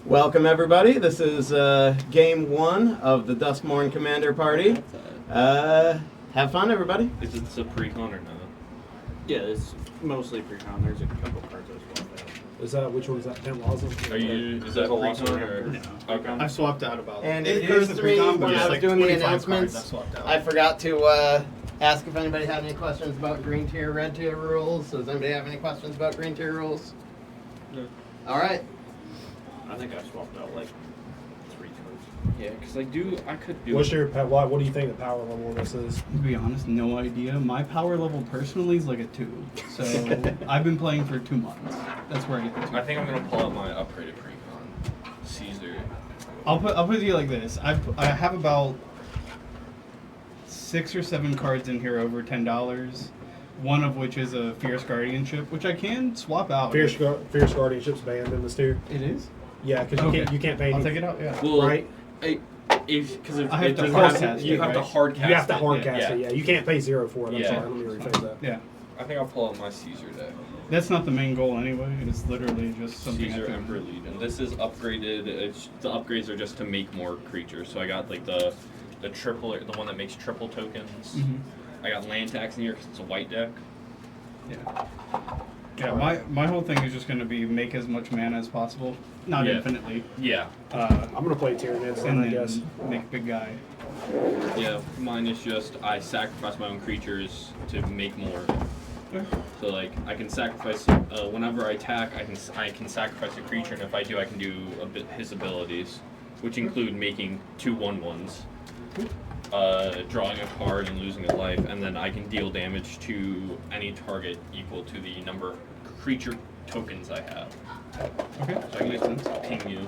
Welcome everybody. This is game 1 of the Duskmourn Commander Party. Have fun, everybody. Is it a pre-con or no? Yeah, it's mostly pre-con. There's a couple cards I swapped out. Is that which one is that? 10 Lawson? Is that a pre-con or? No. Okay. I've swapped out about. And it it occurs is to the me pre-con, but when it's I was like doing the 25 announcements, cards I swapped out. I forgot to ask if anybody had any questions about green tier, red tier rules. Does anybody have any questions about green tier rules? No. All right. I think I swapped out like 3 cards. Yeah, because I could do. What's your what do you think the power level of this is? To be honest, no idea. My power level personally is like a 2. So I've been playing for 2 months. That's where I get the 2. I think I'm gonna pull out my upgraded pre-con, Caesar. I'll put it to you like this. I have about 6 or 7 cards in here over $10. One of which is a Fierce Guardianship, which I can swap out. Fierce Guardianship's banned in this tier. It is? Yeah, because you can't pay. I'll take it out. Yeah. Well, right. Because I have it to doesn't hard have cast you it, have to right? hard cast. You have to it. hard cast Yeah. it. Yeah, you can't pay 0 for it. I'm Yeah. sorry. Let me rephrase that. Yeah. I think I'll pull out my Caesar deck. That's not the main goal anyway. It's literally just something. Caesar I can- Emperor Legion. This is upgraded. The upgrades are just to make more creatures. So I got like the triple, the one that makes triple tokens. Mhm. I got land tax in here because it's a white deck. Yeah. Yeah, my whole thing is just going to be make as much mana as possible. Not Yeah. infinitely. Yeah. I'm gonna play Tyranids then, And I then guess. make big guy. Yeah, mine is just I sacrifice my own creatures to make more. So like I can sacrifice whenever I attack, I can sacrifice a creature, and if I do, I can do his abilities, which include making 2 1/1s, drawing a card and losing a life, and then I can deal damage to any target equal to the number of creature tokens I have. Okay, So I makes can sense. ping you.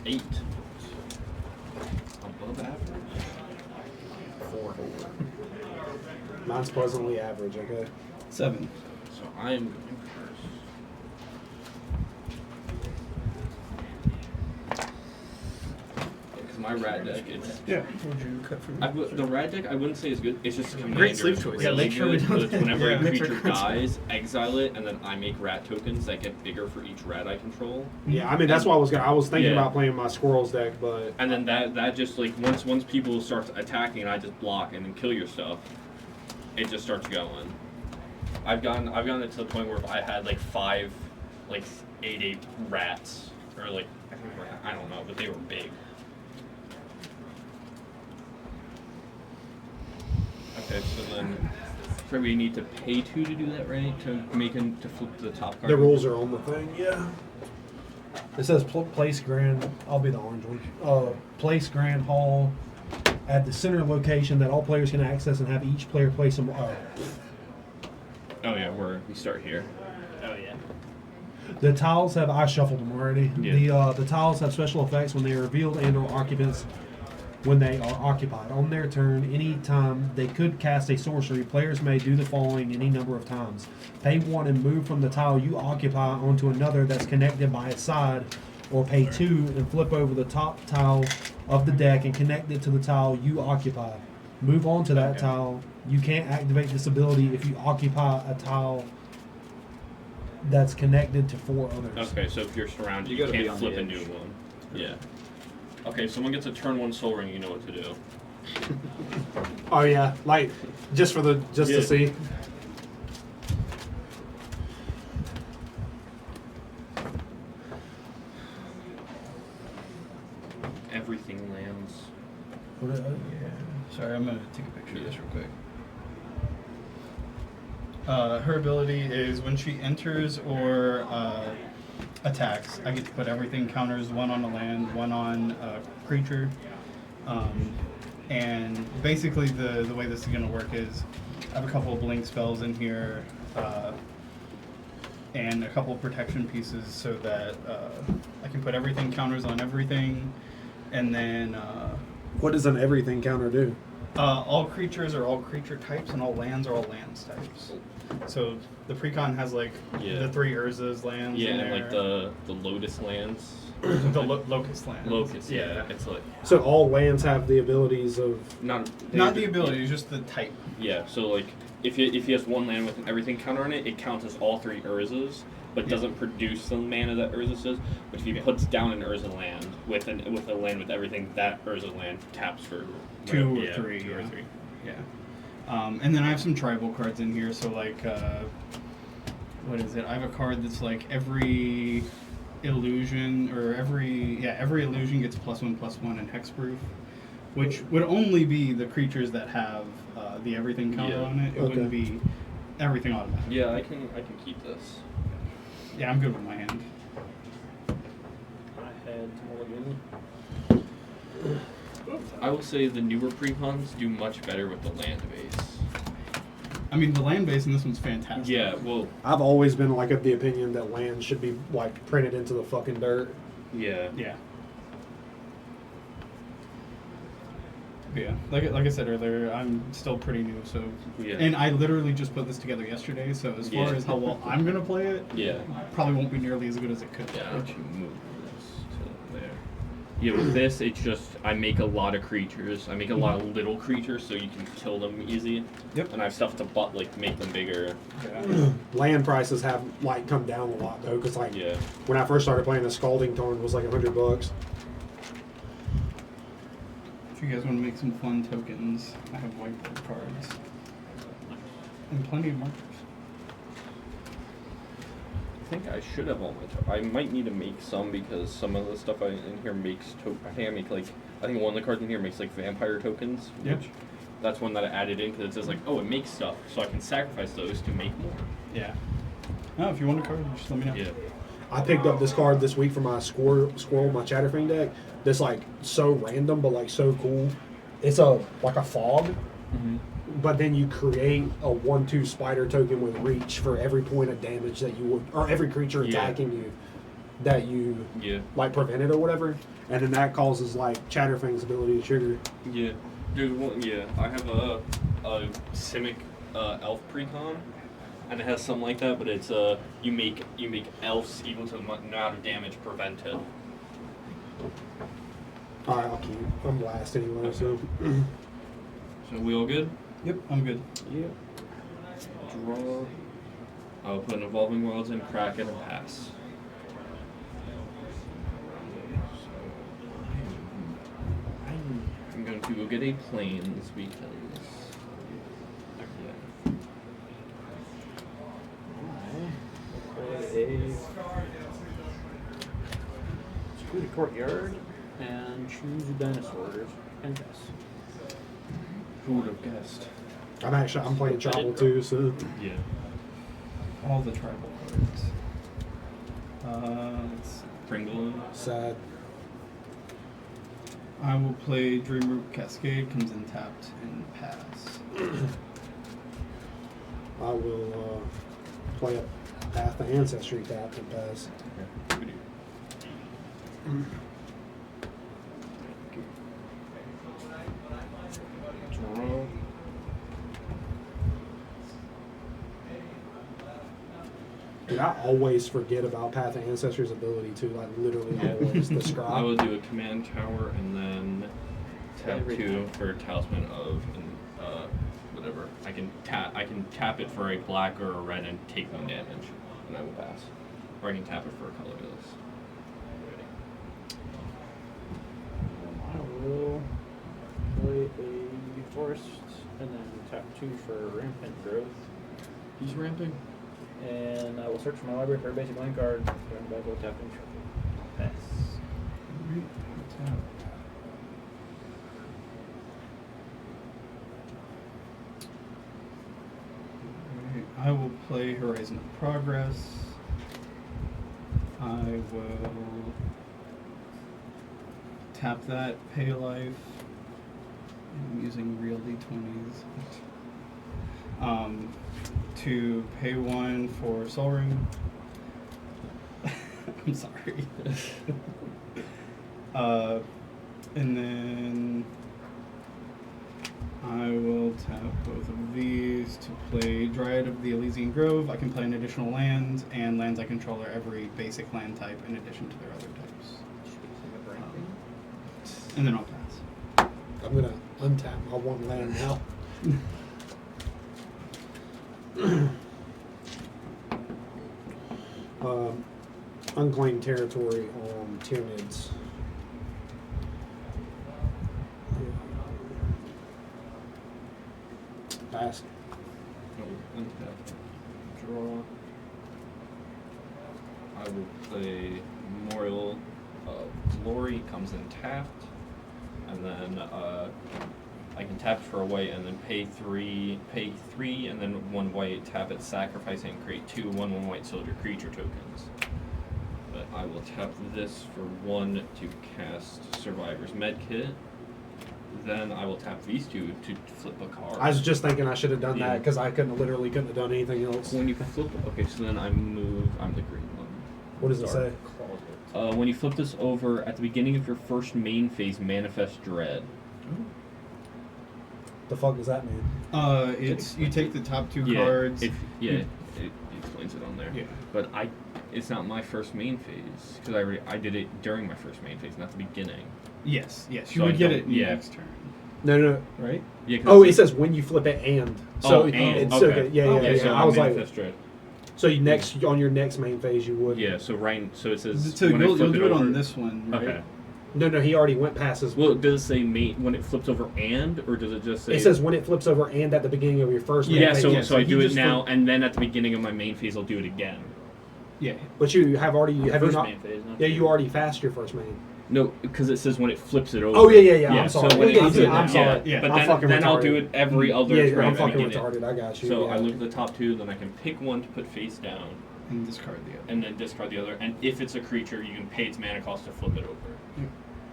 Eight. Above average. 4. Mine's pleasantly average. Okay. 7. So I am going first. Because my rat deck is. Yeah. Would you cut for me? The rat deck I wouldn't say is good. It's just commander. Great sleep is choice. really Yeah, make sure we good, don't- but it's whenever yeah, a make creature sure- dies, exile it, and then I make rat tokens that get bigger for each rat I control. Yeah, I mean that's what I was thinking Yeah. about playing my squirrels deck, but And then that just like once people start attacking, and I just block and then kill your stuff, it just starts going. I've gotten it to the point where if I had like 5, like 8 rats, or like I don't know, but they were big. Okay, so then we need to pay 2 to do that, right? To flip the top card. the rules are on the thing. Yeah. It says place grand. I'll be the orange one. Place grand hall at the center location that all players can access and have each player place some. Oh yeah, we start here. Oh yeah. The tiles have I shuffled them already. Yeah. The tiles have special effects when they are revealed and/or occupants when they are occupied. On their turn, any time they could cast a sorcery, players may do the following any number of times: pay 1 and move from the tile you occupy onto another that's connected by its side, or pay 2 and flip over the top tile of the deck and connect it to the tile you occupy. Move on to that tile. You can't activate this ability if you occupy a tile that's connected to 4 others. Okay, so if you're surrounded, You you gotta be can't on flip the a new edge. one. Yeah. Okay, someone gets a turn 1 soul ring, you know what to do. Oh yeah, like just Yeah. to see. Everything lands. Sorry, I'm gonna take a picture of this real quick. Her ability is when she enters or attacks, I get to put everything counters, 1 on the land, 1 on a creature. And basically the way this is gonna work is I have a couple of blink spells in here, and a couple of protection pieces so that I can put everything counters on everything, and then What does an everything counter do? all creatures are all creature types, and all lands are all lands types. So the precon has like Yeah. the 3 Urza's lands. Yeah, in and there. like the Lotus lands. The locust land. Locust, yeah. It's like So all lands have the abilities of. not Not the ability, just the type. Yeah, so like if he has one land with an everything counter on it, it counts as all 3 Urzas, but doesn't produce the mana that Urza does. But if he puts down an Urza land with a land with everything, that Urza land taps for 2 or yeah, 3. 2 or 3. Yeah. And then I have some tribal cards in here. So like, what is it? I have a card that's like every illusion or every illusion gets +1/+1 and hexproof, which would only be the creatures that have the everything counter on it. It wouldn't be everything automatic. Yeah, I can keep this. Yeah, I'm good with my hand. I had mulligan. I will say the newer precons do much better with the land base. I mean, the land base in this one's fantastic. Yeah, well, I've always been like of the opinion that land should be like printed into the fucking dirt. yeah. Yeah. But yeah, like I said earlier, I'm still pretty new, so Yeah. and I literally just put this together yesterday. So as far Yeah. as how well I'm gonna play it, Yeah. probably won't be nearly as good as it could. Yeah, I'll move this to there. Yeah, with this, it's just, I make a lot of creatures. I make a lot of little creatures so you can kill them easy. Yep. And I have stuff to like make them bigger. Yeah. Land prices have like come down a lot though, because like Yeah. when I first started playing, the Scalding Tarn was like $100. If you guys want to make some fun tokens, I have whiteboard cards and plenty of markers. I think I should have all my I might need to make some because some of the stuff in here makes I think I make like, I think one of the cards in here makes like vampire tokens. Yep. Which that's one that I added in because it says like, oh, it makes stuff. So I can sacrifice those to make more. Yeah. No, if you want a card, just let me know. Yeah. I picked up this card this week for my squirrel, my Chatterfang deck. That's like so random, but like so cool. It's like a fog, but then you create a 1/2 spider token with reach for every point of damage that you would, or every creature Yeah. attacking you that you Yeah. like prevented or whatever, and then that causes like Chatterfang's ability to trigger. Yeah. Dude, well, yeah. I have a Simic elf precon. And it has something like that, but it's you make elves equal to the amount of damage prevented. All right, I'll keep. I'm last anyway, so. So we all good? Yep, I'm good. Yep. Draw. I'll put an Evolving Wilds in, Kraken, and pass. I'm going to go get a Plains because. Play a Security Courtyard and choose dinosaurs and guess. Who would have guessed? I'm playing Tribal too, so. Yeah. All the tribal cards. Let's see. Pringle. Sad. I will play Dreamroot Cascade, comes in tapped and pass. I will play a Path to Ancestry tapped and pass. Draw. Dude, I always forget about Path to Ancestry's ability to, like, literally always. The I Scribe. will do a command tower and then tap Every 2 time. for Talisman of and whatever. I can tap it for a black or a red and take no damage, and I will pass. Or I can tap it for a colorless. I will play a forest and then tap 2 for rampant growth. He's ramping. And I will search my library for a basic land card. And back will tap and shuffle. Pass. I will play Horizon of Progress. I will tap that, pay life. I'm using real D20s. To pay 1 for Sol Ring. I'm sorry. And then I will tap both of these to play Dryad of the Elysian Grove. I can play an additional land, and lands I control are every basic land type in addition to their other types. and then I'll pass. I'm gonna untap my one land now. Unclaimed territory on Tyranids. Pass. Draw. I will play Memorial Glory, comes in tapped, and then I can tap for a white and then pay three, and then 1 white, tap it, sacrifice, and create 2 1/1 white soldier creature tokens. But I will tap this for 1 to cast Survivor's Medkit. Then I will tap these 2 to flip a card. I was just thinking I should have done Yeah. that because I literally couldn't have done anything else. When you flip, okay, so then I'm the green one. What does it say? When you flip this over, at the beginning of your first main phase, manifest dread. The fuck does that mean? It's you take the top 2 Yeah, cards. it explains it on there. Yeah. But it's not my first main phase because I did it during my first main phase, not the beginning. Yes. You So I would get don't- it yeah. next turn, No. right? Yeah. 'Cause Oh, it's- it says when you flip it and. Oh, So and, it's okay. okay. Yeah. So I was like, manifest dread. so you next on your next main phase you would. Yeah. So it says. So when I you'll flip do it over, on this one, right? Okay. No, he already went past his. Well, does it say when it flips over or does it just say? It says when it flips over and at the beginning of your first main Yeah. phase. So yeah, so I so do he it just now, and then at the beginning of my main phase, I'll do it again. Yeah. But you have already. Have you First not? main phase, not Yeah, the- you already fast your first main. No, because it says when it flips it over. Oh yeah. I'm sorry. So when Yeah, it does it I'm now, sorry. Yeah. But I'm fucking then I'll retarded. do it every other Yeah, turn I'm at the fucking beginning. retarded. I got you. So yeah. I look at the top 2, then I can pick 1 to put face down, And discard the other. and then discard the other. And if it's a creature, you can pay its mana cost to flip it over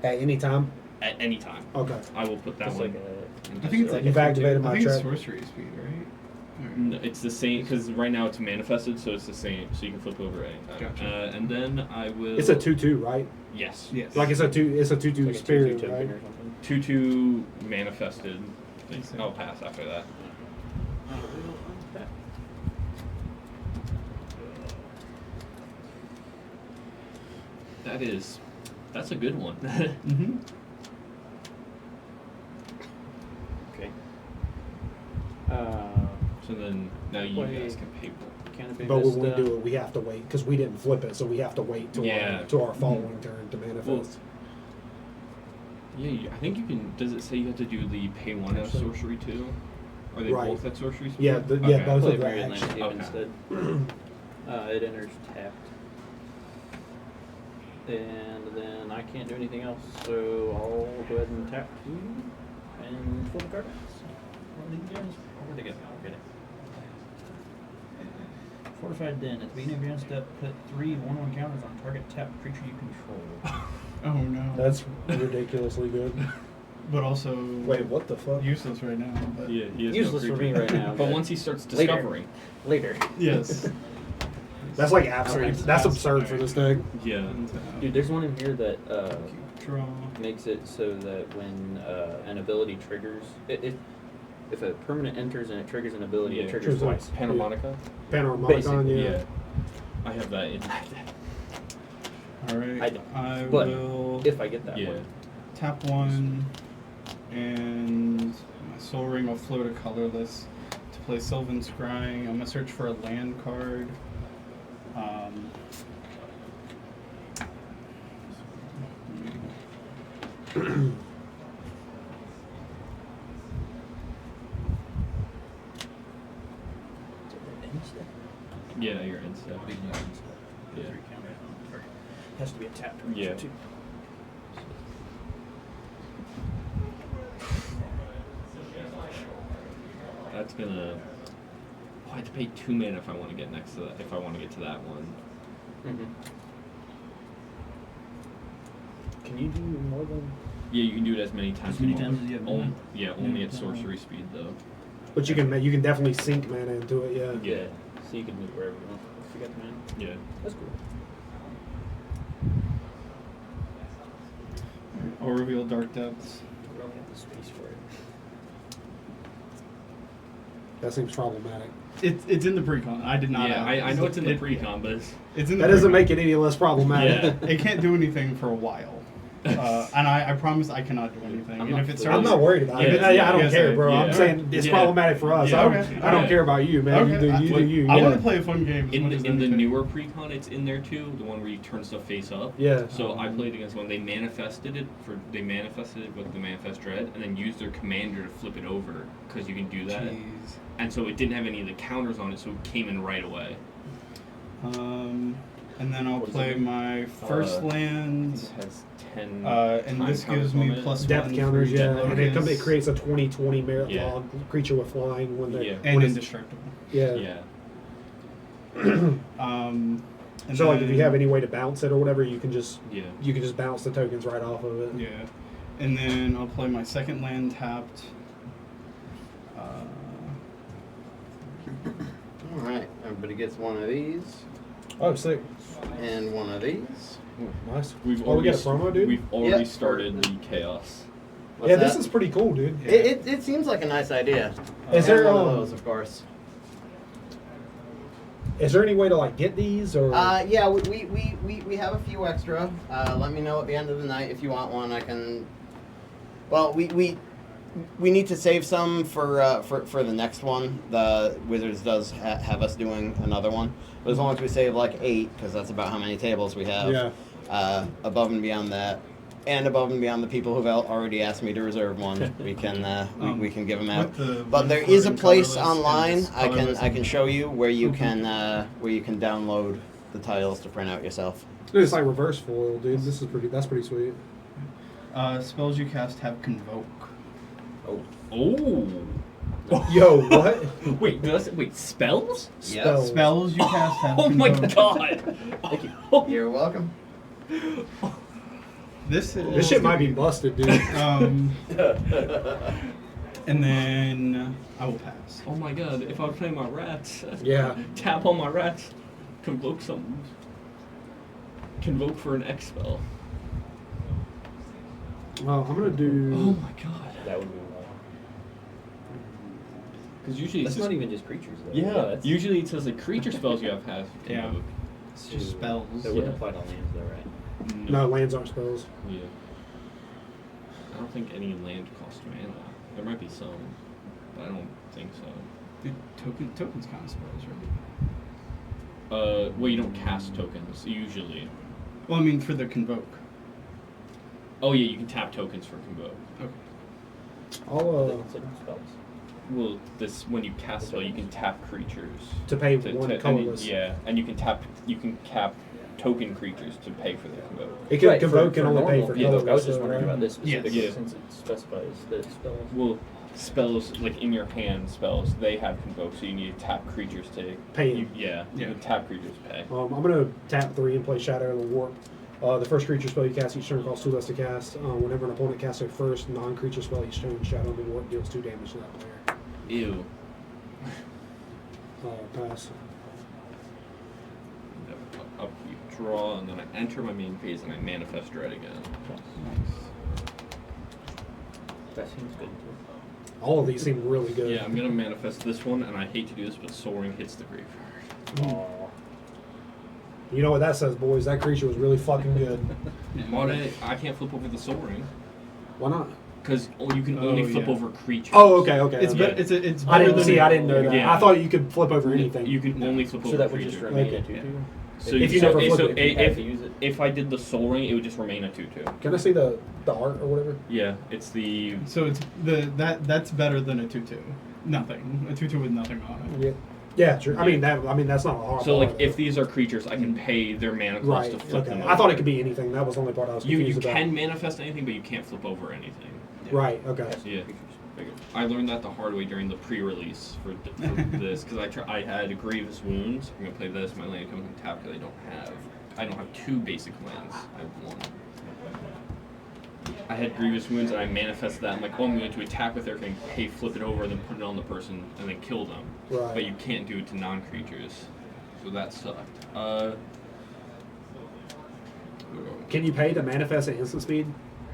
At any time. at any time. Okay. I will put that Just one. like a. I think it's like You've activated my I think it's trap. sorcery speed, right? No, it's the same because right now it's manifested, so it's the same. So you can flip over anytime. Gotcha. And then I will. It's a 2/2, right? Yes. Yes. Like it's a 2. It's a 2/2 Like a spirit, 2/2 right? token or something. 2/2 manifested. Insane. I'll pass after that. That's a good one. Mm-hmm. Okay. So then now you Wait. guys can pay one. Canopy But when we Vista. do it, we have to wait because we didn't flip it, so we have to wait till Yeah. our following turn to manifest. Yeah, I think you can. Does it say you have to do the pay 1 as sorcery too? Are they Right. both at sorcery speed? Yeah, Okay. yeah, both Play of the Myriad actions. Landscape Okay. instead. It enters tapped. And then I can't do anything else, so I'll go ahead and tap 2 and flip a card. Where'd they go? Okay. Fortified Den. At the beginning of your end step, put 3 1/1 counters on target tapped creature you control. Oh no. That's ridiculously good. But also what the fuck? useless right now. But Yeah, he has no Useless for me creature. right now. But once he starts Later. discovering, Later. yes. That's like absurd. Okay. That's absurd for this thing. yeah. And, Dude, there's one in here that draw. makes it so that when an ability triggers, if a permanent enters and it triggers an ability, Yeah. it triggers twice. Panharmonica. Panorama, Basically, yeah. I have that in. All right. I don't. I But will if I get that Yeah. one. tap 1, and my Soul Ring will float a colorless to play Sylvan Scrying. I'm gonna search for a land card. Yeah, you're in step. Yeah. Has to be a tapped Yeah. too. That's gonna. Oh, I have to pay 2 mana if I want to get next to that. If I want to get to that one. Can you do more than? Yeah, you can do it as many times. As many you want. times as you have mana? Yeah, only at sorcery speed though. But you can definitely sink mana into it, yeah. Yeah. So you can move wherever you want. If you got the mana. Yeah. That's cool. I'll reveal Dark Depths. We don't have the space for it. That seems problematic. It's in the precon. I did not. Yeah, have I know it's in the it. pre-com, but It's in the That doesn't precon. make it any less problematic. Yeah. It can't do anything for a while. And I promise I cannot do anything. I'm and not if it flipping. starts, I'm not worried about it. Yeah, I don't yes, care, bro. I'm yeah. saying it's Yeah. problematic for us. Yeah, I okay. don't care about you, man. You Okay, do you. I Yeah. want to play a fun game. as In much the as in the anything. newer precon, it's in there too. The one where you turn stuff face up. Yeah. So I played against one. They manifested it with the manifest dread, and then used their commander to flip it over because you can do that. Jeez. And so it didn't have any of the counters on it, so it came in right away. And then I'll What does play it do? my first land. It has 10. And time this counters gives me on it. plus Depth 1 counters, for yeah, each and it locus. creates a 20/20 merit Yeah. log creature with flying when they Yeah. and when it's- indestructible. yeah. Yeah. And So like if you then- have any way to bounce it or whatever, you can just Yeah. bounce the tokens right off of it. Yeah. And then I'll play my second land tapped. All right, everybody gets one of these Oh, sick. and one of these. Nice. We've Oh, we got a promo, dude? We've already Yeah. started the chaos. What's Yeah, that? this is pretty cool, dude. It seems like a nice idea. Is And there one of those, of course. is there any way to like get these or? Yeah, we have a few extra. Let me know at the end of the night if you want one. I can. Well, we need to save some for the next one. The Wizards does have us doing another one, but as long as we save like 8, because that's about how many tables we have. Yeah. Above and beyond that, and above and beyond the people who've already asked me to reserve one, we can we can give them out. But there is a place online I can show you where you can download the tiles to print out yourself. Dude, it's like reverse foil, dude. That's pretty sweet. Spells you cast have convoke. Oh. Yo, what? Wait, spells? Spells. Spells you cast have Oh my convoke. god. Thank you. You're welcome. This is This shit might be busted, dude. and then I will pass. Oh my god, if I was playing my rats. Yeah. Tap on my rats. Convoke something. Convoke for an X spell. Well, I'm gonna do. Oh my god. That would be wild. Because usually That's it's not just, even just creatures, though. yeah, that's, usually it says the creature spells you have Yeah. convoke. It's just spells. That wouldn't Yeah. apply to lands, though, right? No, lands aren't spells. Yeah. I don't think any land costs mana. There might be some, but I don't think so. Dude, tokens kind of spells, right? Well, you don't cast tokens usually. Well, I mean for the convoke. Oh yeah, you can tap tokens for convoke. Okay. I'll Are they considered spells? Well, this when you cast a spell, you can tap creatures. to pay To- one to- colorless. yeah, and you can cap token creatures to pay for the convoke. It can Right, convoke for can only pay normal for convoke. colorless. I was just though, wondering right? about this specifically Yeah. since it specifies that it's spells. Well, spells like in your hand spells, they have convoke, so you need to tap creatures to Pay You, them. yeah, you Yeah. can tap creatures to pay. I'm gonna tap 3 and play Shadow of the Warp. The first creature spell you cast each turn costs 2 less to cast. Whenever an opponent casts their first non-creature spell each turn, Shadow of the Warp deals 2 damage to that player. Ew. Pass. Up you draw, and then I enter my main phase, and I manifest dread again. That seems good, too. All of these seem really good. Yeah, I'm gonna manifest this one, and I hate to do this, but soaring hits the graveyard. Aw. You know what that says, boys? That creature was really fucking good. Why I can't flip over the soaring? Why not? Because you can Oh, only flip yeah. over creatures. Oh, okay, okay. It's okay. better. It's I better didn't than see. I didn't know that. Yeah. I thought you could flip over anything. You can only flip So over that would creatures. just remain Okay. a 2/2? So If you never flip so it, you have to use it. if I did the soul ring, it would just remain a 2/2. Can I see the art or whatever? Yeah, it's the So it's that's better than a 2/2. Nothing. A 2/2 with nothing on it. Yeah. Yeah, true. I mean that's not a hard. so like part. if these are creatures, I can pay their mana cost right. to flip Okay. them. I thought it over. could be anything. That was the only part I was You confused about. can manifest anything, but you can't flip over anything. Right. Okay. Yeah. I learned that the hard way during the pre-release for this because I had grievous wounds. I'm gonna play this. My land comes in tap because I don't have 2 basic lands. I have 1. I had grievous wounds and I manifested that. I'm like, oh, I'm going to attack with everything, hey, flip it over, and then put it on the person and then kill them. Right. But you can't do it to non-creatures, so that sucked. Can you pay to manifest at instant speed?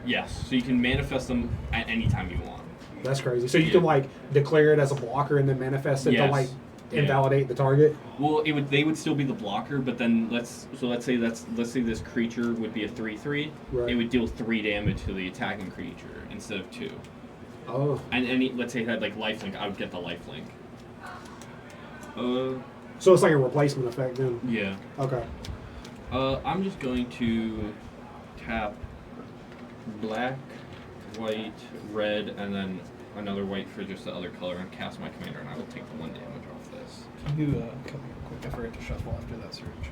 Yes, so you can manifest them at any time you want. That's crazy. So you Yeah. can like declare it as a blocker and then manifest it to Yes. like invalidate the target. Well, they would still be the blocker, but then let's say this creature would be a 3/3. Right. It would deal 3 damage to the attacking creature instead of 2. Oh. And let's say it had like lifelink, I would get the lifelink. So it's like a replacement effect then. Yeah. Okay. I'm just going to tap black, white, red, and then another white for just the other color, and cast my commander, and I will take the 1 damage off this. Can you come here quick? I forgot to shuffle after that search.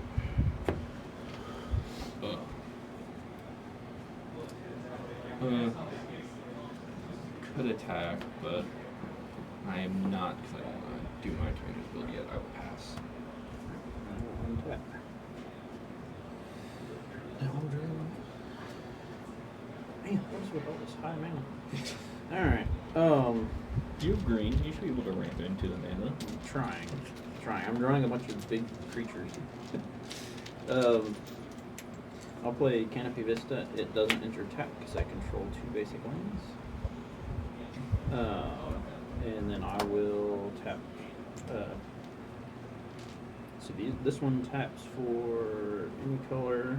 Could attack, but I am not, because I don't want to do my commander's build yet. I will pass. Untap. Man, what's with all this high mana? Alright. You have green. You should be able to ramp into the mana. Trying. I'm drawing a bunch of big creatures. I'll play Canopy Vista. It doesn't enter tap because I control 2 basic lands. And then I will tap. So this one taps for any color.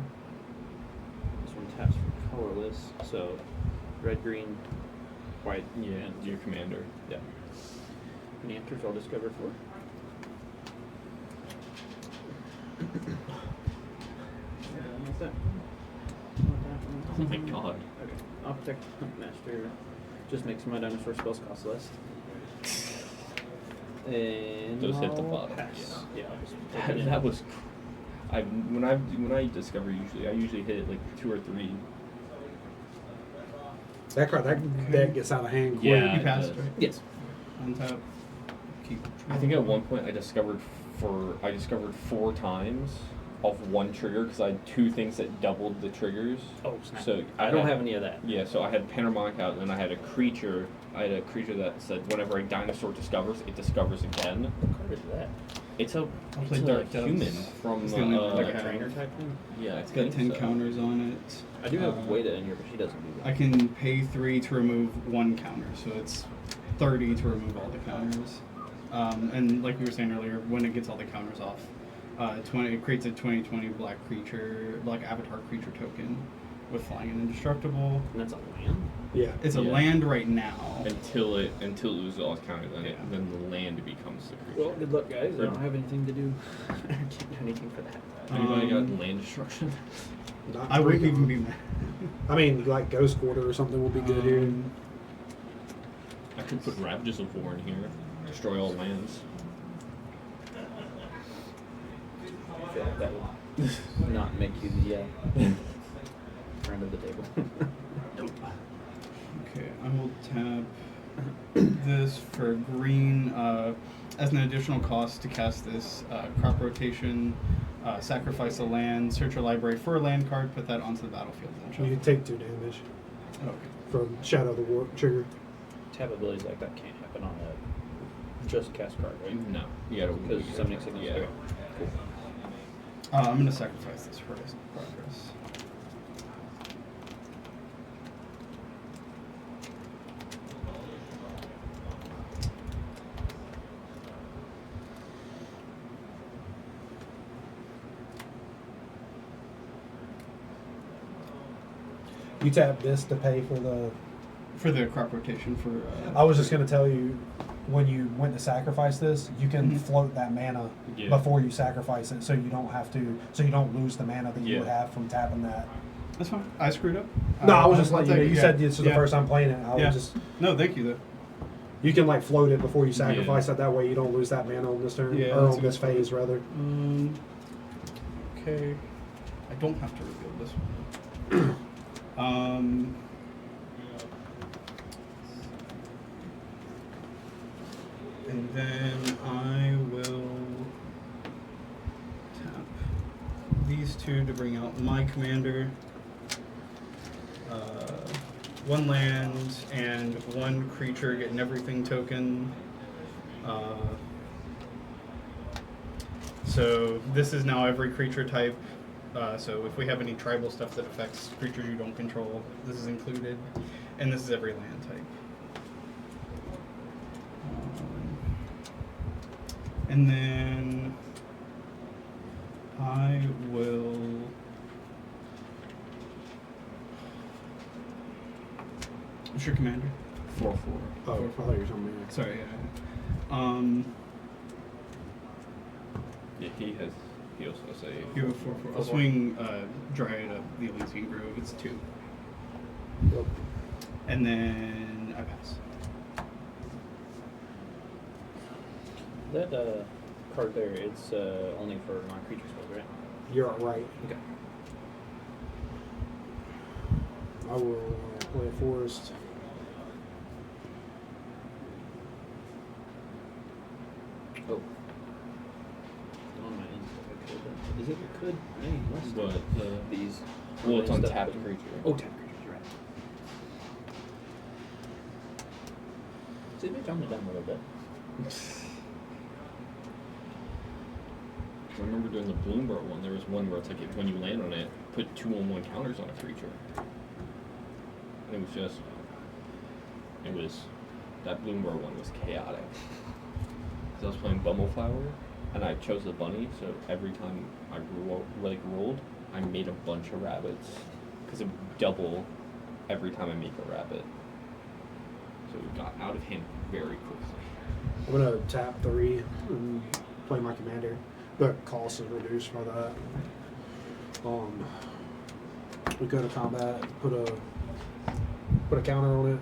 This one taps for colorless. So red, green, white. Yeah, and your commander. Yeah. Any enters I'll discover 4. What's that? Oh my god. Okay. I'll protect Huntmaster. Just makes my dinosaur spells cost less. And Those hit the I'll bottom. pass. Yeah. I'll just take it in. That was. When I discover I usually hit it like 2 or 3. That deck gets out of hand quick. Yeah. You passed, it does. right? Yes. Untap. Keep. I think at one point I discovered 4 times off 1 trigger because I had 2 things that doubled the triggers. Oh snap! So I don't have any of that. Yeah, so I had Panoramic out, and then I had a creature. That said whenever a dinosaur discovers, it discovers again. What card is that? It's a play Dark Depths. human from It's the only one Like I a have. trainer type thing? yeah, It's got 10 counters on it. I do have Wada in here, but she doesn't do that. I can pay 3 to remove 1 counter, so it's 30 to remove all the counters. And like we were saying earlier, when it gets all the counters off, it creates a 20/20 black avatar creature token with flying and indestructible. And that's a land? Yeah. It's a Yeah. land right now. until it loses all its counters, Yeah. then the land becomes the creature. Well, good luck, guys. I don't have anything to do. I can't do anything for that. Anybody got land destruction? Not I wouldn't three. even be mad. I mean, like Ghost Quarter or something would be good here. I could put Ravages of War in here, destroy all lands. I feel like that would not make you the friend of the table. Okay, I will tap this for green as an additional cost to cast this crop rotation. Sacrifice a land, search your library for a land card, put that onto the battlefield. And You shuffle. take 2 damage Okay. from Shadow of the Warp trigger. Tab abilities like that can't happen on a just cast card, right? No, you gotta Because summoning signals. Yeah. Okay, cool. I'm going to sacrifice this Horizon of Progress. You tap this to pay for the. For the crop rotation for... I was just going to tell you, when you went to sacrifice this, you can Mhm. float that mana Yeah. before you sacrifice it, so you don't have to, so you don't lose the mana that you would Yeah. have from tapping that. That's fine. I screwed up. No, I was just I'll letting you know. take it, You yeah. said this was the Yeah. first time playing it. I Yeah. was just. No, thank you, though. You can like float it before you sacrifice it. That way you don't lose that mana on this turn, Yeah, or that's on a this good point. phase rather. Okay. I don't have to reveal this one. And then I will tap these 2 to bring out my commander. 1 land and 1 creature getting everything token. So this is now every creature type. So if we have any tribal stuff that affects creatures you don't control, this is included. And this is every land type. And then I will. What's your commander? 4/4. Oh, I thought you were telling me. Sorry. Yeah, he also has a. You have 4/4. I'll swing Dryad up the Elysian Grove. It's 2. Yep. And then I pass. That card there, it's only for non-creature spells, right? You're right. Okay. I will play a forest. Oh. On my end, if I could. Is it a could? Maybe must. What? These. Well, it's on Stuff. tapped creature. Oh, tapped creatures, you're right. See, they jumped it down a little bit. I remember doing the Bloomberg one. There was one where it's like when you land on it, put 2/1 counters on a creature. And it was that Bloomberg one was chaotic. Because I was playing Bumbleflower, and I chose the bunny, so every time I rolled, I made a bunch of rabbits. Because it would double every time I make a rabbit. So it got out of hand very quickly. I'm gonna tap 3 and play my commander. The cost is reduced by that. We go to combat, put a counter on it.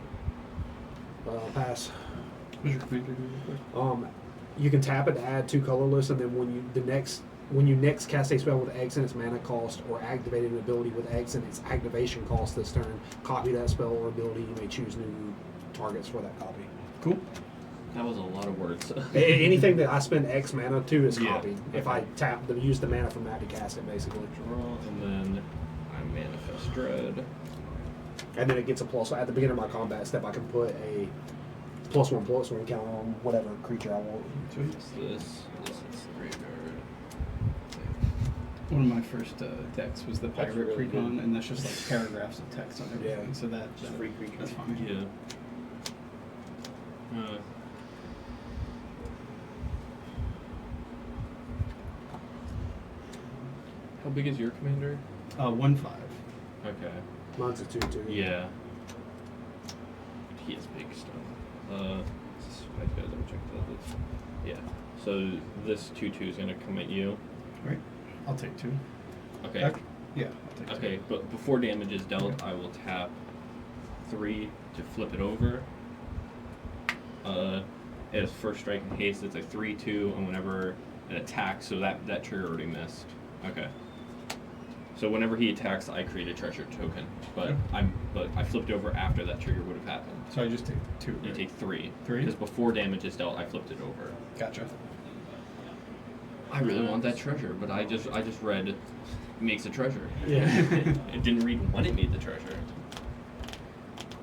Pass. What's your commander doing? You can tap it to add 2 colorless, and then when you next cast a spell with X in its mana cost, or activate an ability with X in its activation cost this turn, copy that spell or ability. You may choose new targets for that copy. Cool. That was a lot of words. Anything that I spend X mana to is Yeah, copied. If I use the mana from that to cast it, basically. Draw, and then I manifest dread. And then it gets a plus. At the beginning of my combat step, I can put a +1/+1 counter on whatever creature I want. Sweet. This is the graveyard. One of my first decks was the That's Pirate really Precon, good. and that's just like paragraphs of text on everything. Yeah. So that's Free creature. That's fine. Yeah. How big is your commander? 1/5. Okay. Mine's a 2/2. Yeah. He has big stuff. I gotta double check that. Yeah. So this 2/2 is gonna come at you. Right. I'll take 2. Okay. Yeah, I'll take 2. Okay, but before damage is dealt, I will tap 3 to flip it over. It has first strike and haste. It's a 3/2, and whenever it attacks, so that trigger already missed. Okay. So whenever he attacks, I create a treasure token, but I flipped over after that trigger would have happened. So I just take 2. You right? take 3. 3? Because before damage is dealt, I flipped it over. Gotcha. I really want that treasure, but I just read makes a treasure. Yeah. It didn't read when it made the treasure.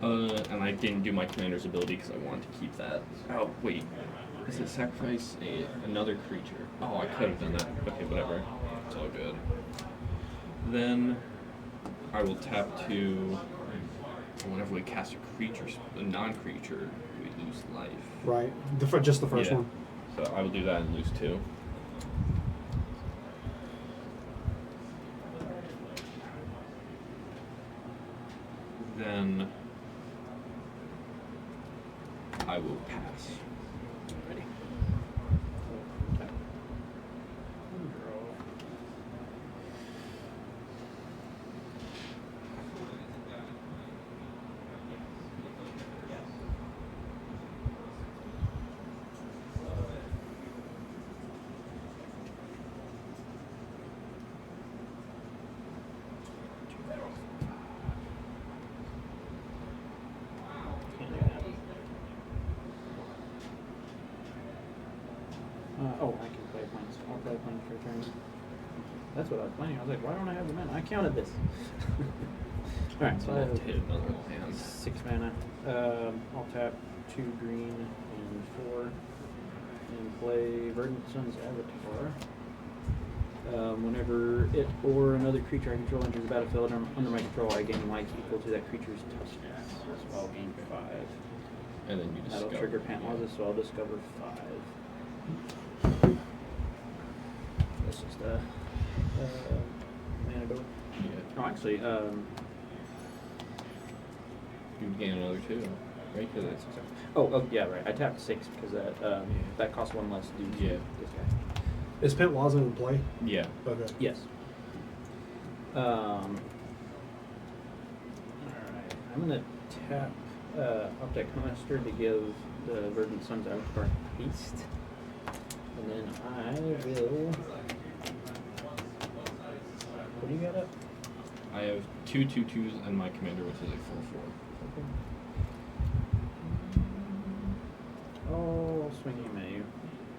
And I didn't do my commander's ability because I wanted to keep that. Oh wait, is it sacrifice another creature? Oh, I could have done that. Okay, whatever. It's all good. Then I will tap to. Whenever we cast a non-creature, we lose life. Right. Just the first Yeah. one. So I will do that and lose 2. Then I will pass. Ready? Tap. Draw. Can't do that. I can play planes. I'll play planes for a turn. That's what I was playing. I was like, why don't I have the mana? I counted this. Alright, so I have hit another land. 6 mana. I'll tap 2 green and 4 and play Verdant Sun's Avatar. Whenever it or another creature I control enters the battlefield under my control, I gain life equal to that creature's toughness. So I'll gain 5. And then you That'll discover. trigger Pantwazza, so I'll discover 5. This is the mana door. Yeah. Oh, actually, You gain another 2, right? 'Cause it's, oh, yeah, right. I tapped 6 because that costs 1 less due to Yeah. this guy. Is Pent Laza in play? yeah. Okay. Yes. Alright. I'm gonna tap Optic Master to give the Verdant Sun's Avatar haste. And then I will. What do you got up? I have 2 2/2s and my commander, which is a 4/4. Okay. Oh, I'll swing him at you.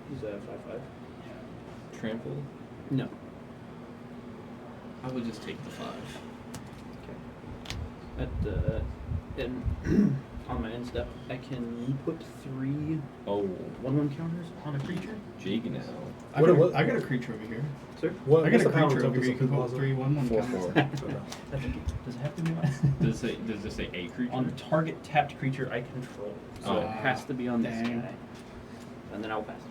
He's a 5/5. Trample. No. I would just take the 5. Okay. And on my end step, I can put 3 Oh, 1/1 counters on a creature. Jig now. I got a creature over here. Sir? What, I what's got a the power creature over toughness here. You of can Pent put Laza? 3 1/1 4/4. counters. I think does it have to be mine? Does it say a creature? On target tapped creature I control. So it Oh. has to be on this Dang. guy. And then I'll pass.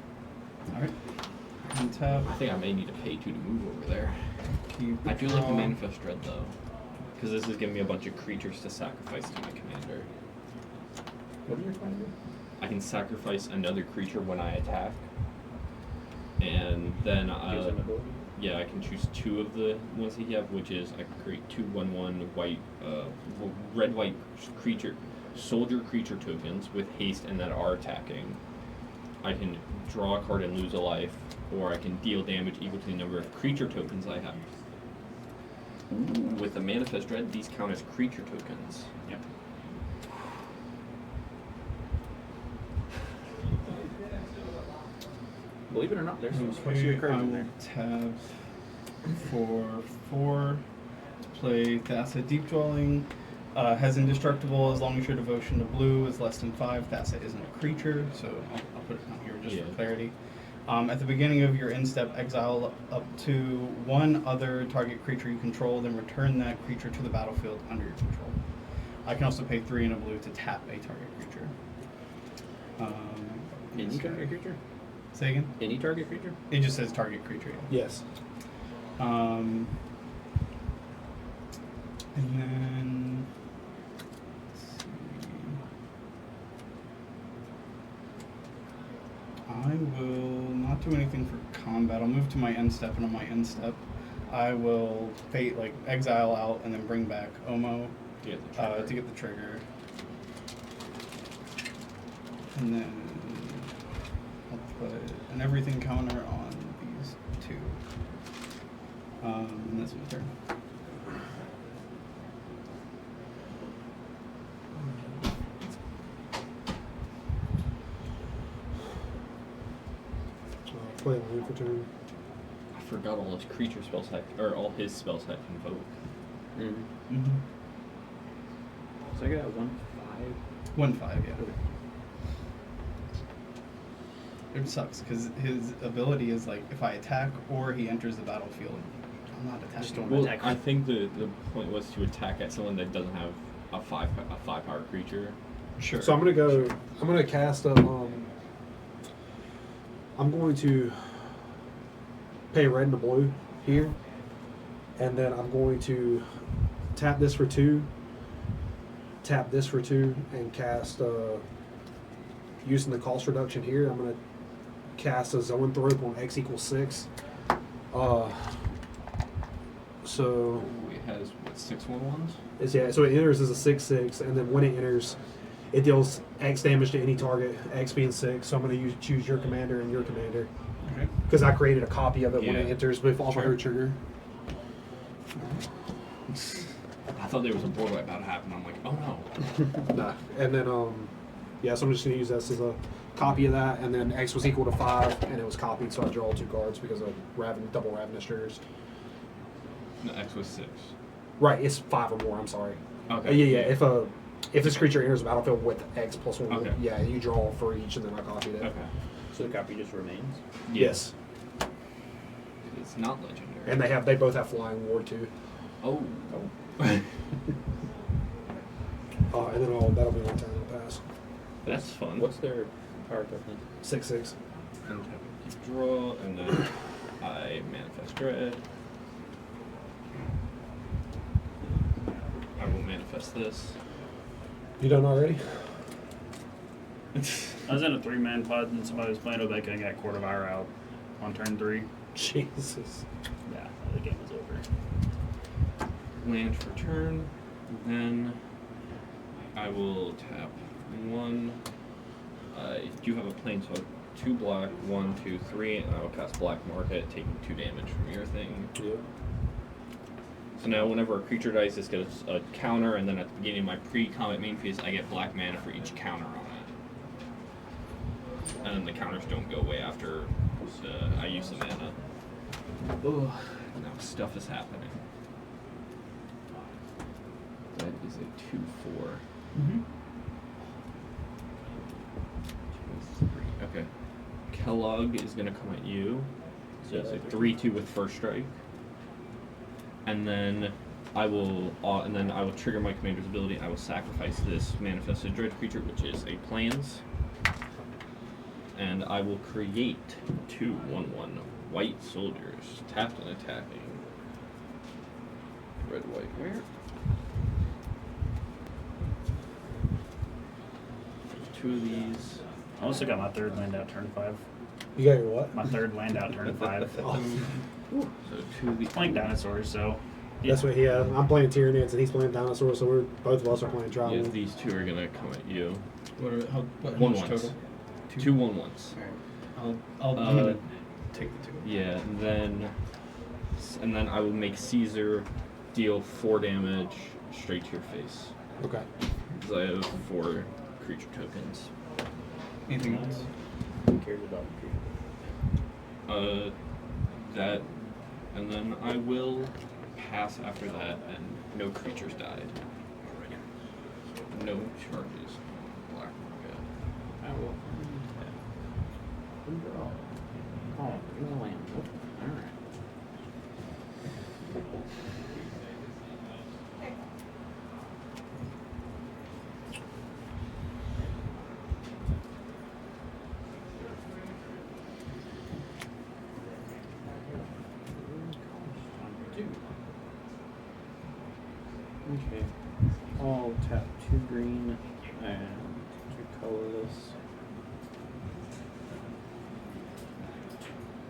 Alright. Untap. I think I may need to pay 2 to move over there. Keep I do like the draw. Manifest Dread though, because this is giving me a bunch of creatures to sacrifice to my commander. What are you trying to do? I can sacrifice another creature when I attack, and then Gives him ability. yeah, I can choose 2 of the ones that you have, which is I can create 2 1/1 white, red white creature, soldier creature tokens with haste and that are attacking. I can draw a card and lose a life, or I can deal damage equal to the number of creature tokens I have. With the Manifest Dread, these count as creature tokens. Yep. Believe it or not, there's some switchy cards I in will there. tab for 4 to play Thassa Deep Dwelling. Has indestructible as long as your devotion to blue is less than 5. Thassa isn't a creature, so I'll put it down here just for clarity. At the beginning of your end step, exile up to 1 other target creature you control, then return that creature to the battlefield under your control. I can also pay 3 and a blue to tap a target creature. Any target creature? Say again? Any target creature? It just says target creature. Yeah. Yes. And then let's see. I will not do anything for combat. I'll move to my end step, and on my end step, I will exile out and then bring back Omo To get the trigger. to get the trigger. And then I'll put an everything counter on these 2. And that's my turn. Play a land for turn. I forgot all his creature spells had, or all his spells had invoke. Mm-hmm. Mm-hmm. So I got 1/5. 1/5, yeah. It sucks because his ability is like if I attack or he enters the battlefield, I'm not Just attacking. don't Well, attack. I think the point was to attack at someone that doesn't have a 5 power creature. Sure. So I'm gonna cast a I'm going to pay red and a blue here, and then I'm going to tap this for 2, tap this for 2, and cast using the cost reduction here. I'm gonna cast a Zoanthrope on X = 6. So It has what 6/1/1s? so it enters as a 6/6, and then when it enters, it deals X damage to any target, X being 6. So I'm going to choose your commander and your commander, Okay. because I created a copy of it when it Yeah. enters with off of her Sure. trigger. I thought there was a board wipe about to happen. I'm like, oh no. Nah. And then so I'm just going to use this as a copy of that, and then X was equal to 5, and it was copied, so I draw 2 cards because of double Ravenous triggers. No, X was 6. Right, it's 5 or more. I'm sorry. Okay. Yeah. If this creature enters the battlefield with X plus 1, Okay. yeah, you draw for each, and then I copied it. Okay. So the copy just remains. Yes. It's not legendary. And they both have flying ward too. Oh. And then that'll be one turn to pass. That's fun. What's their power toughness? 6/6. And draw, and then I manifest dread. I will manifest this. You done already? I was in a 3-man pod and somebody was playing Obeka and got Court of Ire out on turn 3. Jesus. Yeah, the game was over. Land for turn. Then I will tap 1. I do have a plane, so 2 black, 1, 2, 3, and I will cast Black Market, taking 2 damage from your thing. Yep. So now whenever a creature dies, this gets a counter, and then at the beginning of my pre-combat main phase, I get black mana for each counter on it. And then the counters don't go away after I use the mana. Oh, now stuff is happening. That is a 2/4. Mm-hmm. 2/3. Okay. Kellogg is gonna come at you. So it's a 3/2 with first strike. And then I will trigger my commander's ability. I will sacrifice this manifested dread creature, which is a plains. And I will create 2 1/1 white soldiers, tapped and attacking. Red, white, where? There's 2 of these. I also got my 3rd land out turn 5. You got your what? My 3rd land out turn 5. Oh. So 2 of these. Playing dinosaurs, so yeah. That's what. Yeah, I'm playing Tyranids and he's playing Dinosaurs, so both of us are playing Tribal. Yeah, these 2 are gonna come at you. What One much ones. total? 2 1/1s. I'm gonna take the 2. Yeah, and then I will make Caesar deal 4 damage straight to your face. Okay. Because I have 4 creature tokens. Anything else? Who cares about creature? That, and then I will pass after that, and no creatures died. No charges. Black market. I will. Draw. Oh, you're the land. Alright. Okay. I'll tap 2 green and 2 colorless.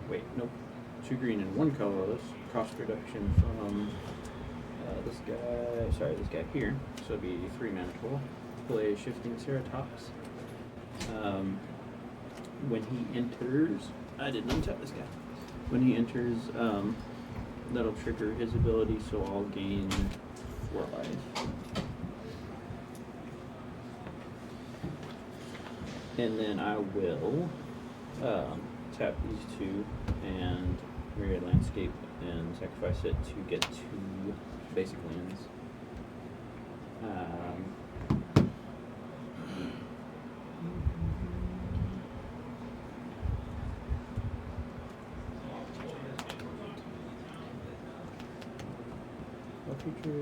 Wait, nope. 2 green and 1 colorless. Cost reduction from this guy here. So it'll be 3 mana total. Play Shifting Ceratops. When he enters, I didn't untap this guy. When he enters, that'll trigger his ability, so I'll gain 4 life. And then I will tap these 2 and Myriad Landscape and sacrifice it to get 2 basic lands.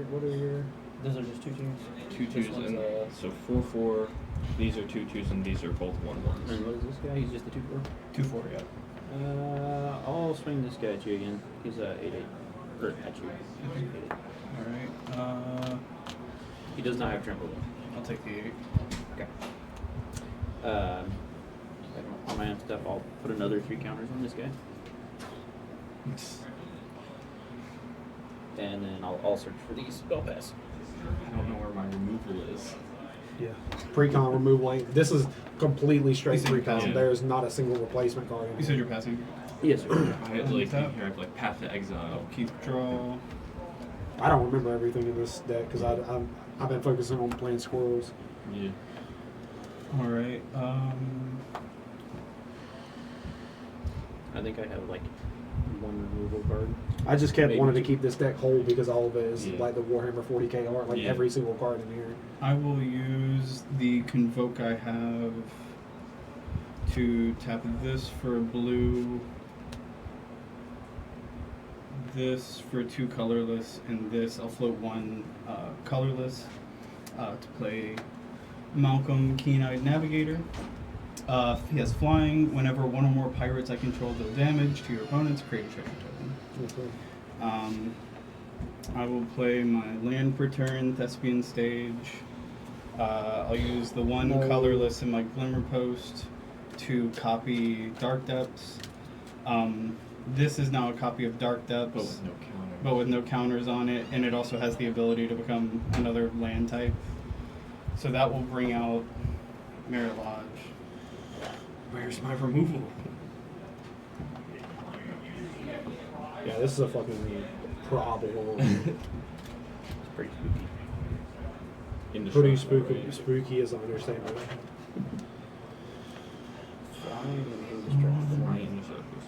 What are your? Those are just 2 2s. 2 2s, and so 4/4. These are 2 2s, and these are both 1/1s. And what is this guy? He's just the 2/4. 2/4, yeah. I'll swing this guy at you again. He's 8/8. Or at you. 8/8. Alright. He does not have trample though. I'll take the 8. Okay. On my own stuff, I'll put another 3 counters on this guy. And then I'll search for these spell pass. I don't know where my removal is. Yeah. Precon removal ain't. This is completely straight You said precon. yeah. There's not a single replacement card in You said here. you're passing. Yes, sir. I have like Tap. here I have like Path to Exile. I'll keep draw. I don't remember everything in this deck because I've been focusing on playing squirrels. Yeah. Alright. I think I have like 1 removal card. I just kept Maybe wanting to 2. keep this deck whole because all of it is Yeah. like the Warhammer 40k art, like Yeah. every single card in here. I will use the Convoke I have to tap this for blue, this for 2 colorless, and this. I'll float 1 colorless to play Malcolm Keen-Eyed Navigator. He has flying. Whenever one or more pirates I control deal damage to your opponents, create a treasure token. Okay. I will play my land per turn, Thespian Stage. I'll use the one colorless in my Glimmer Post to copy Dark Depths. This is now a copy of Dark Depths, but with no counters on it, and it also has the ability to become another land type. So that will bring out Merit Lodge. Where's my removal? Yeah, this is a fucking problem. It's pretty spooky. Pretty spooky as I understand it.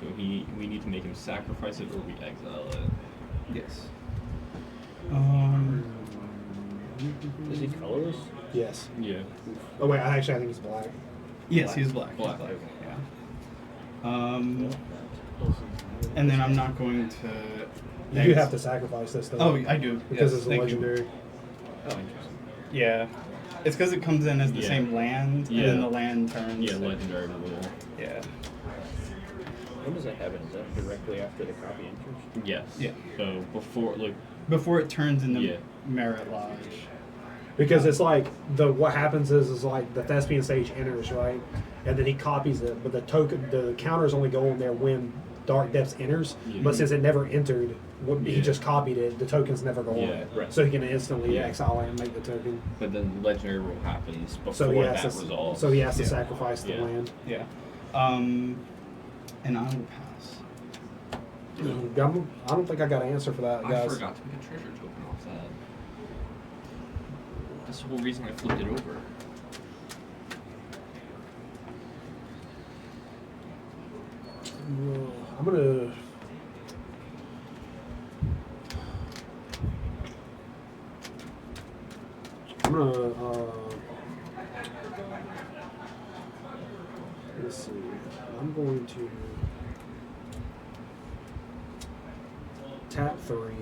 So we need to make him sacrifice it or we exile it. Yes. Is he colorless? Yes. Yeah. Oh wait, I think he's black. Yes, he's black. Black. He's yeah. And then I'm not going to. You do have to sacrifice this though. Oh, I do. Because yes, it's a thank legendary. You. Yeah. It's because it comes in as the same land, and then the land turns. Yeah, legendary removal. Yeah. When does that happen? Is that directly after the copy enters? Yes. Yeah. So before it turns into Yeah. Merit Lodge. Because it's like what happens is like the Thespian Stage enters, right? And then he copies it, but the counters only go on there when Dark Depths enters. Yeah. But since it never entered, he Yeah. just copied it. The tokens never go on Yeah, it, right. so he can instantly Yeah. exile it and make the token. But then legendary rule happens before So he that has to. resolves. So he has to Yeah. sacrifice the Yeah. land. Yeah. And I will pass. I don't think I got an answer for that, I guys. forgot to make a treasure token off that. That's the whole reason I flipped it over. I'm gonna. Let's see. I'm going to tap 3,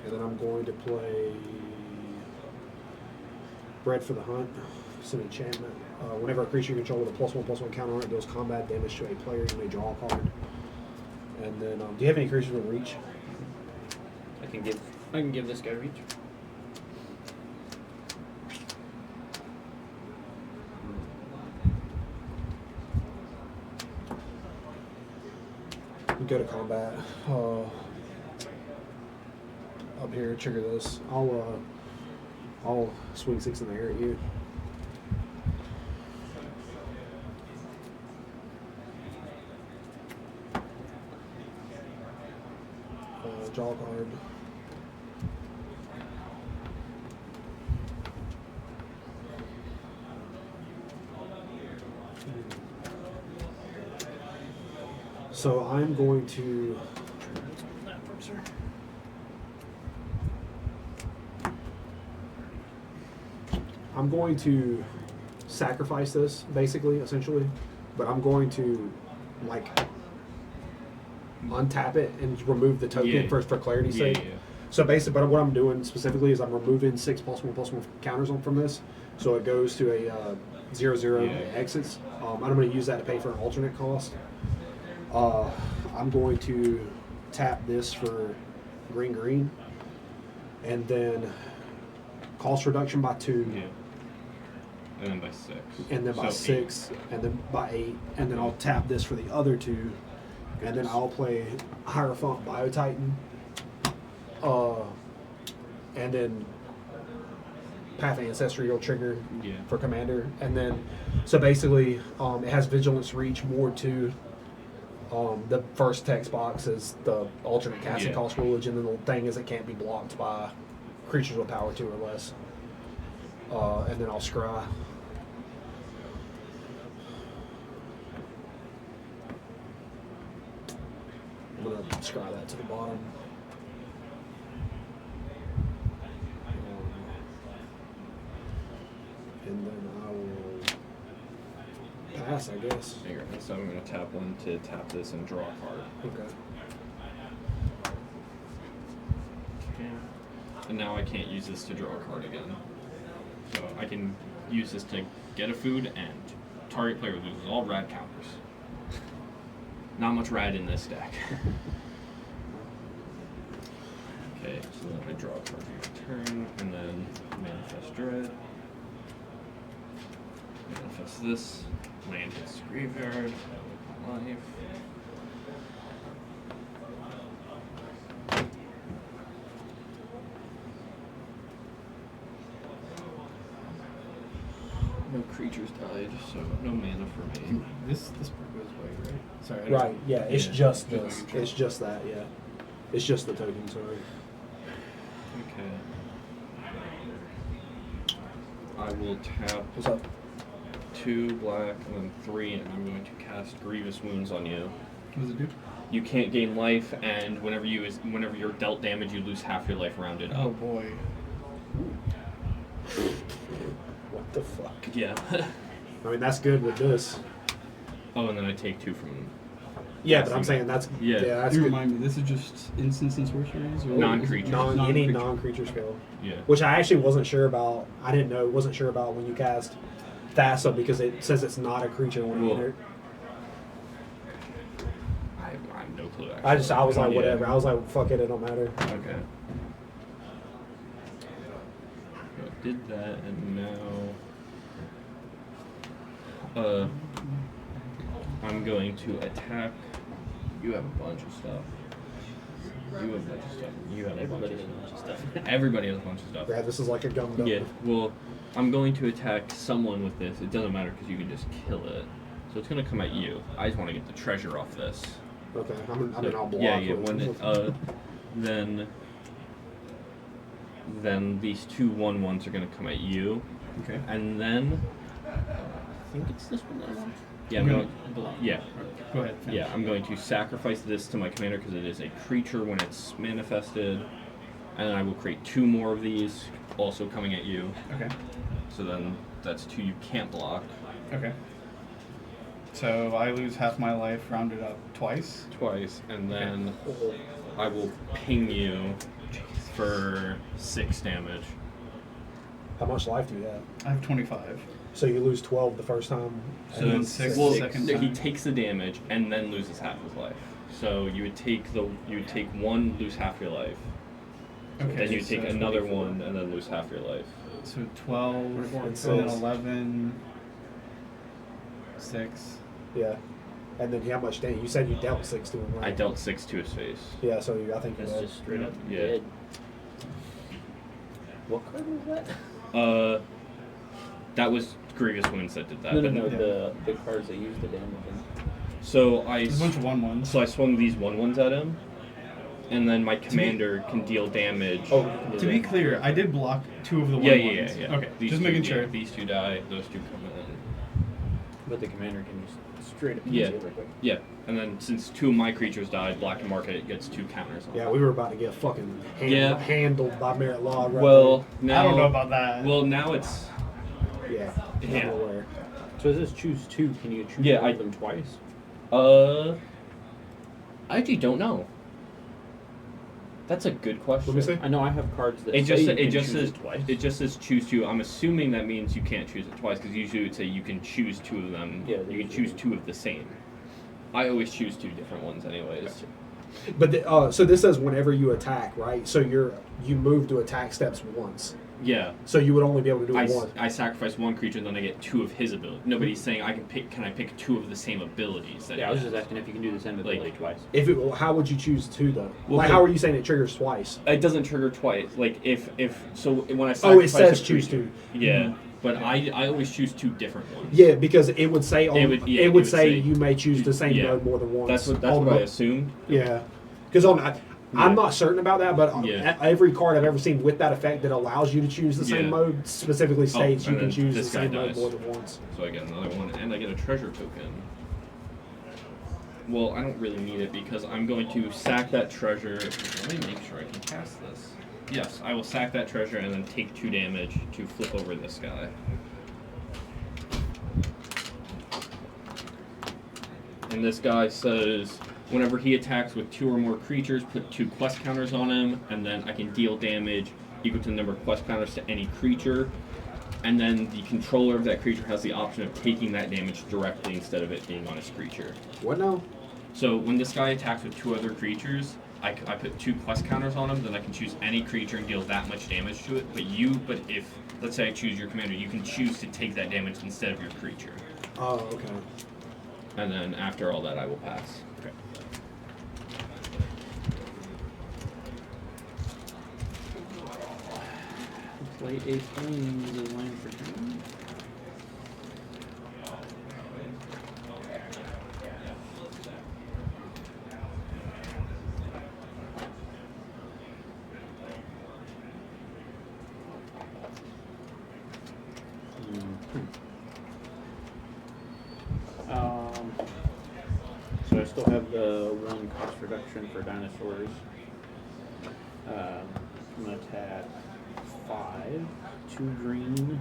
and then I'm going to play Bread for the Hunt. It's an enchantment. Whenever a creature you control with a +1/+1 counter on it deals combat damage to a player, you may draw a card. And then, do you have any creatures with reach? I can give this guy reach. You go to combat. Up here, trigger this. I'll swing 6 in the air at you. Draw a card. So I'm going to. I'm going to sacrifice this, basically, essentially, but I'm going to, like, untap it and remove the token for clarity's sake. Yeah. So basically, but what I'm doing specifically is I'm removing 6 +1/+1 counters from this, so it goes to a 0/0 exits. And I'm going to use that to pay for an alternate cost. I'm going to tap this for green, and then cost reduction by 2. Yeah. And then by 6. And then by So 6, and then by 8, and then I'll tap this for the other 2, and then I'll play Hierophant Biotitan, and then Path Ancestry will trigger for Commander, and then so basically it has Vigilance, Reach, Ward 2. The first text box is the alternate casting cost rulage, and then the thing is it can't be blocked by creatures with power 2 or less. And then I'll scry. I'm gonna scry that to the bottom. And then I will pass, I guess. Here, so I'm going to tap 1 to tap this and draw a card. Okay. And now I can't use this to draw a card again. So I can use this to get a food and Target player loses all rad counters. Not much rad in this deck. Okay, so then I draw a card every turn, and then manifest dread. Manifest this. Land hits graveyard. Life. No creatures died, so no mana for me. This part goes away, right? Sorry. I don't- Right. Yeah. It's Yeah. just Just this. making sure. It's just that. Yeah. It's just the token. Sorry. Okay. I will tap What's up? 2 black and then 3, and I'm going to cast Grievous Wounds on you. What does it do? You can't gain life, and whenever you're dealt damage, you lose half your life rounded Oh up. boy. What the fuck? Yeah. I mean, that's good with this. Oh, and then I take 2 from. Yeah, but I'm saying that's Yeah. that's You good. remind me, this is just instants and sorceries? Or Non-creatures. Any Non-creature. non-creature spell. Yeah. Which I actually wasn't sure about. I didn't know. Wasn't sure about when you cast Thassa because it says it's not a creature when you Well, enter. I have no clue. Actually. I was like, Yeah. whatever. I was like, fuck it, it don't matter. Okay. So I did that, and now I'm going to attack. You have a bunch of stuff. You have a bunch of stuff. You have a bunch Everybody of has a bunch of stuff. stuff. Everybody has a bunch of stuff. Yeah, this is like a gummed up. Yeah. Well, I'm going to attack someone with this. It doesn't matter because you can just kill it. So it's going to come at you. I just want to get the treasure off this. Okay, I mean, I'll block. Yeah, yeah. with- When it, then these 2 1/1s are gonna come at you, Okay. and then I think it's this one that I want. yeah, I'm going. Yeah, Go ahead. finish. yeah. I'm going to sacrifice this to my commander because it is a creature when it's manifested, and then I will create 2 more of these, also coming at you. Okay. So then that's 2 you can't block. Okay. So I lose half my life, rounded up twice. Twice, and then I will ping you for 6 damage. How much life do you have? I have 25. So you lose 12 the first time. So and then then 6 well, the second no, he time. takes the damage and then loses half his life. So you would take 1, lose half your life. Okay. Then you so take another 24. 1 and then lose half your life. So 12, And and then six. 11, 6. Yeah. And then how much damage? You said you dealt 6 to him, right? I dealt 6 to his face. Yeah, so I think That's you're just straight up Yeah. dead. What card was that? That was Grievous Wounds that did that. No, but the cards that use the damage. So There's a bunch of 1/1s. so I swung these 1/1s at him, and then my commander can deal damage. Oh, To be clear, I did block 2 of the 1/1s. Yeah. Okay, These just 2, making yeah, sure. these 2 die. Those 2 come in. But the commander can just straight up Yeah. use it real quick. Yeah, and then since 2 of my creatures died, Black and Market gets 2 counters on Yeah, it. we were about to get fucking Yeah. handled by Merit Law. Right Well, now I don't know about that. Well, now it's there. Yeah. Yeah. I'm aware. So is this choose 2? Can you choose Yeah, one I- of them twice? I actually don't know. That's a good question. Let me see. I know I have cards that It say just you it can just choose says it twice. it just says choose 2. I'm assuming that means you can't choose it twice because usually it would say you can choose 2 of them. Yeah, you can choose 2 of the same. I always choose 2 different ones, anyways. But so this says whenever you attack, right? So you move to attack steps once. Yeah. So you would only be able to do it once. I sacrifice 1 creature and then I get 2 of his ability. Nobody's saying I can pick. Can I pick 2 of the same abilities? That Yeah, I he was just has? asking if you can do the same ability twice. How would you choose 2 though? Well, like, the- how are you saying it triggers twice? It doesn't trigger twice. Like if so when I Oh, sacrifice it says a choose creature- 2. Yeah, but I always choose 2 different ones. Yeah, because it would say on, It would- yeah, it it would would say say- you may choose the same yeah. mode more than once. That's what On I the- assumed. Yeah, because I'm not certain about that, but Yeah. every card I've ever seen with that effect that allows you to choose the same Yeah. mode specifically states you and can then choose the this guy same mode dies. more than once. So I get another one, and I get a treasure token. Well, I don't really need it because I'm going to sack that treasure. Let me make sure I can cast this. Yes, I will sack that treasure and then take 2 damage to flip over this guy. And this guy says, whenever he attacks with 2 or more creatures, put 2 quest counters on him, and then I can deal damage equal to the number of quest counters to any creature. and then the controller of that creature has the option of taking that damage directly instead of it being on his creature. What now? So when this guy attacks with 2 other creatures, I put 2 quest counters on him, then I can choose any creature and deal that much damage to it. But if, let's say I choose your commander, you can choose to take that damage instead of your creature. Oh, okay. And then after all that, I will pass. Okay. Play a Flames as land for turn. So I still have the 1 cost reduction for dinosaurs. I'm gonna attack 5, 2 green,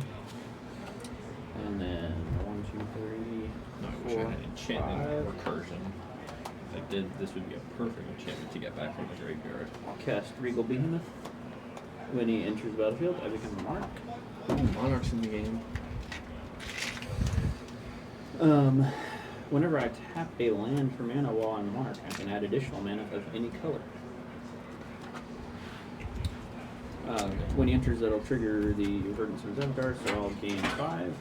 and then 1, 2, 3, No, I wish I 4, had enchantment 5. recursion. If I did, this would be a perfect enchantment to get back from the graveyard. I'll cast Regal Behemoth. When he enters the battlefield, I become a monarch. Ooh, Monarch's in the game. Whenever I tap a land for mana while I'm monarch, I can add additional mana of any color. When he enters, that'll trigger the Verdant Sun's Avatar, so I'll gain 5.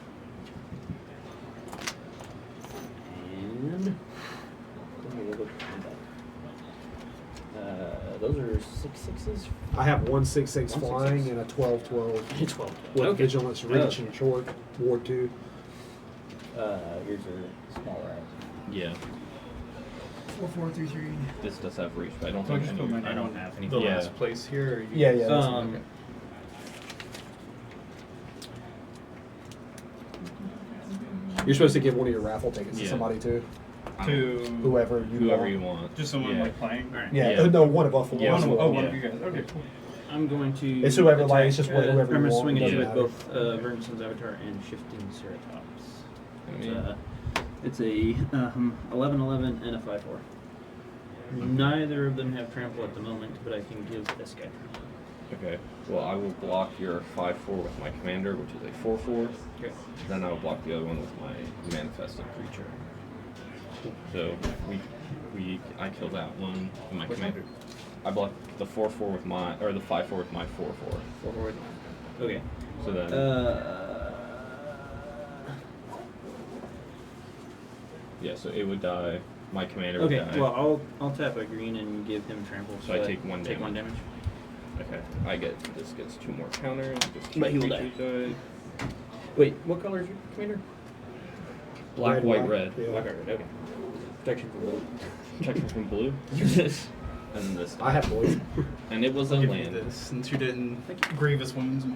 And we'll look at that. Those are 6/6s. I have 1/6/6 1/6/6. flying and a 12/12 12. with Okay. vigilance, reach, and short. Ward 2. Yours are smaller. Yeah. 4, 4, 3, 3. This does have reach, but I don't So I think just put my I name don't on have any. the Yeah. last place here. Or you Yeah, guys- yeah. that's Um, You're supposed to give one of your raffle tickets to Yeah. somebody too. To Whoever you Whoever want. you want. just someone Yeah. like playing. All right. Yeah, Yeah. no, one of us will. Yeah, want one to. of- Oh, one Yeah. of you guys. Okay, cool. I'm going to. It's whoever, like, attack, it's just whoever you I'm gonna want, swing doesn't into it matter. both Verdant Sun's Avatar and Shifting Ceratops. I mean, It's a 11/11 and a 5/4. Neither of them have trample at the moment, but I can give this guy trample. okay. Well, I will block your 5/4 with my commander, which is a 4/4. Okay. Then I will block the other one with my manifested creature. So I killed that one with my Which commander. I blocked the 4/4 with my, or the 5/4 with my 4/4. Forward. Okay. So then, yeah. So it would die. My commander would Okay. die. Well, I'll tap a green and give him trample. So I take 1 Take 1 damage. Okay. This gets 2 more counters. Just 2 But he will creatures die. Wait, what color is your commander? Black, Red, white, white. red. Yeah. Black or red. Okay. Protection from blue. Protection from blue. And then this. I have blue. And it was a I'll give you land. this since you didn't grievous wounds me.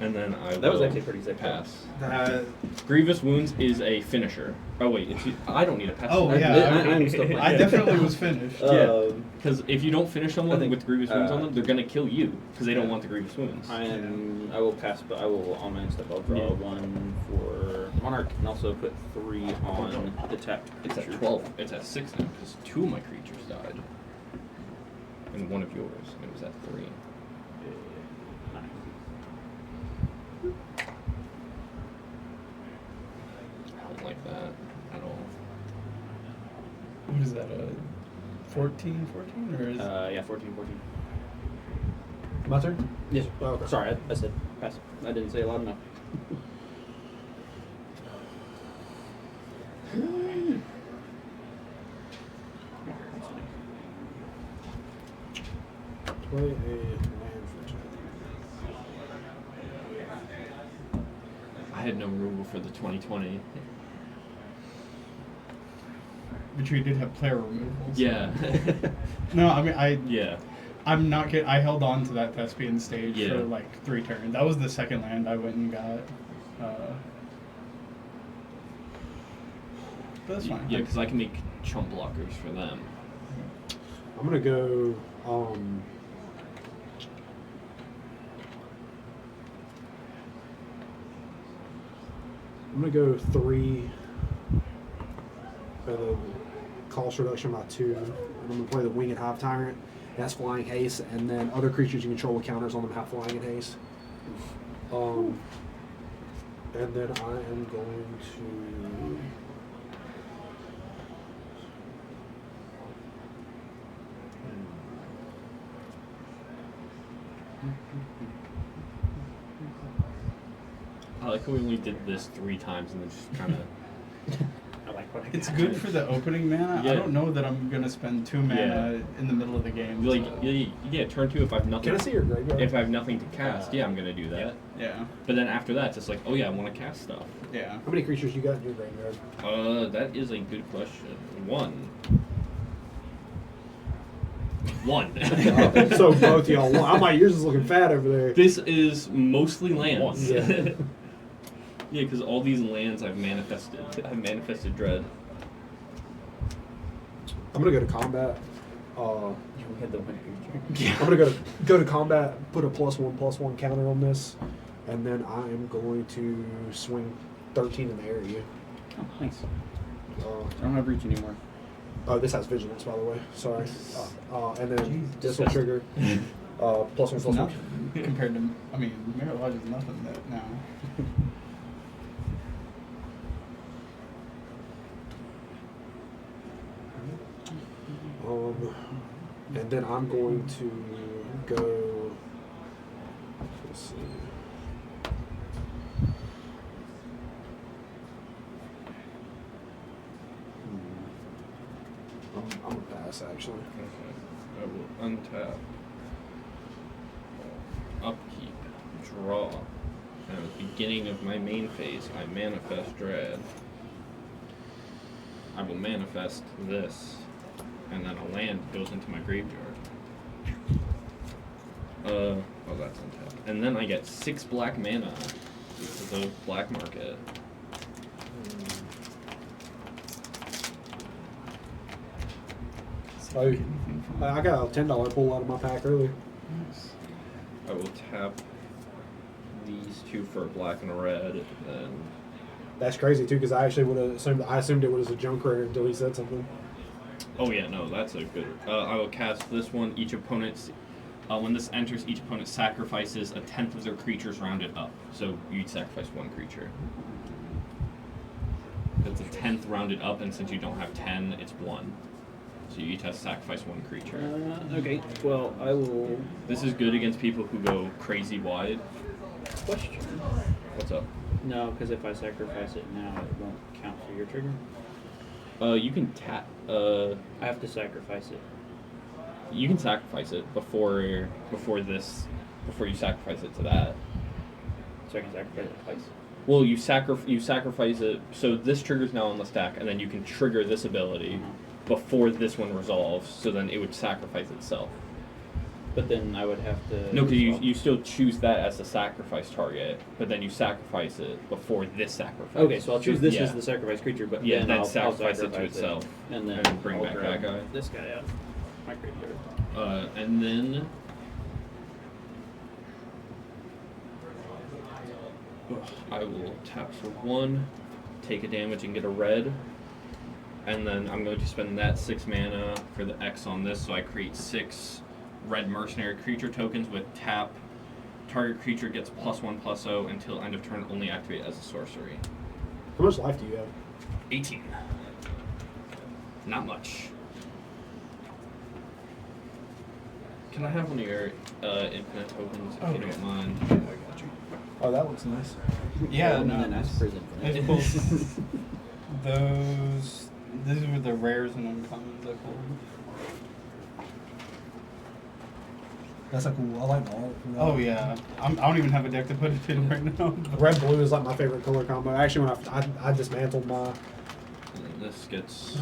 And then I That was will actually pretty sick. pass. That, Grievous Wounds is a finisher. Oh wait, I don't need a pass. oh yeah, I'm still playing. I definitely was finished. Yeah. Because if you don't finish someone I think, with Grievous Wounds on uh, them, they're gonna kill you because they don't want the Grievous Wounds. I will pass, but I will on my step. I'll draw Yeah. 1 for Monarch and also put 3 on the tapped It's at creature. 12. It's at 6 now because 2 of my creatures died, and 1 of yours. It was at 3. I don't like that at all. What is that? 14 or is Yeah, 14. My turn? Yes. Oh, okay. Sorry, I said pass. I didn't say it loud enough. Play a land for turn. I had no rule for the 2020. but you did have player removals. Yeah. No, I mean Yeah. I'm not kidding. I held on to that Thespian stage Yeah. for like 3 turns. That was the second land I went and got. That's fine. Yeah, because I can make chump blockers for them. I'm gonna go. I'm gonna go 3. Cost reduction by 2. And I'm gonna play the Winged Hive Tyrant. That's flying haste, and then other creatures you control with counters on them have flying and haste. And then I am going to. I like how we only did this 3 times and then just kind of. I like what I got. It's good for the opening mana. Yeah. I don't know that I'm gonna spend 2 mana in the middle of the game. Like, so- yeah, turn 2 if I have nothing. Can I see your graveyard? If I have nothing to cast, yeah, I'm gonna do that. Yeah. But then after that, it's just like, oh yeah, I want to cast stuff. Yeah. How many creatures you got in your graveyard? That is a good question. 1. 1. So both y'all. I'm like, yours is looking fat over there. This is mostly lands. Yeah. Yeah, because all these lands I've manifested. I've manifested dread. I'm gonna go to combat. You had the one creature. I'm gonna go to combat. Put a +1/+1 counter on this, and then I am going to swing 13 in the area. Oh, nice. Uh, I don't have reach anymore. Oh, this has vigilance, by the way. Sorry. And then Jeez. this will trigger +1/+1. Nothing compared to, I mean, Mirror Lodge is nothing that now. And then I'm going to go. Let's see. I'm gonna pass actually. Okay. I will untap. Upkeep. Draw. And at the beginning of my main phase, I manifest dread. I will manifest this. And then a land goes into my graveyard. Oh, that's untapped. And then I get 6 black mana because of black market. I got a $10 pull out of my pack earlier. I will tap these 2 for a black and a red, and That's crazy too, because I actually would have assumed. I assumed it was a junk rare until he said something. oh yeah, no, that's a good. I will cast this one. Each opponent's when this enters, each opponent sacrifices a 10th of their creatures rounded up. So you'd sacrifice 1 creature. It's a 10th rounded up, and since you don't have 10, it's 1. So you each have to sacrifice 1 creature. Okay, well, I will... This is good against people who go crazy wide. Question. What's up? No, because if I sacrifice it now, it won't count for your trigger. You can tap. I have to sacrifice it. You can sacrifice it before you sacrifice it to that. So I can sacrifice it twice. Well, you sacrifice it. So this trigger's now on the stack, and then you can trigger this ability before this one resolves. So then it would sacrifice itself. But then I would have to... No, because you still choose that as the sacrifice target, but then you sacrifice it before this sacrifice. Okay, so I'll choose this Yeah. as the sacrifice creature, but Yeah, then then I'll sacrifice it to itself, and then and bring I'll back grab that guy. this guy out. My graveyard. And then I will tap for 1, take a damage and get a red, and then I'm going to spend that 6 mana for the X on this, so I create 6 red mercenary creature tokens with tap. Target creature gets +1/+0 until end of turn, only activate as a sorcery. How much life do you have? 18. Not much. Can I have one of your infinite tokens if you don't mind? I got you. Oh, that looks nice. Yeah, and no. then ask for his I infinite. pulled those. These were the rares and uncommons I pulled. That's a cool. I like the art. Oh yeah, I don't even have a deck to put it in right now. Red blue is like my favorite color combo. Actually, when I dismantled my, And then this gets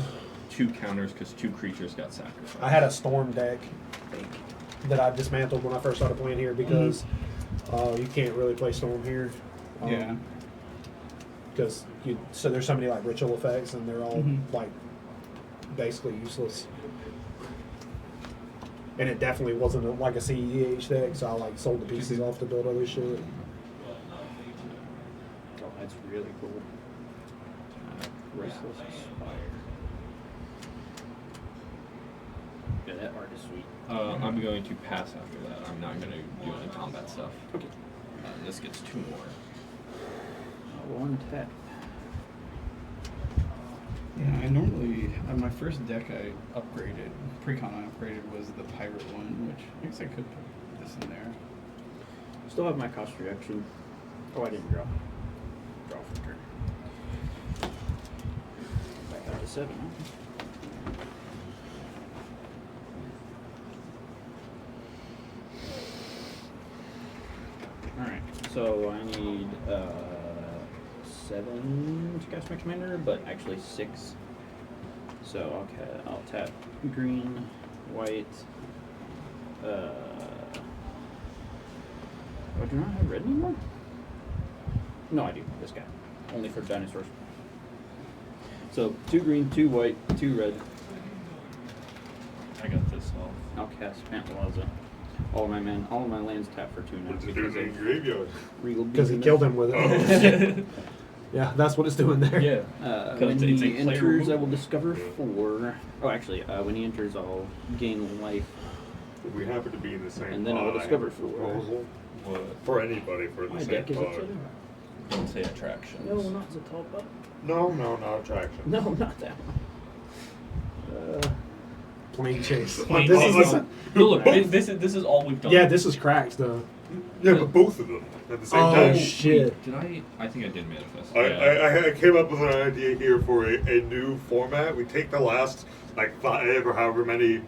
2 counters because 2 creatures got sacrificed. I had a storm deck that I dismantled when I first started playing here because you can't really play storm here. Yeah. Because so there's so many like ritual effects and they're all like basically useless. And it definitely wasn't like a CEH deck, so I like sold the pieces off to build other shit. Oh, that's really cool. Restless Aspire. Okay, that art is sweet. I'm going to pass after that. I'm not going to do any combat stuff. Okay. This gets 2 more. One tap. Yeah, I normally my first deck I upgraded, pre-con I upgraded was the pirate one, which I guess I could put this in there. Still have my cost reduction. Oh, I didn't draw. Draw for turn. Back out to 7. Alright, so I need 7 to cast my commander, but actually 6. So I'll tap green, white. Oh, do I not have red anymore? No, I do. This guy. Only for dinosaurs. So 2 green, 2 white, 2 red. I got this all. I'll cast Pantalaza. All of my lands tap for 2 now What's it because doing in of the graveyard? Regal Because he Behemoth. killed him with it. Yeah, that's what it's doing there. Yeah. When it's a he player enters, I removal. will discover 4. Oh, actually, when he enters, I'll gain life. If we happen to be in the same And then I will pod, discover have a 4. proposal What? for anybody for the My same deck is pod. upsetting. Don't say attractions. No, not Zatalpa. No, not attraction. No, not that one. Plane chase. Plane This chase. is- No, look, this is all we've done. yeah, this is cracked though. Yeah, but both of them at the same Oh, time. shit. Did I think I did manifest. I came up with an idea here for a new format. We take the last like 5 or however many,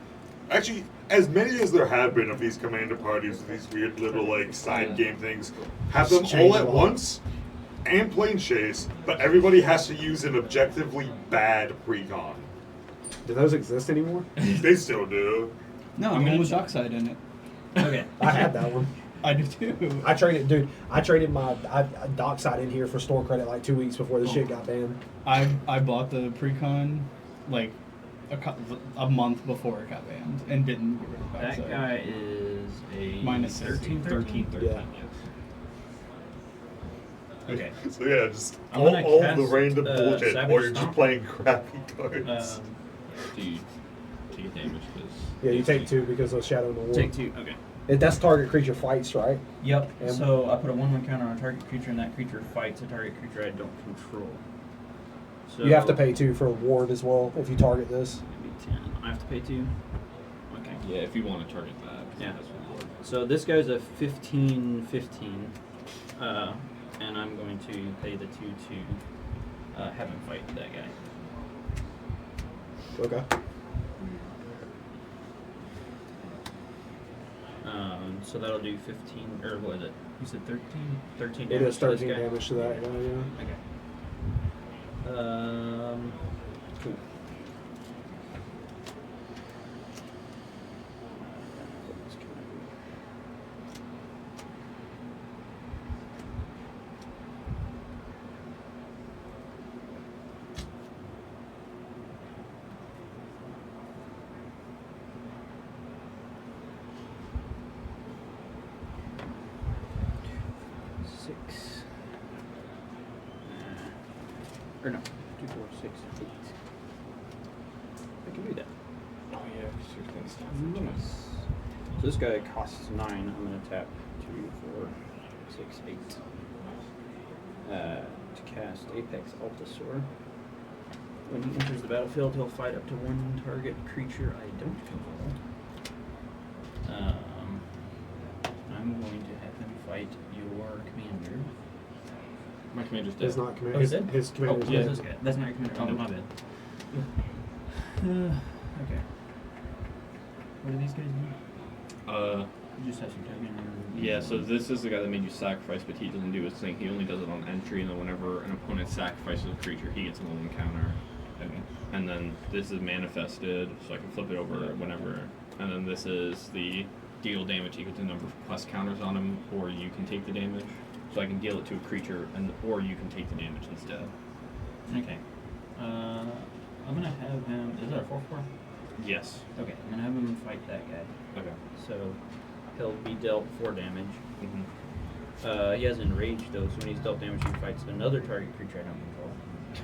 actually as many as there have been of these commander parties, these weird little like side game things, have them Just all change at them all. once and plane chase, but everybody has to use an objectively bad pre-con. Do those exist anymore? They still do. No, I'm the gonna one with check. Dockside in it. Okay. I had that one. I do too. I traded my dockside in here for store credit like 2 weeks before the shit got banned. I bought the pre-con like a month before it got banned and didn't get rid of That Dockside. guy is a Minus 13. 13. Yeah. Yes. Okay. So yeah, just I'm all gonna the cast, random bullshit, Savage or you're just Stomp. playing crappy cards. Do you take damage? Yeah, you take 2 because of Shadow in the War. Take 2. Okay. That's target creature fights, right? Yep. And- So I put a 1/1 counter on a target creature, and that creature fights a target creature I don't control. So You have to pay 2 for a ward as well if you target this. Maybe 10. I have to pay 2. Okay. Yeah, if you want to target that. Yeah. That's what it would. So this guy's a 15/15, and I'm going to pay the 2 to have him fight that guy. Okay. So that'll do 15, or what is it? You said 13? 13 It damage is to this 13 guy? damage to that guy, yeah. Okay. Cool. Or no, 2, 4, 6, 8. I can do that. Oh yeah, because you're going to stop for Nice. So this guy costs 9. I'm going to tap 2, 4, 6, 8. To cast Apex Altasaur. When he enters the battlefield, he'll fight up to 1 target creature I don't control. I'm going to have him fight your commander. My commander's dead. It's not commander. Oh, his, is it? his commander's yeah, dead. this guy. That's not your commander. Oh, my bad. Okay. What do these guys do? You just have some token. Yeah, so this is the guy that made you sacrifice, but he doesn't do his thing. He only does it on entry, and then whenever an opponent sacrifices a creature, he gets a little encounter. And then this is manifested, so I can flip it over whenever. And then this is the deal damage equal to the number of plus counters on him, or you can take the damage. So I can deal it to a creature, or you can take the damage instead. Okay. I'm gonna have him. Is that a 4/4? Yes. Okay. I'm gonna have him fight that guy. Okay. So he'll be dealt 4 damage. Mm-hmm. He has enrage though, so when he's dealt damage, he fights another target creature I don't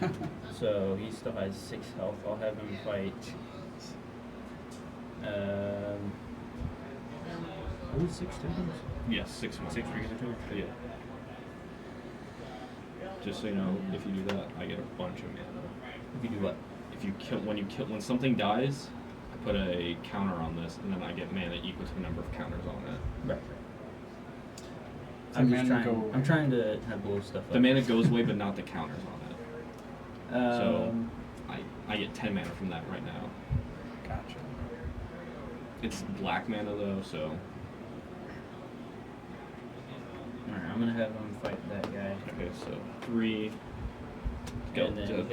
control. So he still has 6 health. I'll have him fight Only 6 tokens? Yes, 6 more. 6 regular tokens? Yeah. Just so you know, if you do that, I get a bunch of mana. If you do what? If you kill when something dies, I put a counter on this, and then I get mana equal to the number of counters on it. Right. So I'm mana trying to kind of blow stuff up. The mana goes away, but not the counters on it. So Um, I get 10 mana from that right now. Gotcha. It's black mana though, so Alright, I'm gonna have him fight that guy. okay. So 3. And then he'll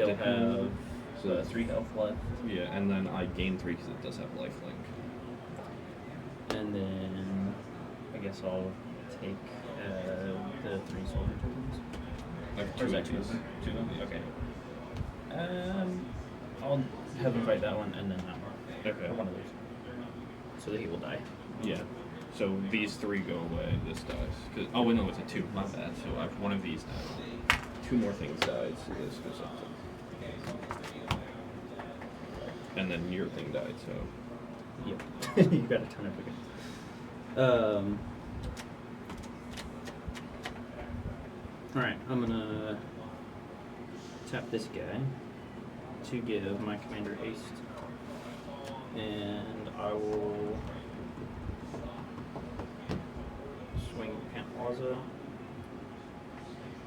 have 3 health left. Yeah, and then I gain 3 because it does have lifelink. And then I guess I'll take the 3 soldier tokens. I have Or 2 is of that 2 these. of them? 2 of these. Okay. I'll have him fight that one and then that one. Okay. Or one of those. So that he will die. Yeah. So these 3 go away. This dies. Oh wait, no, it's a 2. My bad. So I have one of these now. 2 more things died. So this goes up. And then your thing died. So Yep. You got a ton of it. Alright, I'm gonna tap this guy to give my commander haste. And I will swing Camp Plaza.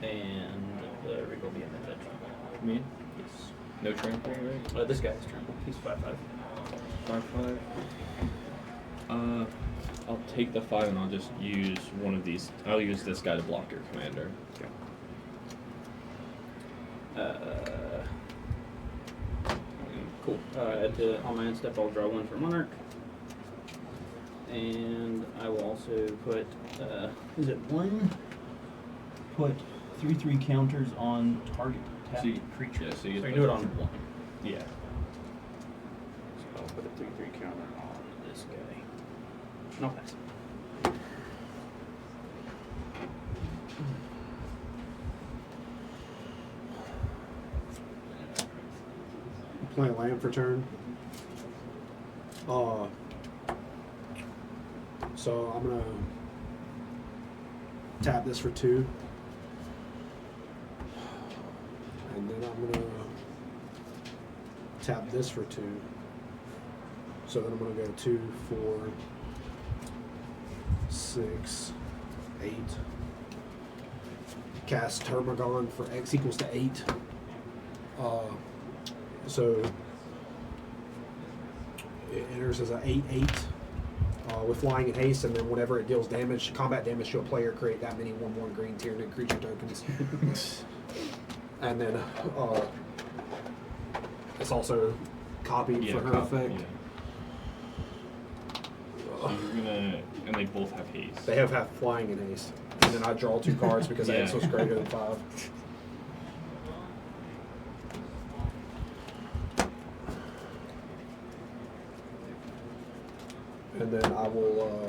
And the rig will be in the touch. me, Yes. no trample, right? This guy's trample. He's 5/5. 5/5. I'll take the 5 and I'll just use one of these. I'll use this guy to block your commander. Cool. On my end step, I'll draw 1 for Monarch. And I will also put, is it 1? Put 3/3 counters on target tapped creature. Yeah, so you So get you do it on 1. Yeah. So I'll put a 3/3 counter on this guy. And I'll pass. Playing land for turn. So I'm gonna tap this for 2. And then I'm gonna tap this for 2. So then I'm gonna go 2, 4, 6, 8. Cast Termagon for X equals to 8. So it enters as an 8/8 with flying and haste, and then whenever it deals damage, combat damage to a player, create that many 1/1 green Tyranid creature tokens. And then it's also copied for her effect. Yeah. So you're gonna, and they both have haste. They have flying and haste, and then I draw 2 cards because Yeah. X was greater than 5. And then I will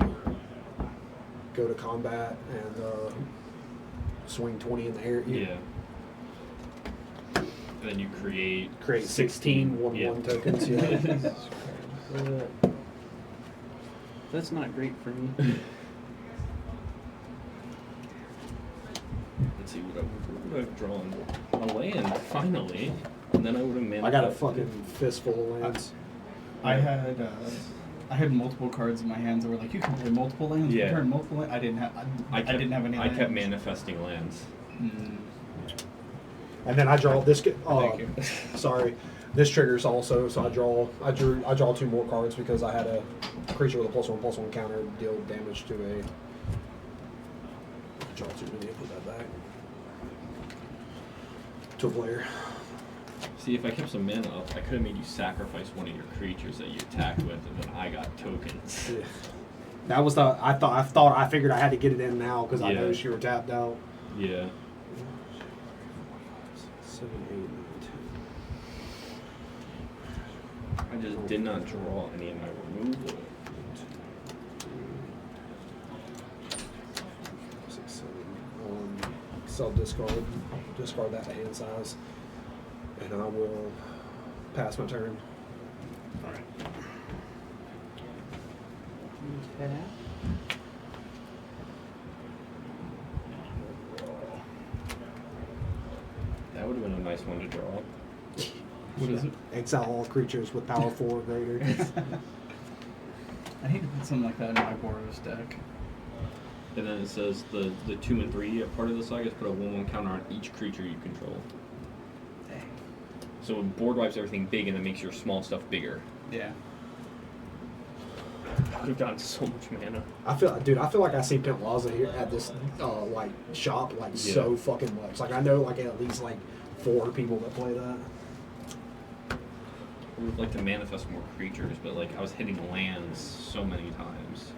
go to combat and swing 20 in the air. Yeah. And then you create 16 1/1 tokens. Yeah. That's not great for me. Let's see what I would have drawn. A land, finally. And then I would have managed. I got a fucking fistful of lands. I had multiple cards in my hands that were like, you can play multiple lands. Yeah. Turn multiple lands. I didn't have any. I lands. kept manifesting lands. And then I draw this. Thank you. Sorry, this triggers also. So I draw 2 more cards because I had a creature with a +1/+1 counter deal damage to a. I draw too many. Put that back to a player. See, if I kept some mana up, I could have made you sacrifice one of your creatures that you attacked with, and then I got tokens. Yeah. That was I figured I had to get it in now because I noticed you were tapped out. Yeah. 7, 8, 9, 10. I just did not draw any of my removal. 6, 7. Discard that to hand size, and I will pass my turn. Alright. That would have been a nice one to draw. What is it? Exile all creatures with power 4 or greater. I need to put something like that in my Boros deck. And then it says the 2 and 3 part of the saga is put a 1/1 counter on each creature you control. Dang. So it board wipes everything big and then makes your small stuff bigger. Yeah. I would have gotten so much mana. I feel like I see Pimp Laza here at this like shop like so fucking much. Like I know like at least like 4 people that play that. I would like to manifest more creatures, but like I was hitting lands so many times.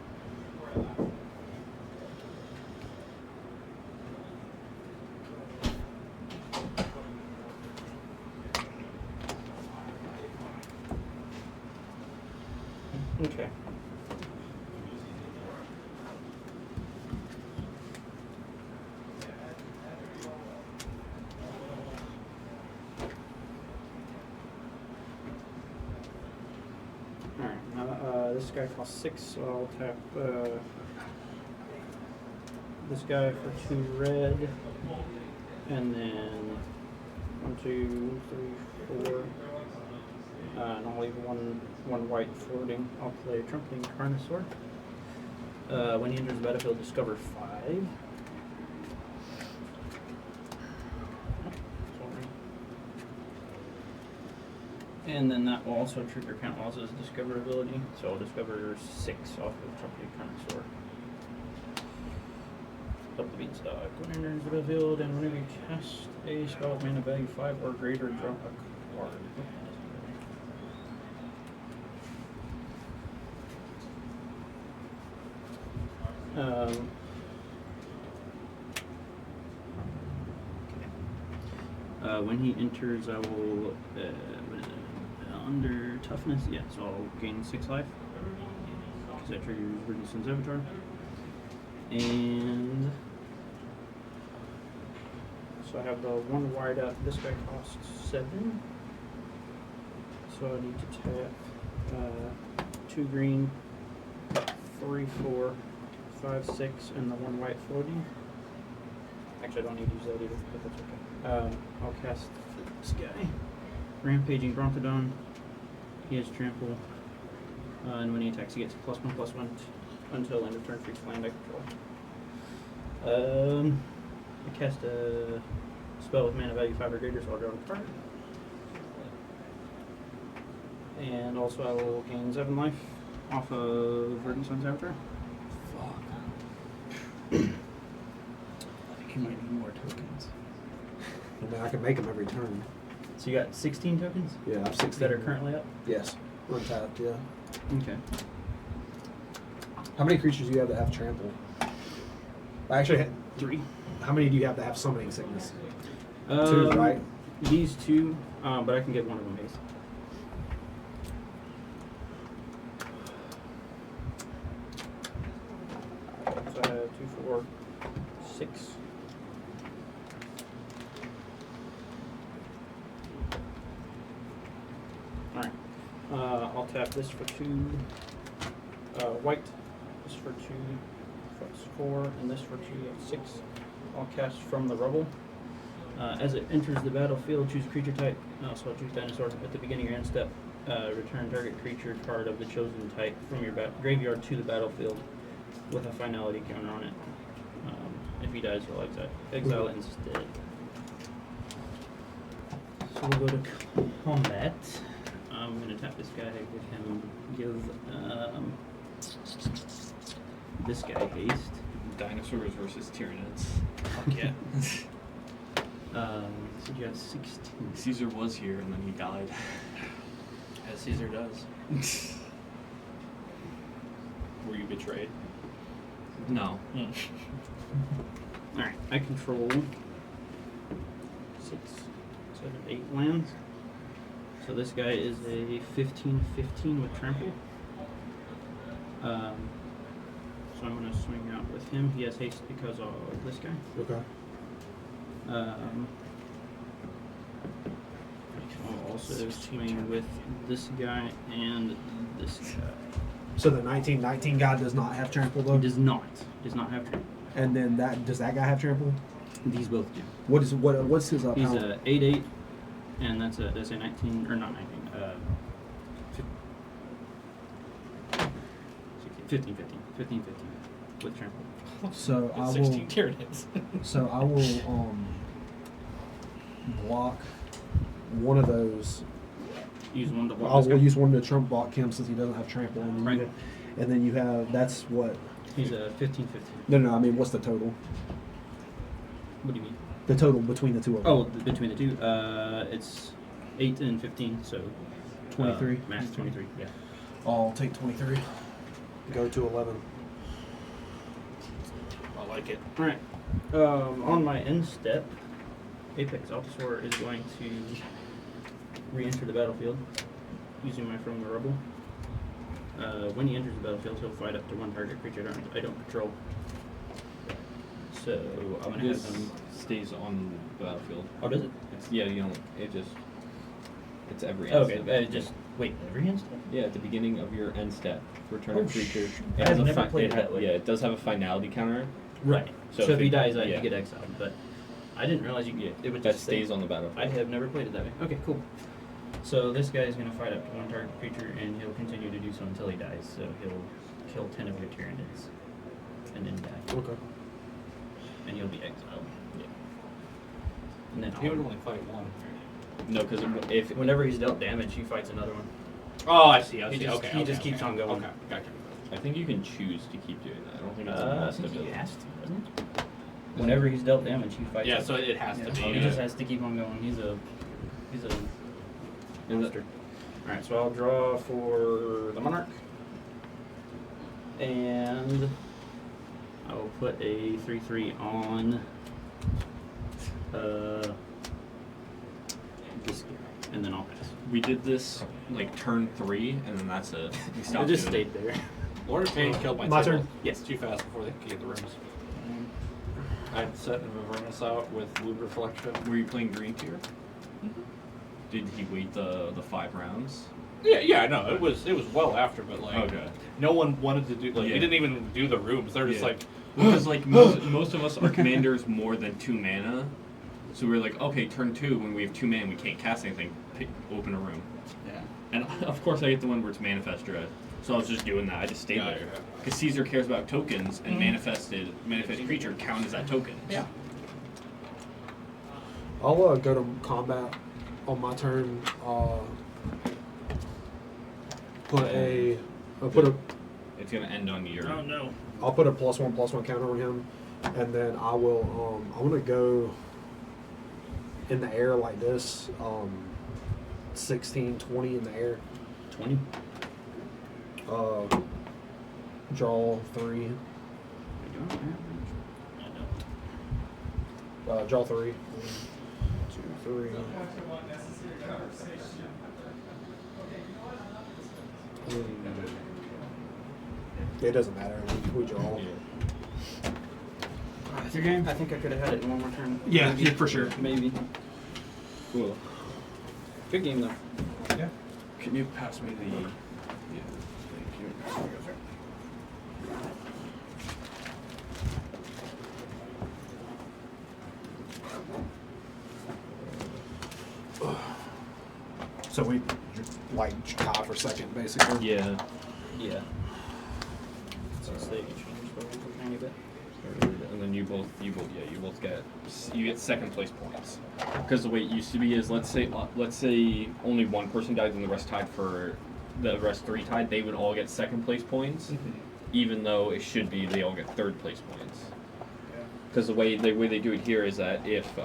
Okay. Alright, now this guy costs 6, so I'll tap this guy for 2 red, and then 1, 2, 3, 4, and I'll leave one white floating. I'll play Trumpeting Carnosaur. When he enters the battlefield, discover 5. And then that will also trigger Count Laza's Discover ability, so I'll discover 6 off of Trumpeting Carnosaur. Up the beanstalk. When he enters the battlefield, and whenever you cast a spell with mana value 5 or greater, draw a card. When he enters, I will under toughness. Yeah, so I'll gain 6 life because that triggers Burdenson's Avatar. And so I have the 1 wide up. This guy costs 7, so I need to tap 2 green, 3, 4, 5, 6, and the 1 white floating. Actually, I don't need to use that either, but that's okay. I'll cast this guy. Rampaging Brontodon. He has trample. And when he attacks, he gets +1/+1 until end of turn for each land I control. I cast a spell with mana value 5 or greater, so I'll draw a card. And also, I will gain 7 life off of Verdenson's Avatar. I think you might need more tokens. I mean, I can make them every turn. So you got 16 tokens? Yeah, I have 16 that are currently up? Yes, untapped. Yeah. Okay. How many creatures do you have that have trample? I actually had 3. How many do you have that have summoning sickness? 2, right? These 2, but I can get one of them haste. So I have 2, 4, 6. Alright. I'll tap this for 2 white, this for 2, that's 4, and this for 2, that's 6. I'll cast From the Rubble. As it enters the battlefield, choose creature type. So I'll choose dinosaur. At the beginning of your end step, return target creature card of the chosen type from your graveyard to the battlefield with a finality counter on it. If he dies, you'll exile it instead. So we'll go to combat. I'm going to tap this guy, give this guy haste. Dinosaurs versus Tyranids. Fuck yeah. So you got 16. Caesar was here and then he died. As Caesar does. Were you betrayed? No. Alright, I control 6, 7, 8 lands. So this guy is a 15/15 with trample. So I'm going to swing out with him. He has haste because of this guy. Okay. I'll also swing with this guy and this guy. So the 1919 guy does not have trample though. He does not have trample. And then does that guy have trample? These both do. What's his He's power? a 8/8, and that's a 19 or not 19. 15 with trample. So I will. 16 Tyranids. So I will block one of those. Use one to block. I this will guy. use one to trump block him since he doesn't have trample. And then, Right. and then you have that's what. He's a 15. No. I mean, what's the total? What do you mean? The total between the two of them. Oh, between the two, it's 8 and 15, so 23. Max 23. Yeah. I'll take 23. Go to 11. I like it. All right. On my end step, Apex Officer is going to re-enter the battlefield using my From the Rubble. When he enters the battlefield, he'll fight up to one target creature I don't control. So I'm gonna have This him. stays on the battlefield. Oh, does it? It's it's every end Okay. step. Just wait. Every end step. Yeah, at the beginning of your end step, return Oh, a creature. I have never played it that way. Yeah, it does have a finality counter. Right. So So if if he it- dies, I yeah. get exiled. But I didn't realize you. Yeah, It would that just stay. stays on the battlefield. I have never played it that way. Okay, cool. So this guy is going to fight up to one target creature, and he'll continue to do so until he dies. So he'll kill 10 of your Tyranids, and then die. Okay. And he'll be exiled. Yeah. And then He would only fight one. No, because if whenever he's dealt damage, he fights another one. Oh, I see. He just- he just keeps on going. Okay, gotcha. I think you can choose to keep doing that. I don't think it's a I must think he ability. has to, doesn't it? Whenever he's dealt damage, he fights. Yeah, it. so it has to Yeah. be. He just has to keep on going. He's a monster. All right, so I'll draw for the Monarch, and I will put a 3/3 on this guy, and then I'll pass. We did this like turn 3, and then that's it. We It stopped just doing stayed there. Lord of Pain killed my My table. turn. Yes. Too fast before they could get the rooms. I'd set an Avernus out with Lube Reflection. it. Were you playing green tier? Did he wait the 5 rounds? Yeah, I know. It was well after, but like Okay. no one wanted to do like Yeah. we didn't even do the rooms. They're just Yeah. like Because like most of us are commanders more than 2 mana, so we're like, okay, turn 2 when we have 2 mana, we can't cast anything. Open a room, yeah. and of course I get the one where it's manifest dread. So I was just doing that. I just stayed Yeah, there yeah. because Caesar cares about tokens, and manifest creature count as that token. Yeah. I'll go to combat on my turn. Put a It's gonna end on your. Oh no. I'll put a +1/+1 counter on him, and then I will. I'm gonna go in the air like this. 16, 20 in the air. 20. Draw 3. Draw 3. 1, 2, 3. It doesn't matter. We draw. It's your game. I think I could have had it in one more turn. Yeah, Maybe. yeah, for sure. Maybe. Cool. Good game though. Yeah. Can you pass me the? Yeah. Thank you. So we like tie for second, basically. Yeah. Yeah. Since they changed a tiny bit. And then you both get second place points. Because the way it used to be is let's say only one person died and the rest tied for the rest 3 tied, they would all get second place points, even though it should be they all get third place points. Because the way they do it here is that if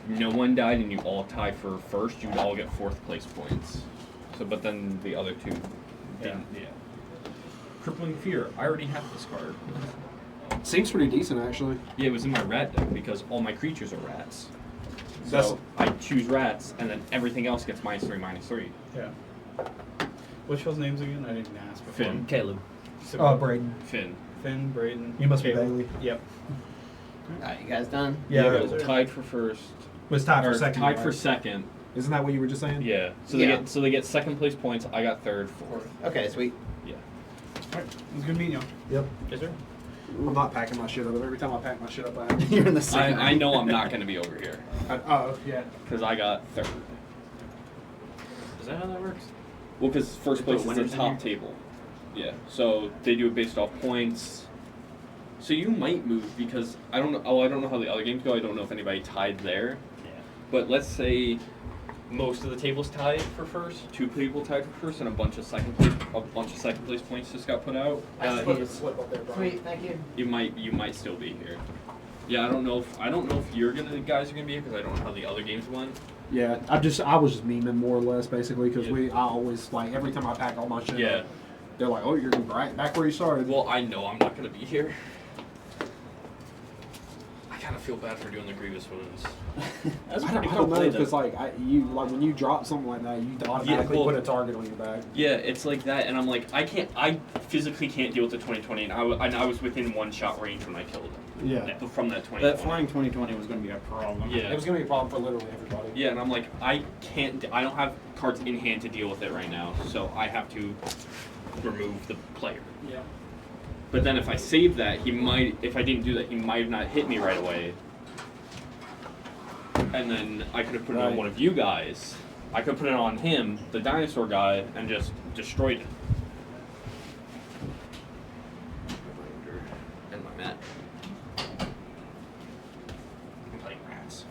no one died and you all tie for first, you would all get 4th place points. So but then the other 2 didn't. Yeah. Crippling Fear. I already have this card. Seems pretty decent, actually. Yeah, it was in my rat deck because all my creatures are rats. That's- So I choose rats, and then everything else gets -3/-3. Yeah. What's y'all's names again? I didn't ask before. Finn. Caleb. Braden. Finn. Finn, Braden. You must be Caleb. Bailey. Yep. Alright, you guys done? Yeah. You guys are tied for first. Was tied for Or second. tied right? for second. Isn't that what you were just saying? Yeah. So Yeah. they get second place points. I got third, fourth. Okay, sweet. Alright, it was good meeting you. Yep. Yes, sir. I'm not packing my shit up. Every time I pack my shit up, I have You're in the same. I know I'm not going to be over here oh, yeah. because I got third. Is that how that works? Well, because first They place put is the winners in top here? table. Yeah, so they do it based off points. So you might move because I don't know. Oh, I don't know how the other games go. I don't know if anybody tied there. Yeah. But let's say most of the tables tied for first, 2 people tied for first, and a bunch of second place points just got put out. Slip up there, Brian. Sweet, thank you. You might still be here. Yeah, I don't know if you're guys are gonna be here because I don't know how the other games went. Yeah, I was just memeing more or less basically because Yeah. I always like every time I pack all my shit. Yeah. Up, they're like, oh, you're right back where you started. Well, I know I'm not gonna be here. I kind of feel bad for doing the Grievous ones. That's a I pretty don't cool know play, because though. like when you drop something like that, you automatically well- put a target on your back. Yeah, it's like that, and I'm like, I physically can't deal with the 2020, and I was within 1 shot range when I killed him. Yeah. From that 2020. That flying 2020 was going to be a problem. Yeah. It was gonna be a problem for literally everybody. Yeah, and I'm like, I don't have cards in hand to deal with it right now, so I have to remove the player. Yeah. But then if I save that, if I didn't do that, he might have not hit me right away. And then I could have put it on one of you guys. I could put it on him, the dinosaur guy, and just destroyed him. And my mat. I'm playing rats.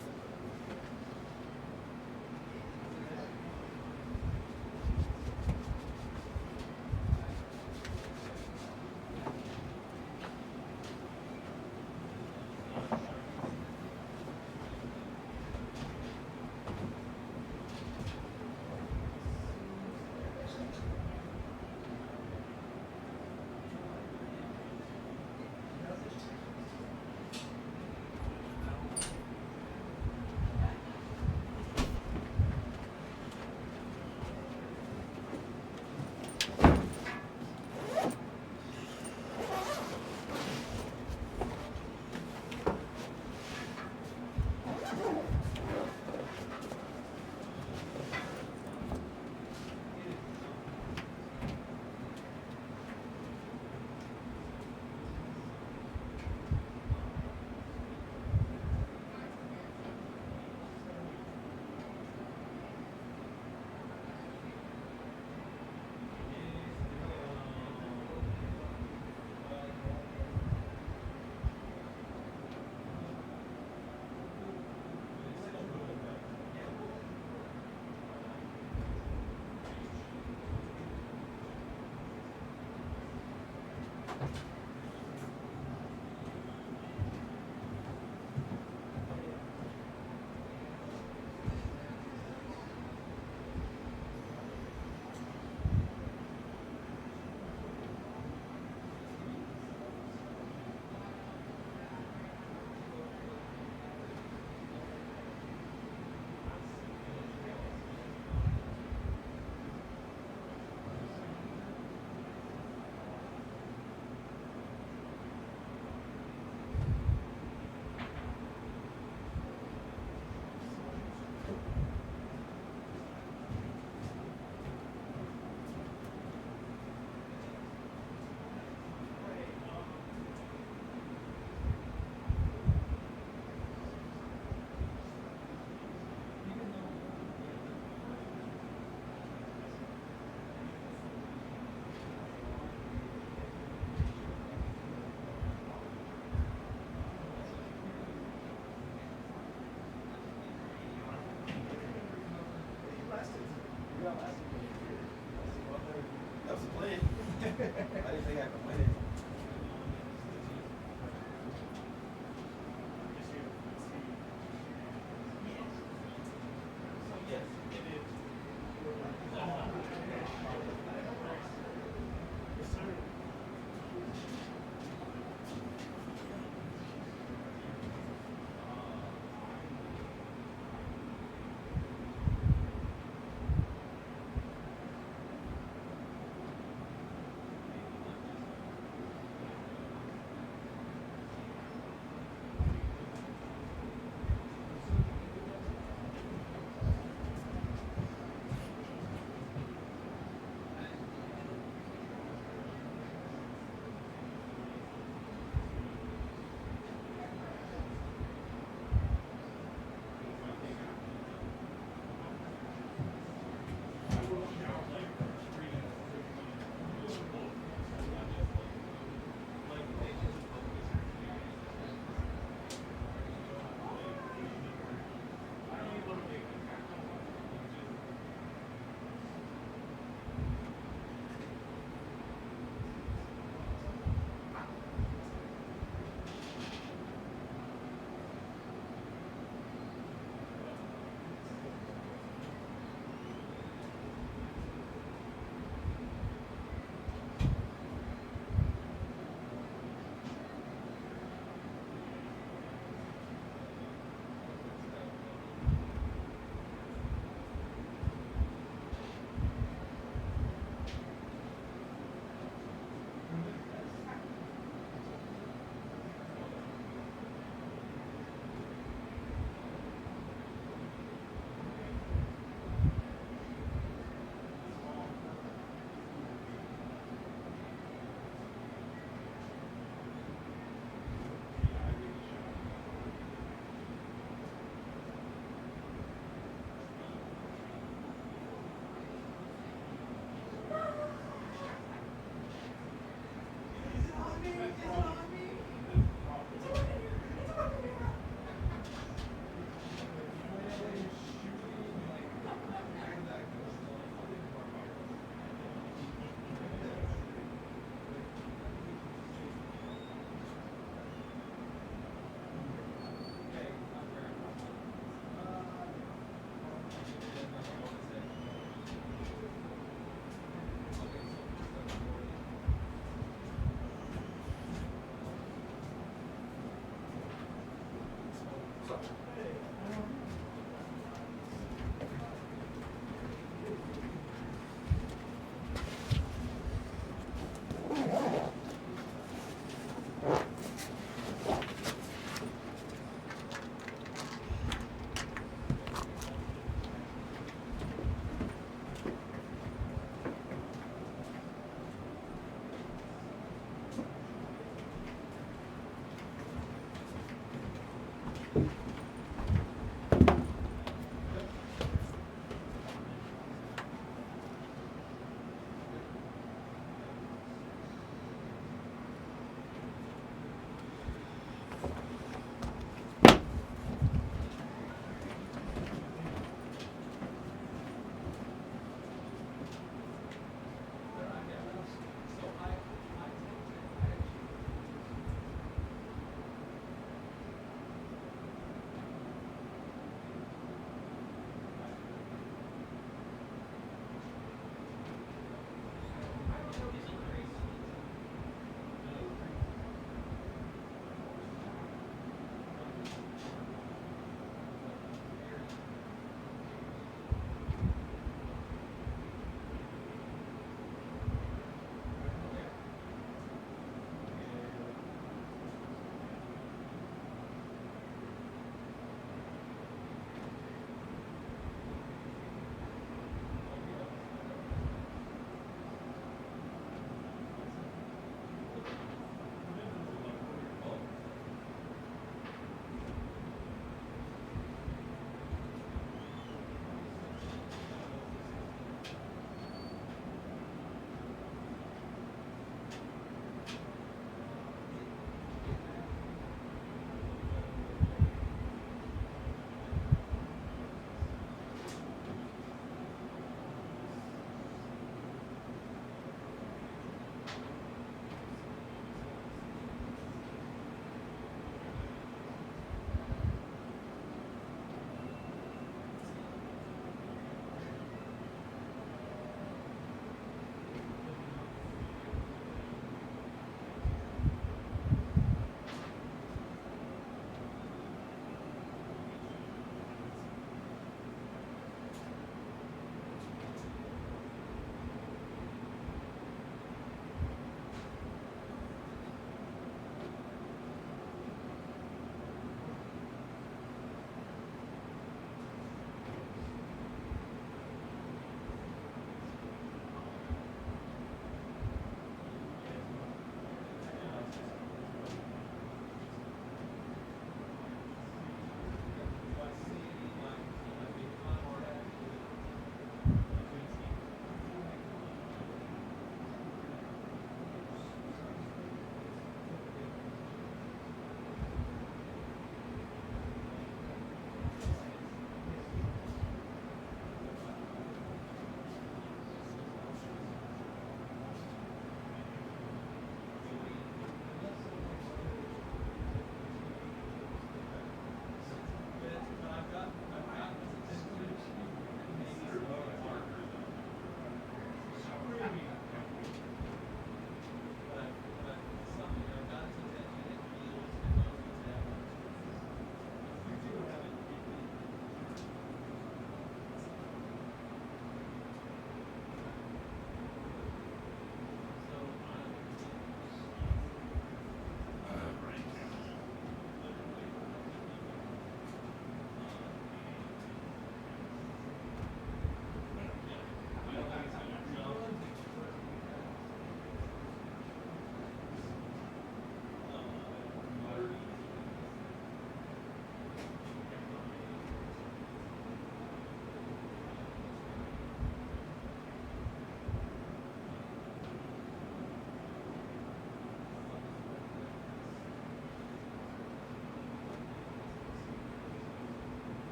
That was the plan. I didn't think I could win it.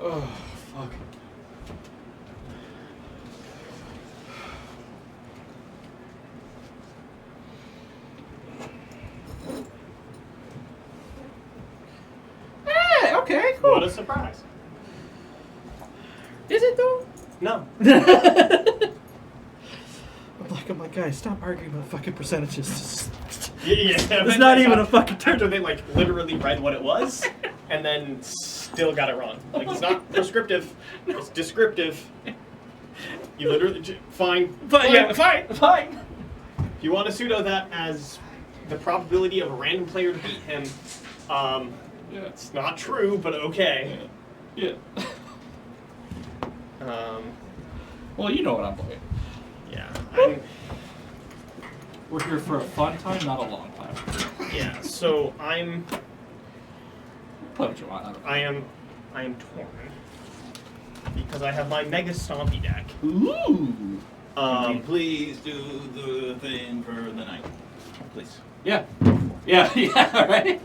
Oh, fuck. Hey, okay, cool. What a surprise. Is it though? No. I'm like, guys, stop arguing about fucking percentages. Yeah, It's not even a fucking turn. After they like literally read what it was, and then still got it wrong. Like it's not prescriptive, it's descriptive. You literally fine. Fine. If you want to pseudo that as the probability of a random player to beat him, it's not true, but okay. Yeah. Well, you know what I'm playing. Yeah. We're here for a fun time, not a long time. Yeah. So I'm. Play what you want. I am torn because I have my Mega Stompy deck. Ooh. Can you please do the thing for the night, please? Yeah. Yeah. Right.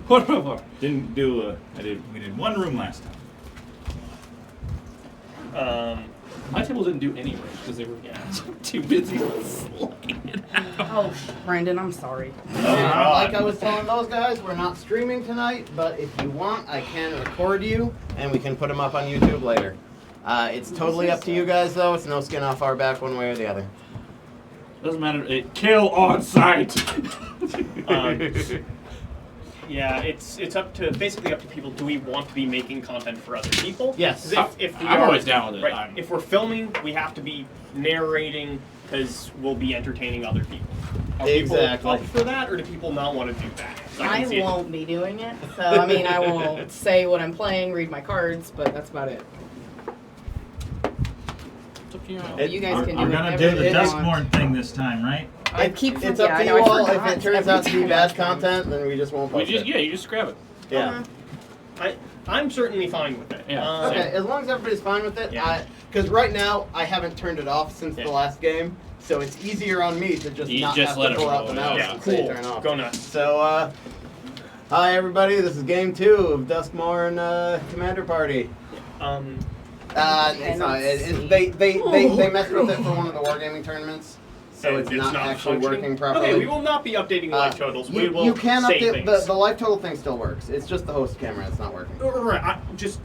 What about? Didn't do we did one room last time. My table didn't do any range because they were too busy slugging it out. Oh, Brandon, I'm sorry. Like I was telling those guys, we're not streaming tonight, but if you want, I can record you, and we can put them up on YouTube later. It's totally up to you guys, though. It's no skin off our back one way or the other. Doesn't matter. Kill on sight. Yeah, it's basically up to people. Do we want to be making content for other people? Yes. If we I'm are, always down with it. Right, if we're filming, we have to be narrating because we'll be entertaining other people. Are Exactly. people up for that, or do people not want to do that? So I can see it. won't be doing it. So, I mean, I will say what I'm playing, read my cards, but that's about it. You guys can do We're gonna do the Duskmourn thing this time, right? I keep It's up to you all. If it turns out to be bad content, then we just won't post it. You just grab it. Yeah. I'm certainly fine with it. Yeah. Okay, as long as everybody's fine with it. Yeah. Because right now, I haven't turned it off since the last game, so it's easier on me to just You not just have let to it pull out roll, the mouse yeah. and say Cool. turn off. Go nuts. So, hi everybody, this is game 2 of Duskmourn Commander Party. It's not. They messed with it for one of the wargaming tournaments, so it's not actually functioning? working properly. Okay, we will not be updating life totals. We will You can say update things. the life total thing still works. It's just the host camera that's not working. Right.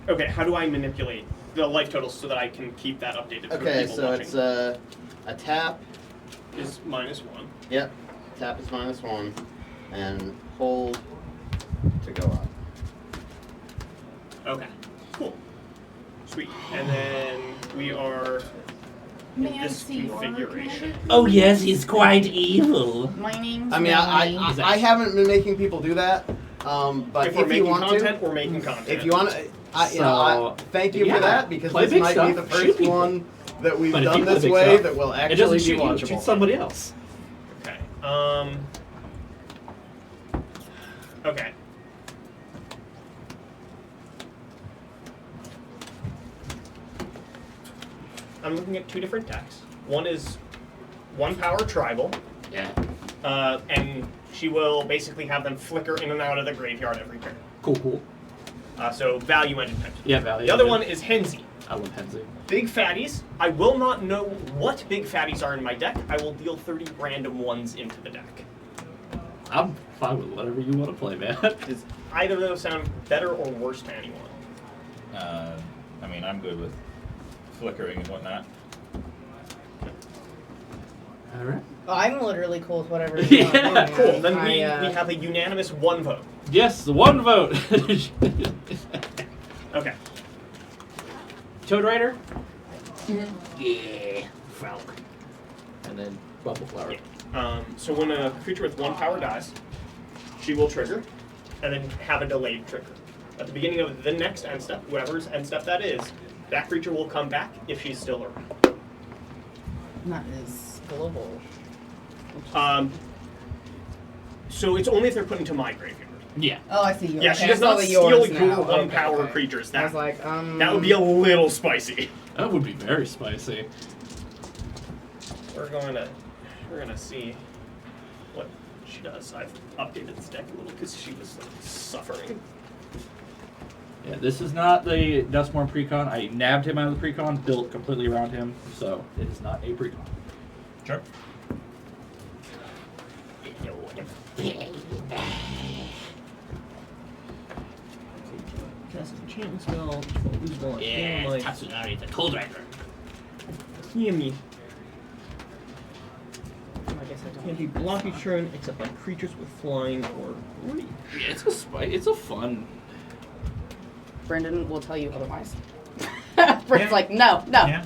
Okay. How do I manipulate the life totals so that I can keep that updated for Okay, people so watching? it's a tap. Is -1. Yep, tap is -1, and hold to go up. Okay. Cool. Sweet. And then we are in May I this see your configuration. Oh yes, he's quite evil. My name's I mean, I haven't been making people do that, but If we're you making want content, to, we're making content. if you want to, thank you for that, because play this big might stuff, be the shoot first people. one that we've But if done you play this big way stuff, that will It actually doesn't be shoot you, it watchable. shoots somebody else. Okay. Okay. I'm looking at 2 different decks. One is 1 power tribal. Yeah. And she will basically have them flicker in and out of the graveyard every turn. Cool. So value engine type. Yeah, value. The other one is Henzi. I love Henzi. Big fatties. I will not know what big fatties are in my deck. I will deal 30 random ones into the deck. I'm fine with whatever you want to play, man. Does either of those sound better or worse to anyone? I mean, I'm good with flickering and whatnot. All right. I'm literally cool with whatever you want. Yeah, to do, Cool. man. Then we have a unanimous 1 vote. Yes, the 1 vote. Okay. Toad Rider. Yeah. Falcon. And then Bubble Flower. So when a creature with 1 power dies, she will trigger, and then have a delayed trigger. At the beginning of the next end step, whatever's end step that is, that creature will come back if she's still around. That is global. So it's only if they're put into my graveyard. Yeah. Oh, I see. Yeah, Okay, she does I saw not the steal yours cool now. 1 power Okay. creatures. I was That like, that would be a little spicy. That would be very spicy. We're gonna see what she does. I've updated this deck a little because she was suffering. Yeah, this is not the Duskmourn precon. I nabbed him out of the precon, built completely around him, so it is not a precon. Sure. Cast enchantment spell. Lose one. Yeah, Like, Tatsunari, the Cold Rider. Yummy. I guess I don't. Can't be blocked each turn except by creatures with flying or reach. Yeah, it's a fun. Brendan will tell you otherwise. Brendan's like, no,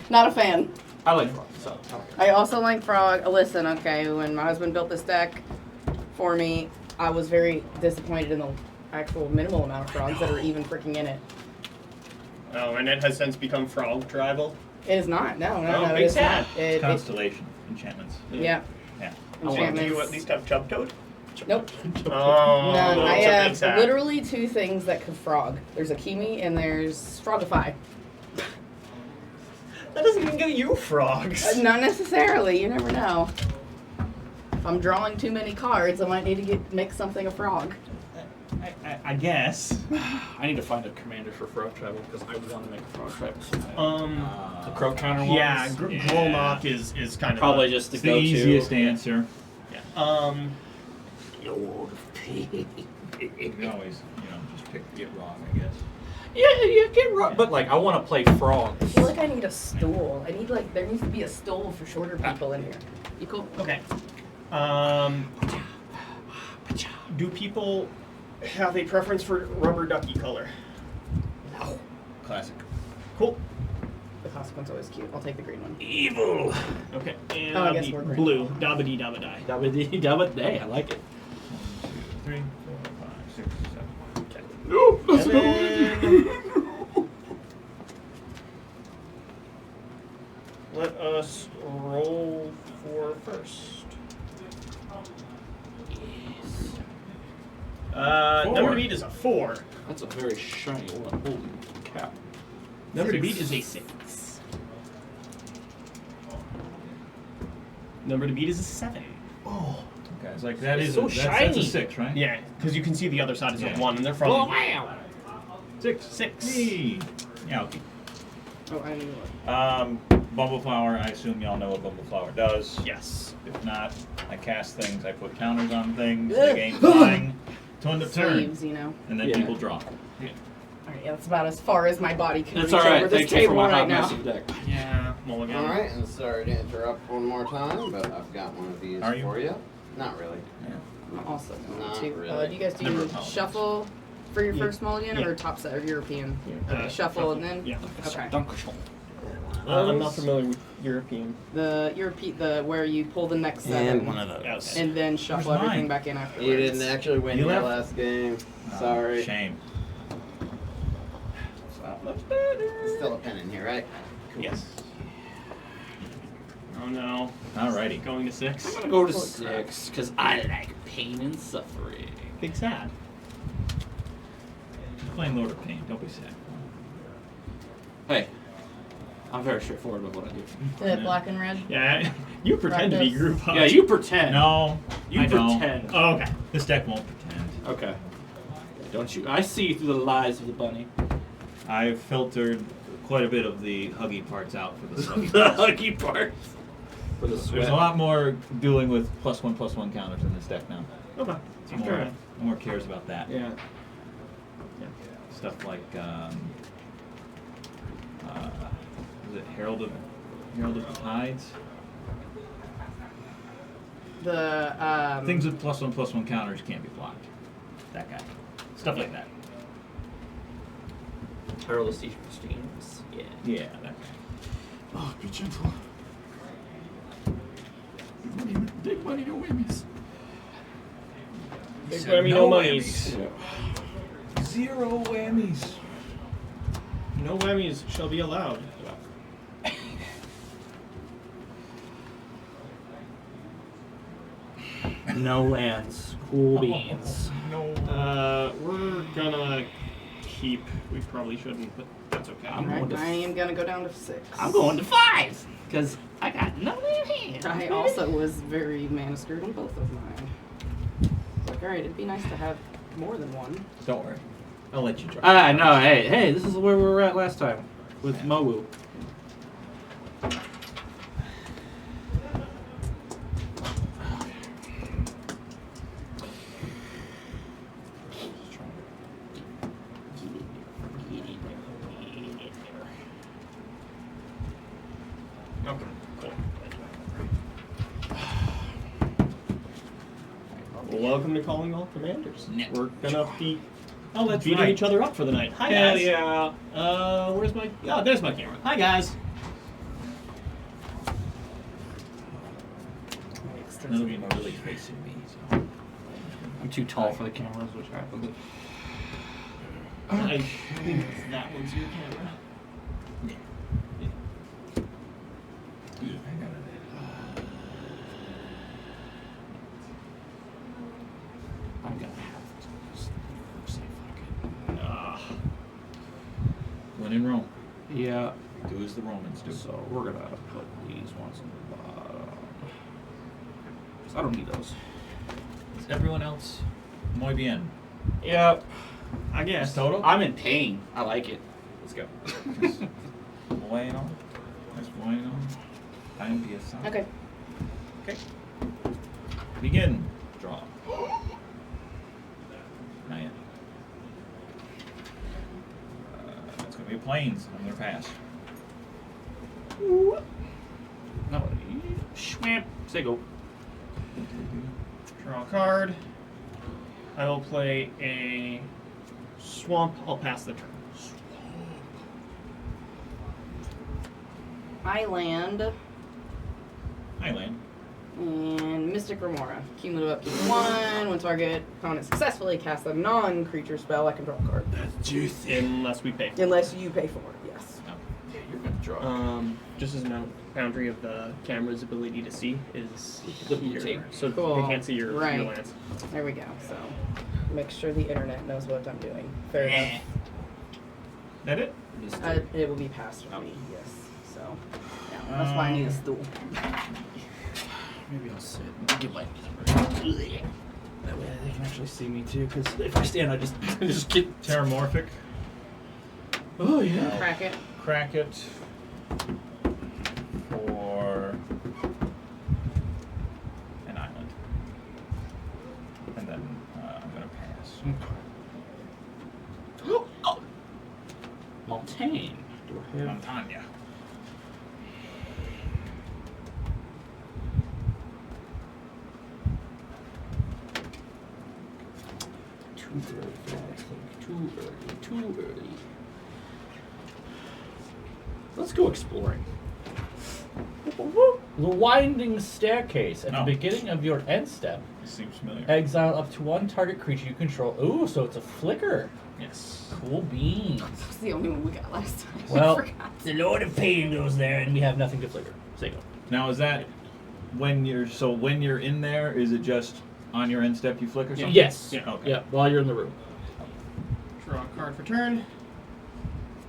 not a fan. I like frog, so. I also like frog. Listen, okay, when my husband built this deck for me, I was very disappointed in the actual minimal amount of frogs that are even freaking in it. Oh, and it has since become frog tribal. It is not. No, Oh, it big is sad. not. It, Constellation enchantments. yeah. Yeah. Do you at least have chub toad? Nope. Oh, None. I that's a big have sad. literally 2 things that could frog. There's a Kimi and there's Frogify. That doesn't even get you frogs. Not necessarily. You never know. If I'm drawing too many cards, I might need to make something a frog. I guess. I need to find a commander for frog travel because I want to make a frog travel. The crow counter ones. Yeah, Grolnock is kind of Probably just the It's the go-to. easiest answer. Lord of Pain. You can always, just get wrong, I guess. Yeah, get right. But like, I want to play frogs. I feel like I need a stool. I need there needs to be a stool for shorter people in here. You cool? Okay. Do people have a preference for rubber ducky color? No. Classic. Cool. The classic one's always cute. I'll take the green one. Evil. Okay. And Oh, I I'll guess be we're green. blue. Dabba-dee, dabba-die. Dabba-dee, dabba-day. I like it. 1, 2, 3, 4, 5, 6, 7. Okay. No. And then let us roll for first. Number to beat is a 4. That's a very shiny one. Holy cow. Number to beat is a 6. Number to beat is a 7. Oh. Okay, it's like that It's is so that's shiny. a 6, right? Yeah, because you can see the other side is Yeah. a 1, and they're from. Oh, wow. 6. Hey. Yeah, okay. Oh, I knew it. Bumbleflower, I assume y'all know what Bumbleflower does. Yes. If not, I cast things, I put counters on things, they gain flying to end of turn, Sleeves, you know. and then Yeah. people draw. Alright, yeah, that's about as far as my body can That's reach all right. over this Thank you for table my right hot now. messy deck. Yeah, mulligan. All right, and sorry to interrupt one more time, but I've got one of these Are you? for you. Not really. I'm also going Not to. really. Do you guys Never do apologize. shuffle for your Yeah. first mulligan Yeah. or top set or European? Yeah. Okay, shuffle and then. Yeah. Okay. I'm not familiar with European. The European, where you pull the next seven And one of those. Okay. and then shuffle Where's everything mine? back in afterwards. You didn't actually win You your left? last game. Oh, Sorry. Shame. Still a pen in here, right? Yes. Oh no. Alrighty. Going to 6. I'm gonna go to 6 because I like pain and suffering. Big sad. Playing Lord of Pain, don't be sad. Hey, I'm very straightforward with what I do. The black and red. Yeah, you pretend to be Practice. group up. Yeah, you pretend. No, You I don't. pretend. Oh, okay. This deck won't pretend. Okay. Don't you? I see through the lies of the bunny. I've filtered quite a bit of the huggy parts out for the sluggy The parts. huggy parts. For the There's sweat. a lot more dealing with +1/+1 counters in this deck now. Okay. It's more cares about that. Yeah. Stuff like is it Herald of the Tides? The Things with +1/+1 counters can't be blocked. That guy. Stuff like that. Herald of Siege Streams. Yeah. Yeah, that guy. Oh, be gentle. Big money, no whammies. Big said whammy, no no monies. Yeah. 0 whammies. No whammies shall be allowed. No lands. Cool beans. No. We're gonna keep. We probably shouldn't, but that's okay. I'm Alright, going to I am gonna go down to 6. I'm going to 5 because I got no hand. I also was very mana screwed on both of mine. Like, alright, it'd be nice to have more than one. Don't worry. I'll let you try. No, hey, this is where we were at last time with Mowu. Okay, cool. Well, welcome to Calling All Commanders. We're gonna be beating each other up for the night. Hi guys. Yeah. Where's my? Oh, there's my camera. Hi guys. None of you are really facing me. So. I'm too tall for the cameras, which happens. I think that one's your camera. I'm gonna have to say fuck it. When in Rome, Yeah. do as the Romans do. So we're gonna put these ones in the bottom. 'Cause I don't need those. Is everyone else muy bien? Yep. I guess. Total? I'm in pain. I like it. Let's go. Bueno. That's bueno. I empieza. Okay. Okay. Begin. Draw. Not yet. It's going to be planes. I'm going to pass. No. Schwamp. Say go. Draw a card. I will play a swamp. I'll pass the turn. I land Hi, Land. and Mystic Remora. Cumulative upkeep 1. When target opponent successfully casts a non-creature spell, I can draw a card. That's juicy. Unless we pay. Unless you pay for it, yes. Yeah, you're going to draw. Just as a note, boundary of the camera's ability to see is The here, boutique. so Cool. they can't see your Right. lands. There we go. So make sure the internet knows what I'm doing. Fair enough. That it? It will be passed for me, yes. So, yeah, that's why I need a stool. Maybe I'll sit. Get my. That way they can actually see me too. Because if I stand, I just get. Terramorphic. Oh yeah. Crack it. Crack it for an island. And then I'm going to pass. Oh. Montaigne. Do I have? Montagna. Too early for that, I think. Too early. Let's go exploring. The winding staircase at the beginning of your end step. This seems familiar. Exile up to one target creature you control. Ooh, so it's a flicker. Yes. Cool beans. That's the only one we got last time. Well, I forgot. the Lord of Pain goes there, and we have nothing to flicker. Say go. Now is that when you're in there? Is it just on your end step you flick or something? Yes. Yeah. Okay. Yeah. While you're in the room. Draw a card for turn.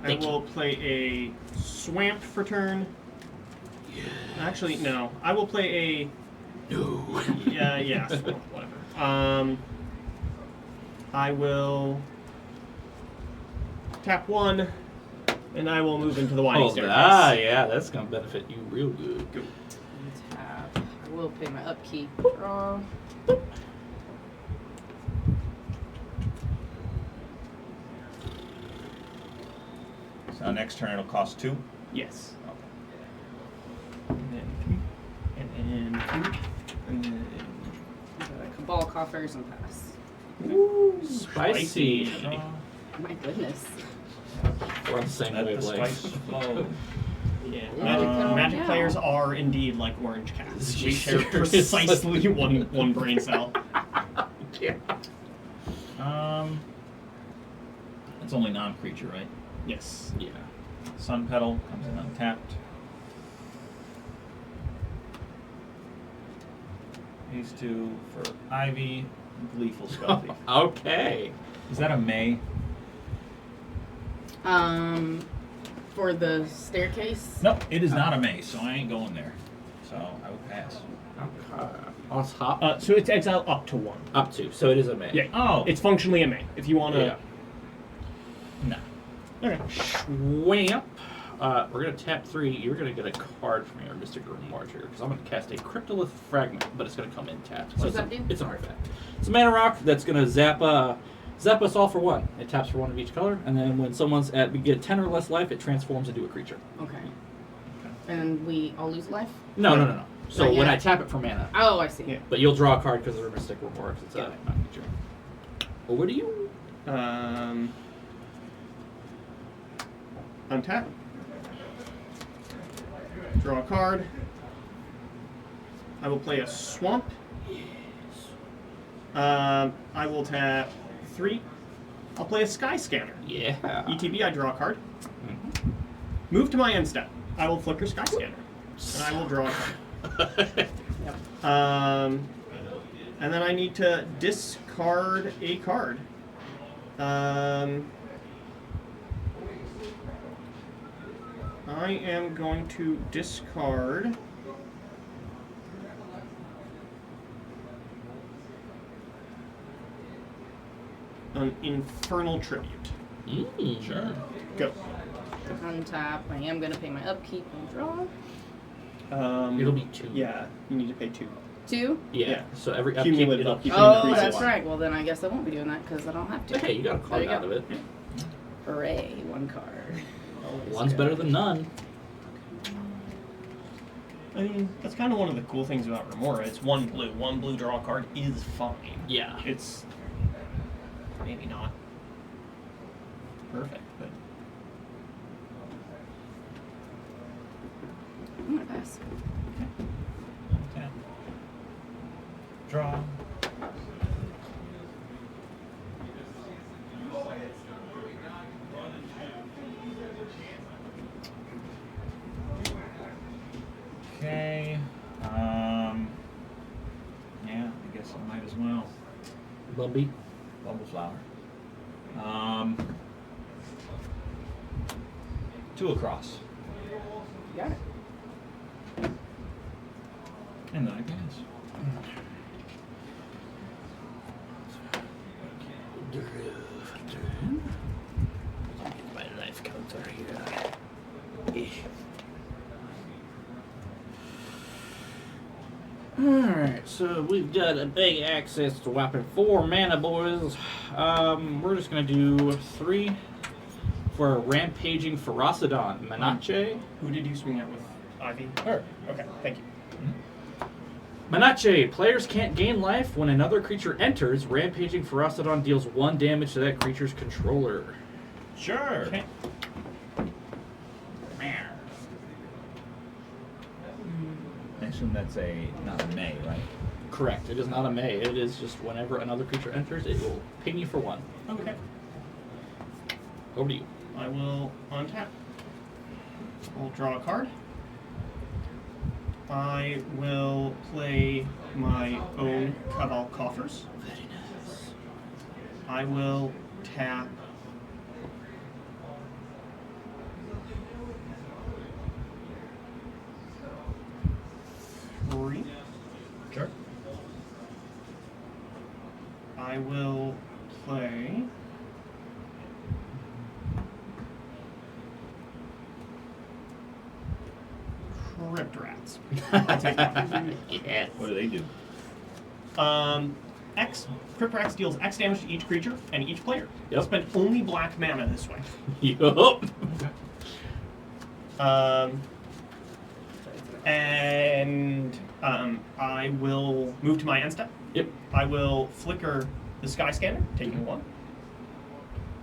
I will play a swamp for turn. Actually, no. I will play a. No. Yeah, swamp, whatever. I will tap 1, and I will move into the winding staircase. Yeah, that's gonna benefit you real good. Go. Tap. I will pay my upkeep. Draw. So next turn it'll cost 2. Yes. Okay. And then 3. And then 2. And then. Cabal coffers and pass. Ooh, spicy. Draw. My goodness. We're on the same Let the wavelength. spice flow. Yeah, Yeah. magic Yeah. players are indeed like orange cats. We share Seriously. precisely one brain cell. Yeah. It's only non-creature, right? Yes. Yeah. Sun Petal comes in untapped. These 2 for Ivy, Gleeful Scuffy. Okay. Is that a May? For the staircase. No, it is not a May, so I ain't going there. So I will pass. On top. So it's exile up to 1. Up to. So it is a May. Yeah. Oh, It's functionally a May. If you want to. Yeah. No. Okay. Schwamp. We're gonna tap 3. You're gonna get a card from your Mystic Grimoire trigger because I'm gonna cast a Cryptolith Fragment, but it's gonna come in tapped. What does it's that do? It's an artifact. It's a mana rock that's gonna zap us all for 1. It taps for 1 of each color, and then when someone's we get 10 or less life, it transforms into a creature. Okay. And we all lose life? No. So Not when yet. I tap it for mana, Oh, I see. Yeah. but you'll draw a card because of the Mystic Grimoire. 'Cause it's Yeah. a non-creature. Over to you. Untap. Draw a card. I will play a swamp. I will tap 3. I'll play a sky scanner. Yeah. ETB, I draw a card. Mhm. Move to my end step. I will flicker sky scanner. And I will draw a card. And then I need to discard a card. I am going to discard an Infernal Tribute. Sure. Go. Untap. I am going to pay my upkeep and draw. It'll be 2. Yeah, you need to pay 2. 2? Yeah. Yeah. So every upkeep Cumulative it'll upkeep. Oh, increases. that's right. Well, then I guess I won't be doing that because I don't have to. Hey, you got a card There you out go. of it. Hooray, 1 card. One's better than none. I mean, that's kind of one of the cool things about Remora. It's 1 blue. 1 blue draw card is fine. Yeah. It's maybe not perfect, but I'm going to pass. Okay. Draw. Okay. Yeah, I guess I might as well. Bumby. Bumbleflower. 2 across. Got it. And then I pass. My life counter here. Alright, so we've got a big access to weapon 4 mana, boys. We're just gonna do 3 for a Rampaging Ferocidon. Manache. who did you swing at with Ivy? Her. Okay, thank you. Manache, players can't gain life when another creature enters. Rampaging Ferocidon deals 1 damage to that creature's controller. Sure. Okay. I assume that's not a May, right? Correct. It is not a May. It is just whenever another creature enters, it will ping you for 1. Okay. Over to you. I will untap. I'll draw a card. I will play my own Cabal Coffers. Very nice. I will tap three. Sure. I will play Crypt Rats. I'll take that. Yes. What do they do? Crypt Rats deals X damage to each creature and each player. Yep. Spend only black mana this way. Yup. And I will move to my end step. Yep. I will flicker the Sky Scanner, taking 1.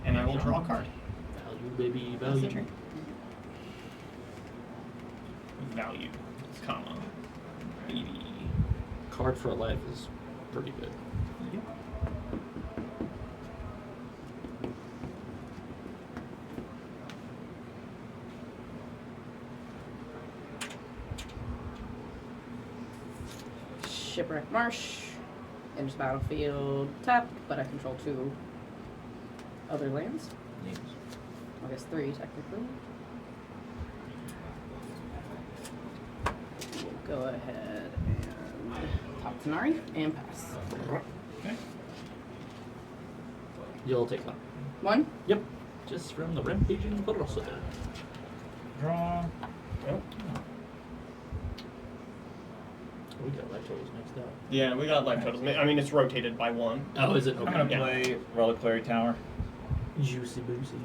And I will draw a card. Value, baby, That's the value. turn. Value, comma, baby. Card for a life is pretty good. Yep. Shipwreck Marsh. Enters battlefield tapped, but I control 2 other lands. Yes. I guess 3 technically. We'll go ahead and top Tanari and pass. Okay. You'll take 1. 1? Yep. just from the rampaging Ferocity. Draw. Yep. We got light totals mixed up. Yeah, we got life totals. I mean, it's rotated by 1. Oh, is it? I'm Okay. gonna Yeah. play Reliquary Tower. Juicy boozy.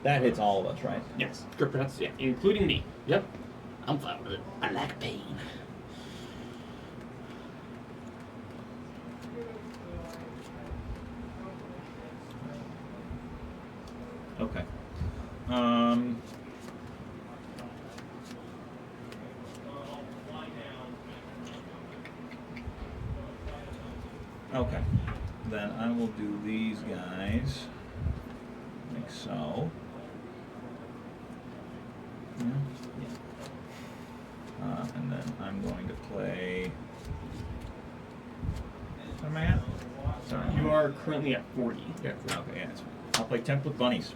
That hits all of us, right? Yes. Grip Prince, yeah. Including me. Yep. I'm fine with it. I like pain. Okay. Okay. Then I will do these guys. Like so. Yeah. And then I'm going to play. Where am I at? Sorry. You are currently at 40. Yeah. Okay, yeah, that's fine. I'll play Template Bunnies.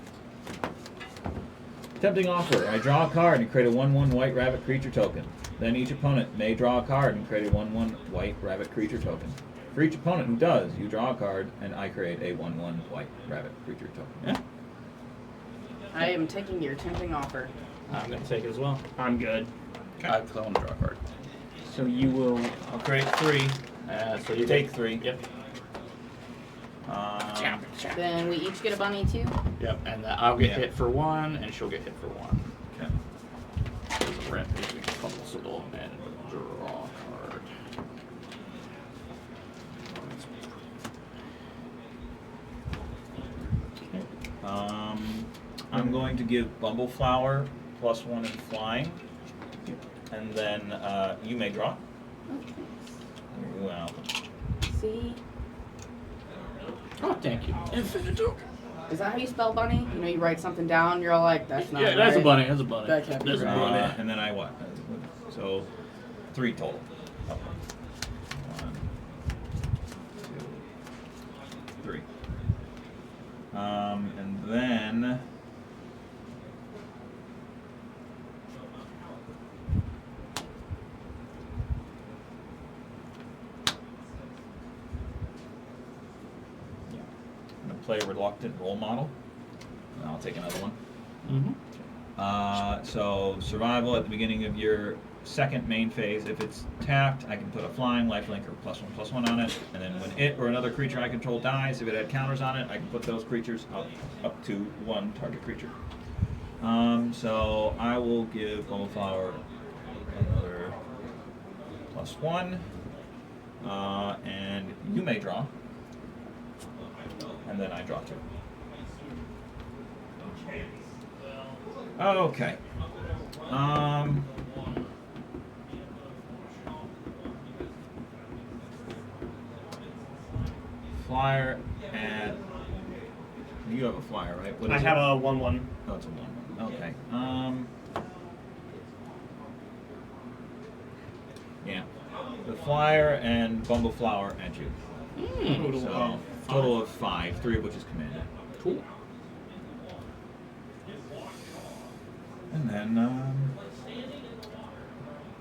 Tempting offer. I draw a card and create a 1/1 white rabbit creature token. Then each opponent may draw a card and create a 1/1 white rabbit creature token. For each opponent who does, you draw a card and I create a 1/1 white rabbit creature token. Yeah? I am taking your tempting offer. I'm going to take it as well. I'm good. I want to draw a card. So you will. I'll create 3. So you Take 3. Yep. Then we each get a bunny too. Yep, and I'll get Yeah. hit for 1, and she'll get hit for 1. Okay. There's a rampaging Constable and draw a card. I'm going to give Bumbleflower +1 in flying. And then you may draw. Well, See? Oh, thank you. Infinito. Is that how you spell bunny? You know, you write something down, you're all like, that's not Yeah, that's a right. bunny. That's a bunny. That can't be That's a right. bunny. and then I what? So 3 total. Okay. 1, 2, 3. And then I'm gonna play Reluctant Role Model. And I'll take another one. Mm-hmm. So survival at the beginning of your second main phase. If it's tapped, I can put a flying lifelink or +1/+1 on it, and then when it or another creature I control dies, if it had counters on it, I can put those creatures up to 1 target creature. So I will give Bumbleflower another +1, and you may draw, and then I draw 2. Okay. Flyer and you have a flyer, right? What I is have it? a 1/1. Oh, it's a 1/1. Okay. Yeah. The flyer and Bumbleflower at you. So total of 5, 3 of which is commanded. Cool. And then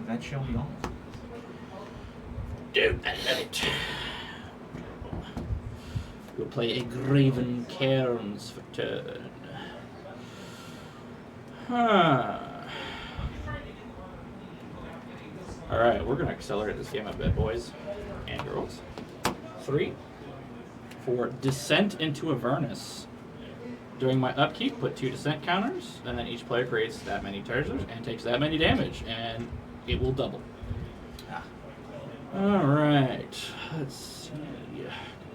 that shall be all. Dude, I love it. We'll play a Graven Cairns for turn. Alright, we're gonna accelerate this game a bit, boys and girls. 3 for Descent into Avernus. During my upkeep, put 2 descent counters, and then each player creates that many treasures and takes that many damage, and it will double. Alright, let's see.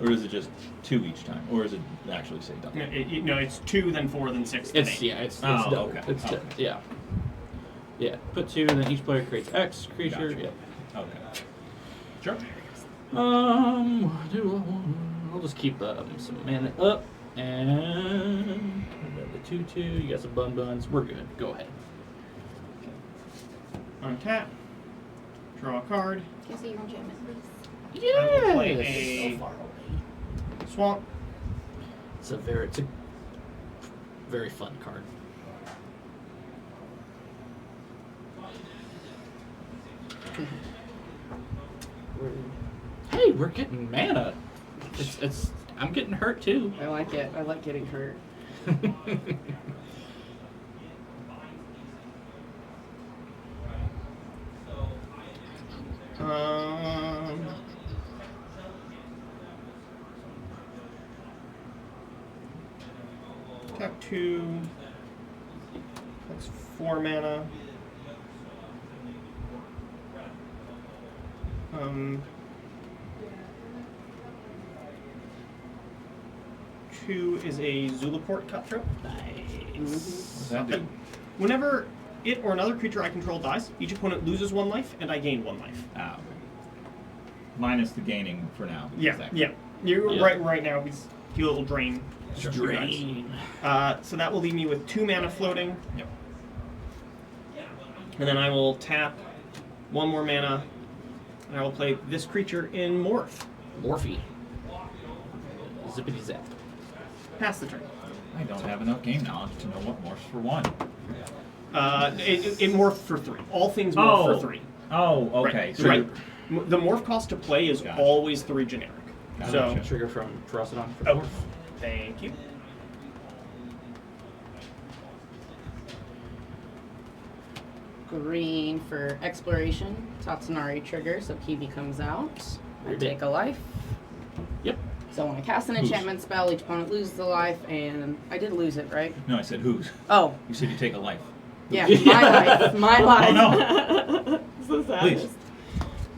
Or is it just 2 each time? Or is it actually say double? No, it's 2, then 4, then 6, then 8. It's Oh, double. okay. It's Okay. yeah. Yeah, put 2, and then each player creates X creature. Gotcha. Yeah. Okay. Sure. I'll just keep some mana up, and the 2/2. You got some buns. We're good. Go ahead. Untap. Draw a card. Can I see your enchantment, please? I will play Yes. a swamp. It's a very fun card. Hey, we're getting mana. It's. I'm getting hurt too. I like it. I like getting hurt. Tap 2. That's 4 mana. 2 is a Zulaport Cutthroat. Nice. What's that do? Whenever it or another creature I control dies, each opponent loses 1 life, and I gain 1 life. Ah, okay. Minus the gaining for now. Yeah, Exactly. yeah. You're Yeah. right now. He'll drain. Drain. So that will leave me with 2 mana floating. Yep. And then I will tap 1 more mana, and I will play this creature in Morph. Morphe. Zippity zap. Pass the turn. I don't have enough game knowledge to know what morphs for 1. It morphed for 3. All things morph for 3. Oh, okay. Right. So Right. The morph cost to play is Gotcha. always 3 generic. Gotcha. So, Trigger from Ferocidon for oh, Morph. thank you. Green for exploration. Tatsunari trigger, so Kiwi comes out. I take a life. Yep. So when I cast an enchantment spell, each opponent loses a life, and I did lose it, right? No, I said whose. Oh, You said you take a life. yeah, my life. My life. no. So sad. Please.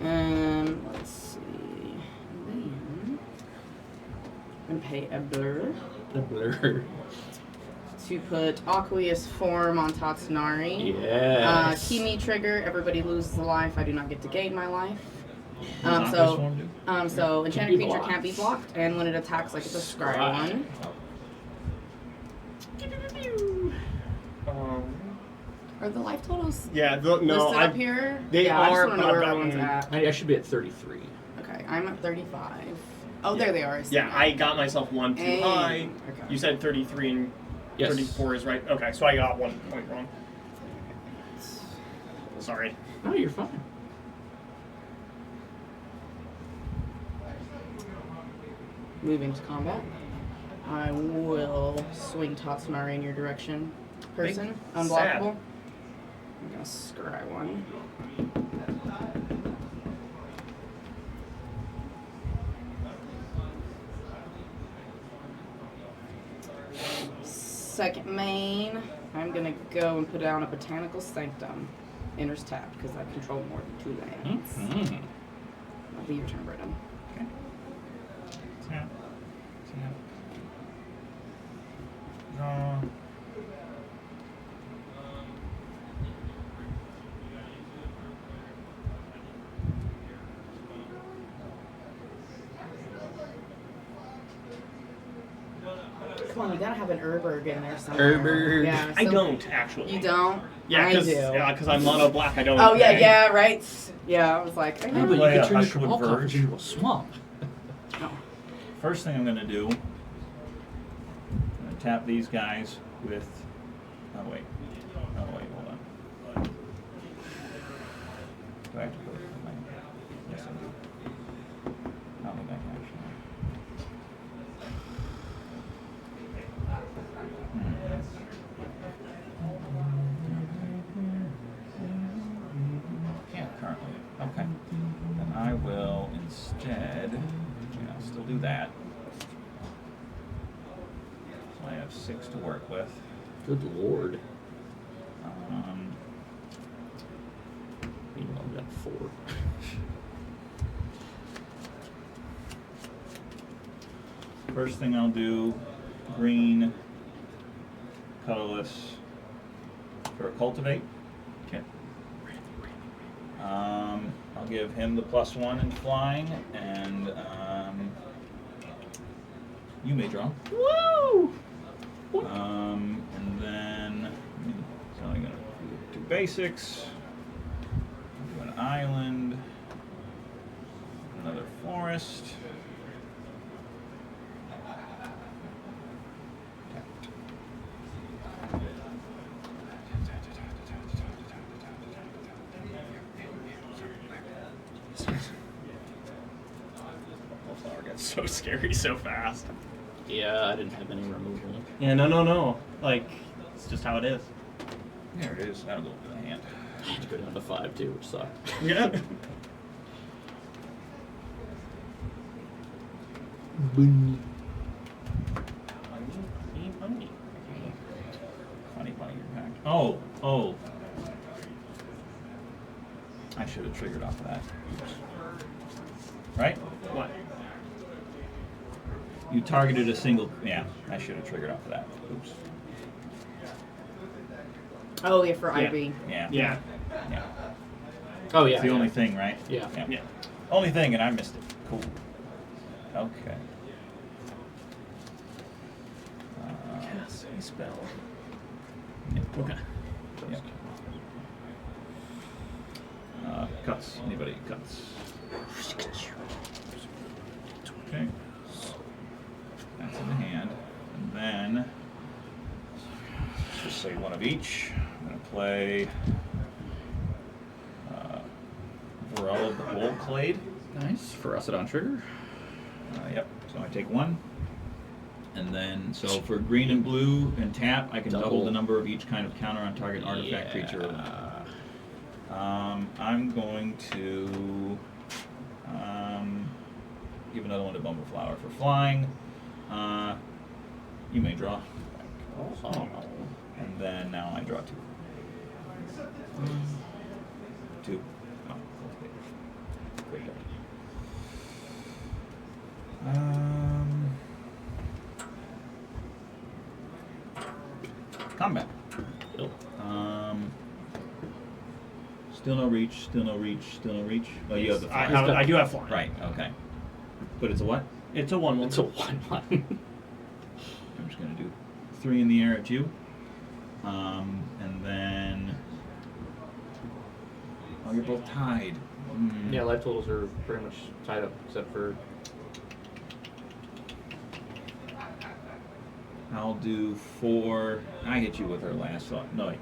Let's see. Then I'm gonna pay a blur The blur. to put Aqueous Form on Tatsunari. Yes. Kimi trigger, everybody loses a life. I do not get to gain my life. What does this form do? So enchanted be creature blocked. can't be blocked, and when it attacks, like it's a scry one. Are the life totals Yeah, no, listed I. up here? They yeah, I are, just want to but know where I've everyone's gotten- at. I should be at 33. Okay, I'm at 35. Oh, Yeah. there they are. I see Yeah, now. I got myself 1 too Hey. high. Okay. You said 33 and Yes. 34 is right. Okay, so I got 1 point wrong. Sorry. No, you're fine. Moving to combat. I will swing Tatsunari in your direction. Person, Big unblockable. sad. I'm gonna scry one. Second main, I'm gonna go and put down a Botanical Sanctum. Enters tapped because I control more than 2 lands. Mm-hmm. That'll be your turn, Brendan. Okay. Tap. Tap. Draw. Come on, you gotta have an Urberg in there somewhere. Urberg. Yeah, I so- don't actually. You don't? Yeah, I do. because I'm mono black. I don't. Oh yeah, okay. yeah, right. Yeah, I was like, I No, know. but you Play can a turn your Hushwood Cabal Coffers Verge. into a swamp. First thing I'm going to do, I'm going to tap these guys with. Oh, wait. Oh, wait, hold on. Do I have to put it in my. Yes, I do. I don't think I can actually. Can't currently. Okay. Then I will instead. Yeah, I'll still do that. So I have 6 to work with. Good lord. Meanwhile, I've got 4. First thing I'll do, green, colorless for a cultivate. Okay. I'll give him the +1 in flying, and you may draw. Woo! And then, so I'm gonna do 2 basics. Do an island, another forest. so scary so fast. Yeah, I didn't have any removal. Yeah, no. Like, it's just how it is. There it is. That'll go into the hand. I had to go down to 5 too, which sucked. Yeah. Money. Funny your pack. Oh. I should have triggered off of that. Oops. Right? What? You targeted a single. Yeah, I should have triggered off of that. Oops. Oh, yeah, for Yeah. IB. Yeah. Yeah. Yeah. Oh yeah. It's the only thing, right? Yeah. Yeah. Only thing, and I missed it. Cool. Okay. Cast a spell. Yep. Okay. Yep. Cuts. Anybody cuts? Okay. That's in the hand. And then, let's just say one of each. I'm going to play Varel of the Volclade. Nice. For us, it on trigger. Yep. So I take one. And then, so for green and blue and tap, I can double the number of each kind of counter on target artifact, creature, or land. I'm going to give another one to Bumbleflower for flying. You may draw. Oh. And then now I draw 2. 2. Oh, great. Combat. Cool. Still no reach, still no reach, still no reach. Oh, you have the fly. I do have flying. Right, okay. But it's a what? It's a 1/1. It's a 1/1. I'm just going to do 3 in the air at you. And then... Oh, you're both tied. Yeah, life totals are pretty much tied up, except for... I'll do 4. I hit you with her last thought. No, wait.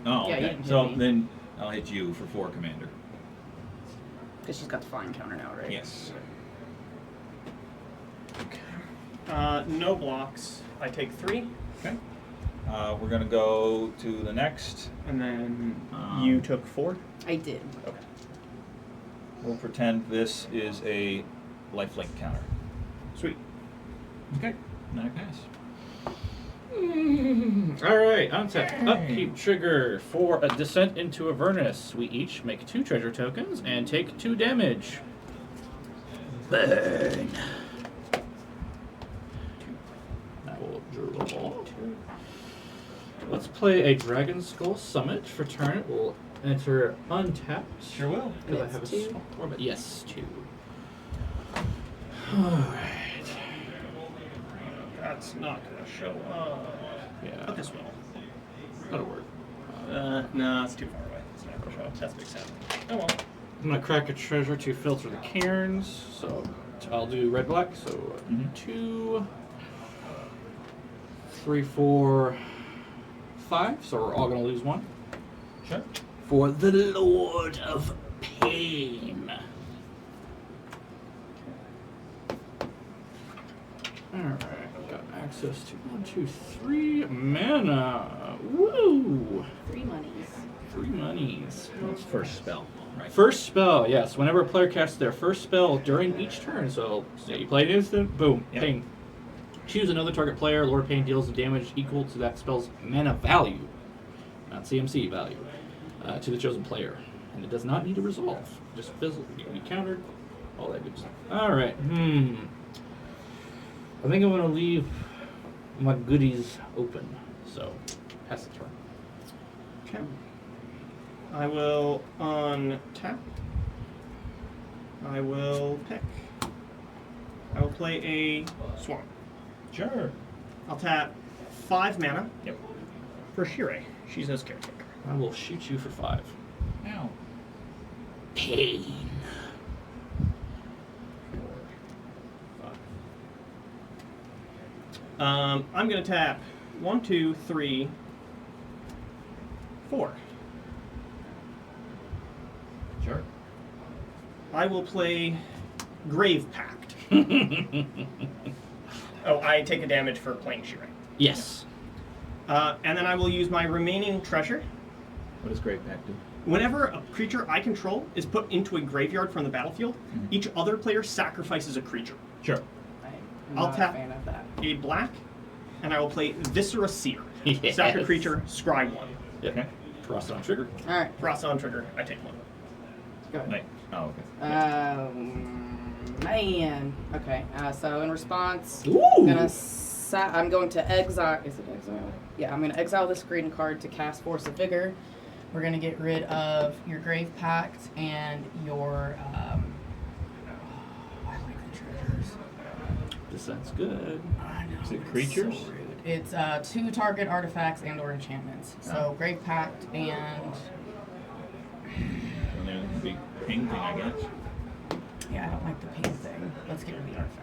Oh, Yeah, you okay. didn't hit So me. then I'll hit you for 4, Commander. Because she's got the flying counter now, right? Yes. No blocks. I take 3. Okay. We're going to go to the next. And then you took 4? I did. Okay. We'll pretend this is a lifelink counter. Sweet. Okay. Then I pass. Alright, untap. Upkeep trigger. For a descent into Avernus, we each make 2 treasure tokens and take 2 damage. Burn. That will draw. Let's play a Dragon Skull Summit. For turn, it will enter untapped. Sure will. Because I have a Two. small orbit. Yes, 2. Alright. That's not going to show up. Yeah. But this will. That'll work. No, it's too far away. It's not going to show up. That's big sound. Oh well. I'm gonna crack a treasure to filter the cairns. So I'll do red black. So 2, 3, 4, 5. So we're all gonna lose 1. Sure. For the Lord of Pain. Alright, I've got access to 1, 2, 3 mana. Woo! 3 monies. 3 monies. That's first spell, right? First spell, yes. Whenever a player casts their first spell during each turn, so you play an instant, boom, Yep. pain. Choose another target player. Lord Pain deals damage equal to that spell's mana value, not CMC value, to the chosen player, and it does not need to resolve. Just fizzle, you can be countered, all that good stuff. All right. I think I'm gonna leave my goodies open. So pass the turn. Okay. I will untap. I will pick. I will play a Swarm. Sure. I'll tap 5 mana. Yep. For Shirei. She's no caretaker. I will shoot you for 5. Ow. Pain. 5. I'm gonna tap 1, 2, 3, 4. Sure. I will play Grave Pact. Oh, I take a damage for playing Shirei. Yes. And then I will use my remaining treasure. What does Great Pack do? Whenever a creature I control is put into a graveyard from the battlefield, each other player sacrifices a creature. Sure. I'm I'll not tap a fan of that. a black, and I will play Viscera Seer. Yes. Sack a creature, scry 1. Okay. Cross on trigger. All right. Frost on trigger, I take 1. Go ahead. Wait. Oh, okay. Man. Okay. So in response, Ooh. I'm going to exile. Is it exile? Yeah, I'm going to exile this green card to cast Force of Vigor. We're going to get rid of your Grave Pact and your. I like the treasures. This sounds good. I know. Is it it's creatures? so rude. It's 2 target artifacts and/or enchantments. So Grave Pact and. And then the big ping thing, I guess. Yeah, I don't like the pain thing. Let's get rid of the artifact.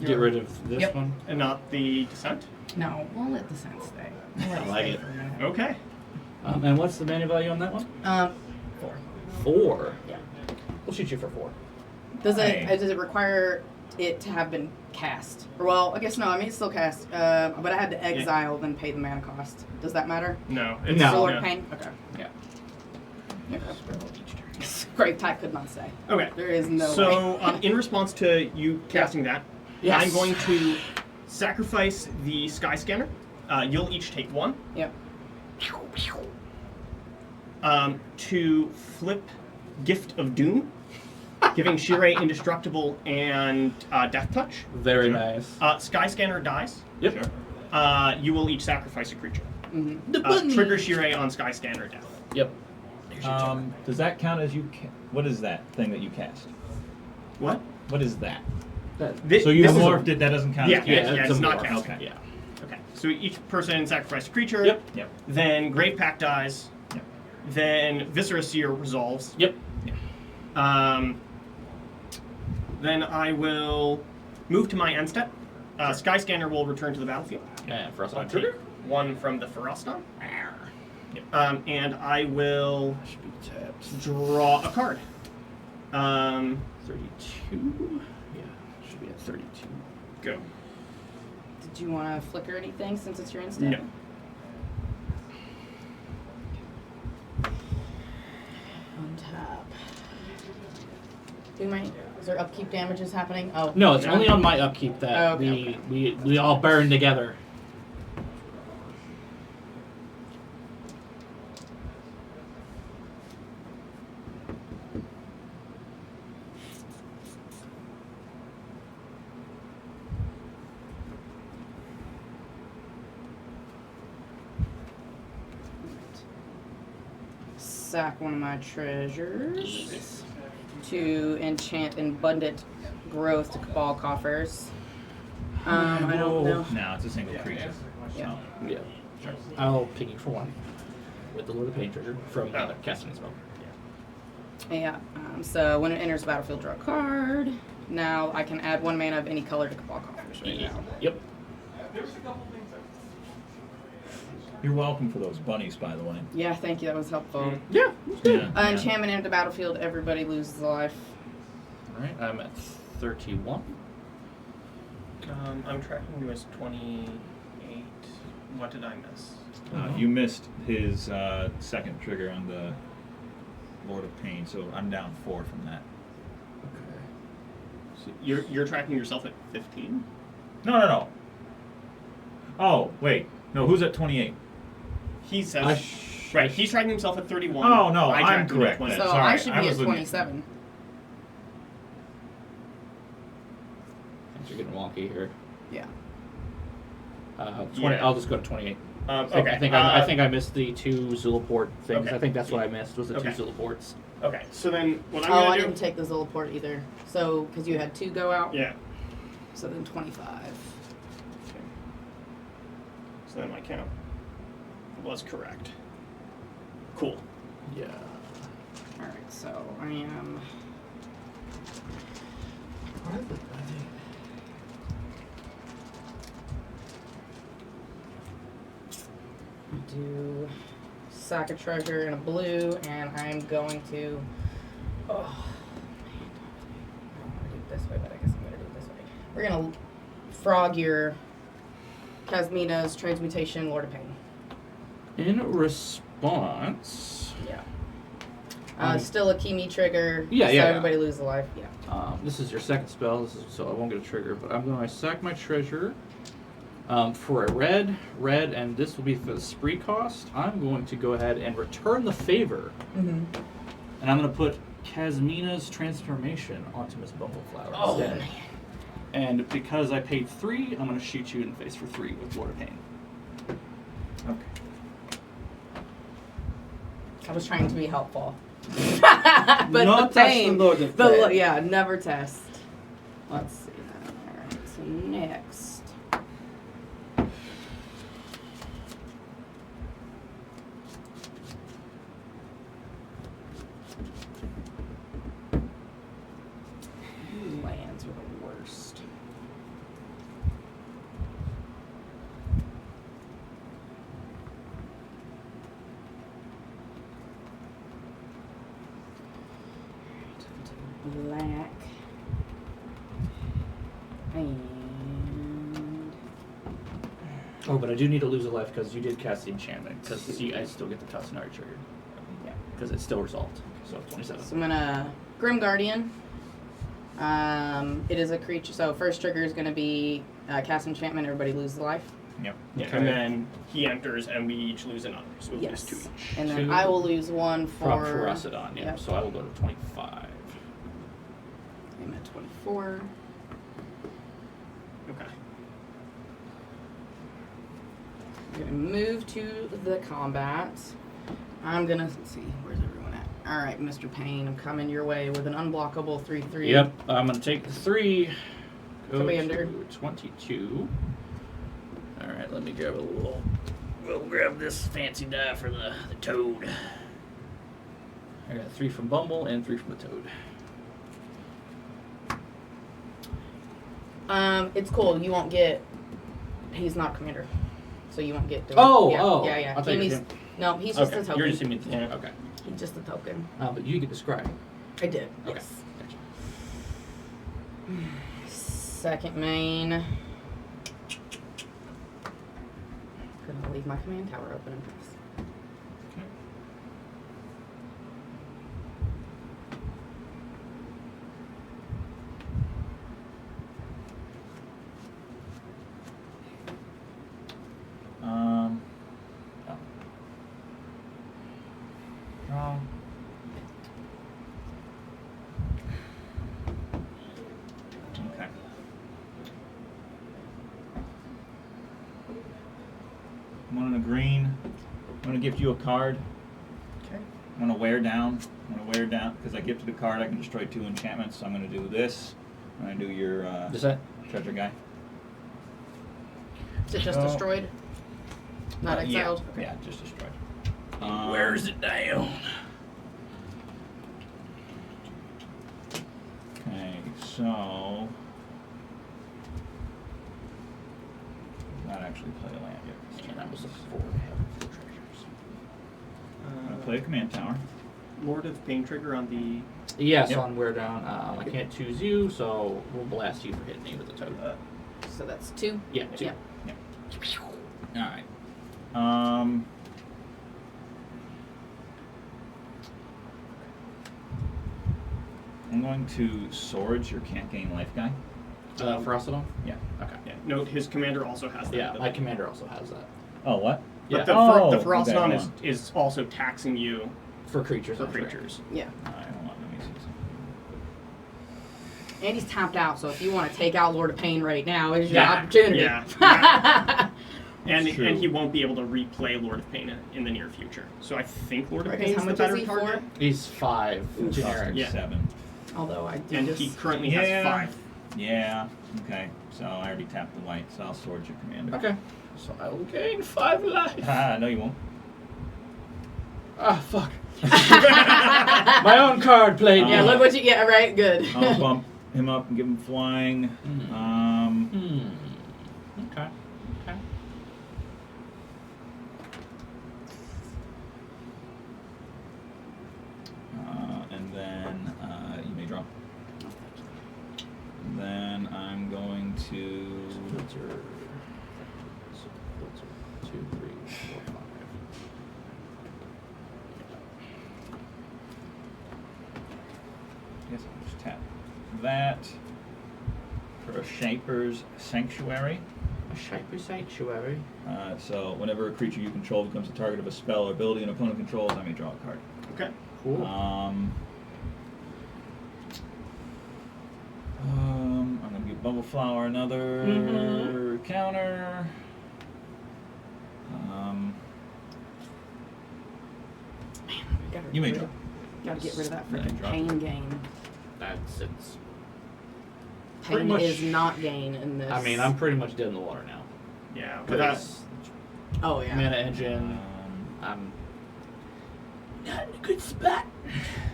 Get rid of this Yep. one. And not the Descent? No, we'll let the scent stay. We'll let I like stay it. for a minute. Okay. And what's the mana value on that one? 4. 4. Yeah. We'll shoot you for 4. Does Hey. it require it to have been cast? Or, well, I guess no. I mean, it's still cast. But I had to exile, then pay the mana cost. Does that matter? No. No. Solar no. Pain. Okay. Yeah. Great Pack could not say. Okay. There is no way. So, in response to you casting that, Yes. I'm going to sacrifice the Sky Scanner. You'll each take 1. Yep. To flip Gift of Doom, giving Shirei Indestructible and Death Touch. Very nice. Sky Scanner dies. Yep. Sure. You will each sacrifice a creature. The Trigger Shirei on Sky Scanner death. Yep. Does that count as you? What is that thing that you cast? What? What is that? This, So you this is a- morphed it. That doesn't count. Yeah, as yeah, casting? it's not morph. counted. Okay. Yeah. Okay. So each person sacrificed a creature. Yep. Yep. Then Grave Pact dies. Yep. Then Viscera Seer resolves. Yep. Then I will move to my end step. Sky Scanner will return to the battlefield. And for us I'll on take trigger. 1 from the Feroston. Yep. And I will Should be tapped. draw a card. 32. Yeah. Should be at 32. Go. Did you want to flicker anything since it's your instant? No. Untap. Is there upkeep damages happening? Oh. No, it's only on my upkeep that Oh, okay, we all burn together. Sack one of my treasures to enchant abundant growth to Cabal Coffers. I don't know. No, it's a single creature. Yeah. So, Yeah. Sure. I'll ping you for 1 with the Lord of Pain trigger from casting spell. Yeah. So when it enters the battlefield, draw a card. Now I can add 1 mana of any color to Cabal Coffers right now. Yep. You're welcome for those bunnies, by the way. Yeah, thank you. That was helpful. Yeah. Yeah. Enchantment into battlefield, everybody loses a life. All right. I'm at 31. I'm tracking you as 28. What did I miss? You missed his second trigger on the Lord of Pain, so I'm down 4 from that. So you're tracking yourself at 15? No. Oh, wait. No, who's at 28? He says. Right, he's tracking himself at 31. Oh, no, I I'm tracked him at correct 20. then. So Sorry, I should I be was at looking- 27. Things are getting wonky here. Yeah. 20. Yeah. I'll just go to 28. Okay. I think I missed the 2 Zulaport things. Okay. I think that's what I missed was the Okay. 2 Zulaports. Okay, so then what I'm Oh, gonna I do? didn't take the Zulaport either. So, because you had 2 go out. Yeah. So then 25. Okay. So then my count was correct. Cool. Yeah. Alright, so I am. Do sack a treasure in a blue, and I'm going to. Oh, man. I don't want to do it this way, but I guess I'm going to do We're gonna frog your Casmina's transmutation, Lord of Pain. In response, Still a Kimi trigger. Yeah, so yeah, yeah. everybody loses a life. Yeah. this is your second spell. So I won't get a trigger, but I'm going to sack my treasure for a red, and this will be for the spree cost. I'm going to go ahead and return the favor, and I'm going to put Casmina's transformation onto Miss Bumbleflower instead. Man. And because I paid 3, I'm going to shoot you in the face for 3 with Lord of Pain. Okay. I was trying to be helpful. But Not the pain. touch the Lord of Pain. Yeah, never test. Let's see. Alright, so next. Lands are the worst. Black and Oh, but I do need to lose a life because you did cast the enchantment. Because see, I still get the Tassinari trigger. Yeah, because it's still resolved. So 27. so I'm gonna Grim Guardian. It is a creature. So first trigger is gonna be cast enchantment. Everybody loses a life. Yep. Yeah, Okay. and then he enters, and we each lose an honor, so we'll Yes. lose 2 each. And then 2 I will lose 1 From for Pharocidon, yeah. Yep. So I will go to 25. I'm at 24. Okay. I'm gonna move to the combat. I'm gonna let's see, where's everyone at? All right, Mr. Payne, I'm coming your way with an unblockable 3/3. Yep, I'm going to take the 3. Go Commander. to 22. All right, let me grab a little. We'll grab this fancy die for the toad. I got 3 from Bumble and 3 from the toad. It's cool. You won't get. He's not commander, so you won't get. Yeah. I thought you were He's, him. no, he's just Okay, a token. you're just aiming at the Okay. He's just a token. But you get describe. I did. Okay. Yes. Gotcha. Second main. Gonna leave my command tower open and press. Draw. Okay. One in a green. I'm gonna gift you a card. Okay. I'm gonna wear down. Because I gifted a card. I can destroy 2 enchantments. So I'm gonna do this. I'm gonna do your Descent. treasure guy. Is it just Oh. destroyed? Not exiled? Yeah, Okay. yeah, just destroyed. Where's it down? Okay, so not actually play a land yet. And I was looking forward to having 4 treasures. I'm gonna play a command tower. Lord of Pain trigger on the. Yes, Yep. on wear down. I can't choose you, so we'll blast you for hitting me with the toad. So that's 2? Yeah, 2. Yeah. All right. I'm going to swords your can't gain life guy. Pharocidon? Yeah. Okay. Yeah. Note his commander also has that. Yeah, my ability. commander also has that. Oh, what? But Yeah. the, Oh, the okay, Pharocidon hold on. is also taxing you For creatures. for that's right. creatures. Yeah. All right, hold on. Let me see something. And he's tapped out, so if you want to take out Lord of Pain right now, is your Yeah, opportunity. yeah. And True. and he won't be able to replay Lord of Pain in the near future. So I think Lord of Right, Pain 'cause is how the much better is he target. He's 5 generic. Yeah. 7. Although I do And just... he currently Yeah. has 5. Yeah. Okay. So I already tapped the white, so I'll sword your commander. Okay. So I will gain 5 life. Ah, no, you won't. Ah, fuck. My own card played. Yeah, look what you get. Right, good. I'll bump him up and give him flying. Okay. Okay. And then you may draw. And then I'm going guess I'll just tap that for a Shaper's Sanctuary. A Shaper Sanctuary. So whenever a creature you control becomes the target of a spell or ability an opponent controls, I may draw a card. Okay. Cool. I'm gonna give Bubble Flower another counter. You may draw. Gotta get rid of that Yeah, freaking drop pain gain. That's it's. Pain much- is not gain in this. I mean, I'm pretty much dead in the water now. Yeah. But that's Because Oh yeah. mana engine. I'm not in a good spot.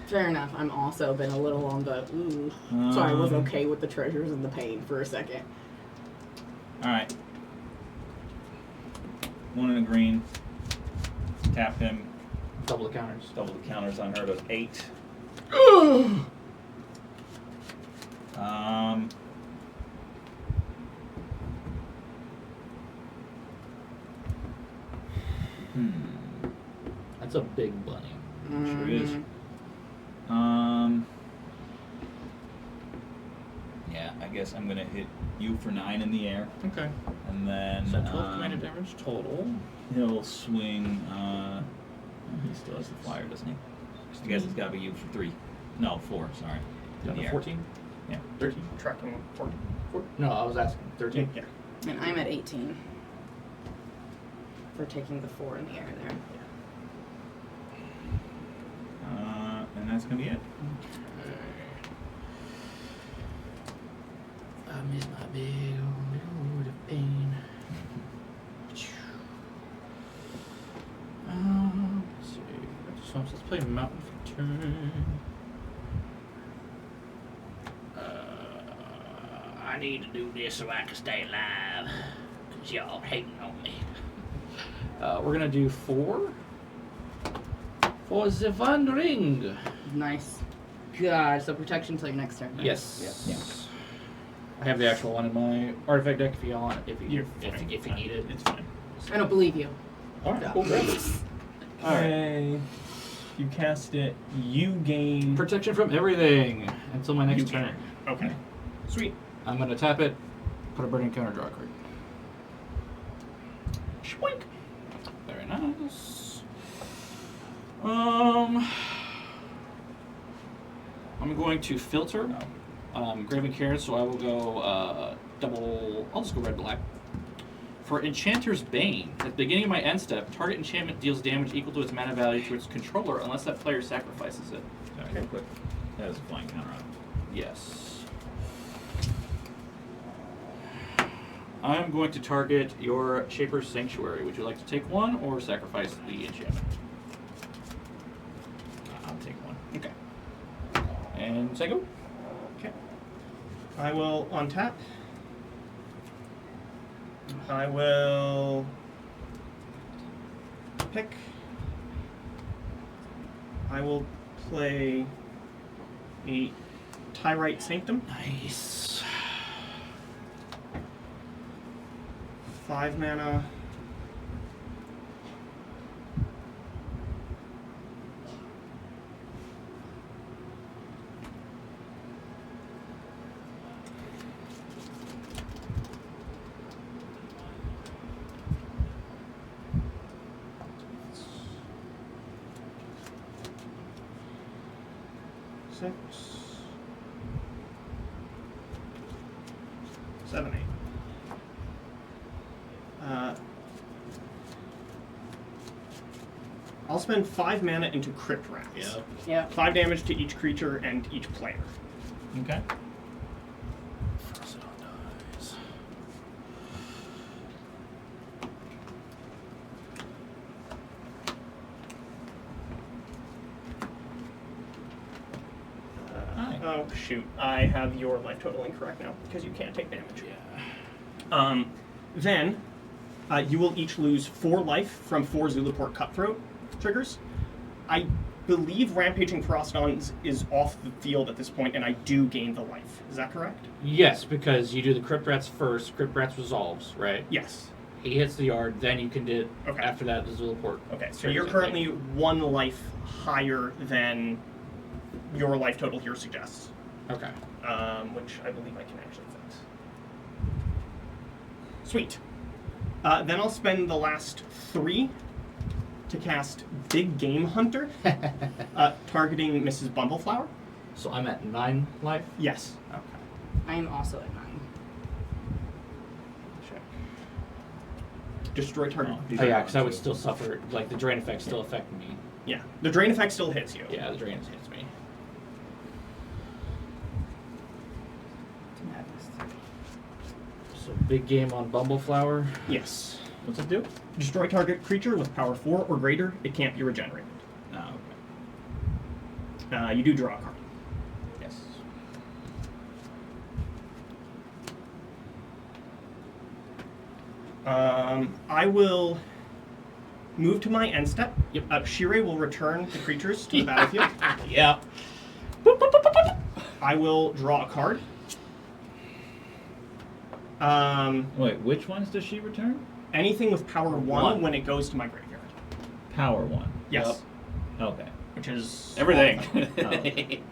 Fair enough. I'm also been a little on the ooh. So I was okay with the treasures and the pain for a second. Alright. 1 in a green. Tap him. Double the counters. Double the counters on her to 8. That's a big bunny. Sure is. Yeah, I guess I'm gonna hit you for 9 in the air. Okay. And then So 12 commanded damage total. he'll swing he still has the flyer, doesn't he? I guess it's gotta be you for 3. No, 4, sorry. In the Number air. 14? Yeah. 13? tracking 14. No, I was asking. 13? Yeah. And I'm at 18 for taking the 4 in the air there. And that's gonna be it. I miss my big old pain. Let's see. So let's play Mountain for turn. I need to do this so I can stay alive. Because y'all hating on me. We're going to do 4 for the One Ring. Nice. God, so protection till your next turn. right? Yes. Yeah. I have the actual one in my artifact deck if you want it, if you need it. It's fine. I don't believe you. Alright, cool, great. Okay. You cast it, you gain. Protection from everything until my next You turn. Okay. Sweet. I'm gonna tap it, put a burning counter, draw a card. Shwink. Very nice. I'm going to filter Graven Cairns, so I will go double. I'll just go red black. For Enchanter's Bane, at the beginning of my end step, target enchantment deals damage equal to its mana value to its controller unless that player sacrifices it. Sorry, real quick. That was a flying counter on it. Yes. I'm going to target your Shaper's Sanctuary. Would you like to take one or sacrifice the enchantment? I'll take one. Okay. And say go. Okay. I will untap. I will pick. I will play a Tyrite Sanctum. Nice. 5 mana. Six, 7, 8. I'll spend 5 mana into Crypt Rats. Yep. Yep. 5 damage to each creature and each player. Okay. Frozen on dies. Oh shoot, I have your life total incorrect now because you can't take damage. Yeah. Then you will each lose 4 life from 4 Zulaport Cutthroat triggers. I believe Rampaging Ferocidons is off the field at this point, and I do gain the life. Is that correct? Yes, because you do the Crypt Rats first. Crypt Rats resolves, right? Yes. He hits the yard, then you can do Okay. after that the Zulaport. Okay, so you're currently 1 life higher than your life total here suggests. Okay. Which I believe I can actually fix. Sweet. Then I'll spend the last 3 to cast Big Game Hunter, targeting Mrs. Bumbleflower. So I'm at 9 life? Yes. Okay. I am also at 9. Check. Destroy target. Oh yeah, because I would still suffer, like the drain effect still affected me. Yeah, the drain effect still hits you. Yeah, the drain hits me. So big game on Bumbleflower. Yes. What's it do? Destroy target creature with power 4 or greater. It can't be regenerated. Oh, okay. You do draw a card. Yes. I will move to my end step. Yep. Shirei will return the creatures to the battlefield. Yeah. I will draw a card. Wait, which ones does she return? Anything with power 1 when it goes to my graveyard. Power 1. Yes. Okay. Which is Everything.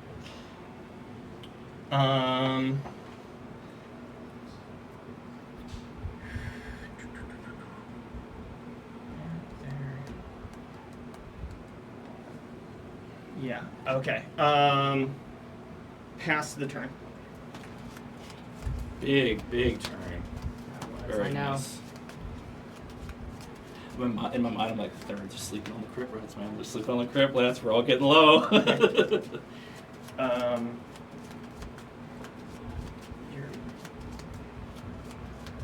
Yeah. Okay. Pass the turn. Big turn. Very I know. nice. In my mind, I'm like, they're just sleeping on the crypt rats, man. They're sleeping on the crypt rats. We're all getting low. I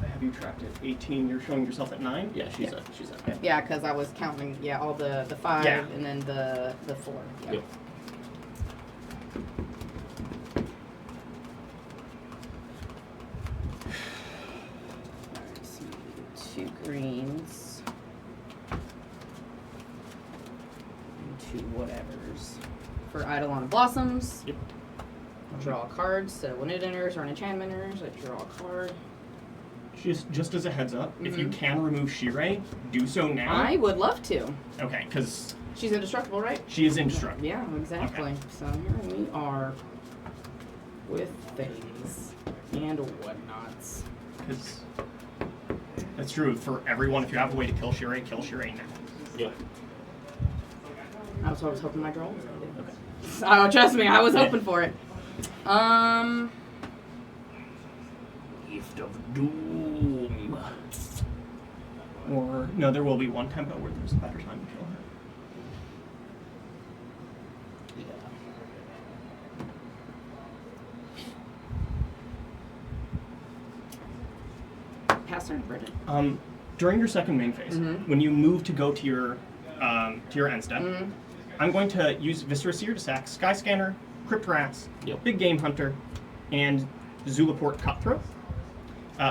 have you trapped at 18. You're showing yourself at 9. Yeah, she's at. Yeah, because I was counting, all the 5 Yeah. and then the 4. Yeah. Yep. Alright, so 2 greens. And 2 whatevers. For Eidolon of Blossoms. Yep. I'll draw a card, so when it enters or an enchantment enters, I draw a card. Just as a heads up, if you Mhm. can remove Shirei, do so now. I would love to. Okay, because She's indestructible, right? she is indestructible. Yeah, exactly. So here we are with things and whatnots. Because that's true for everyone. If you have a way to kill Shirei now. Yep. I was hoping my draw was gonna do. Okay. Oh, trust me, I was hoping for it. Gift of Doom. Or no, there will be one tempo where there's a better time to kill her. Yeah. Pass turn, Bridget. During your second main phase, when you move to go to your end step, I'm going to use Viscera Seer to sack Sky Scanner, Crypt Rats, Big Game Hunter, and Zulaport Cutthroat.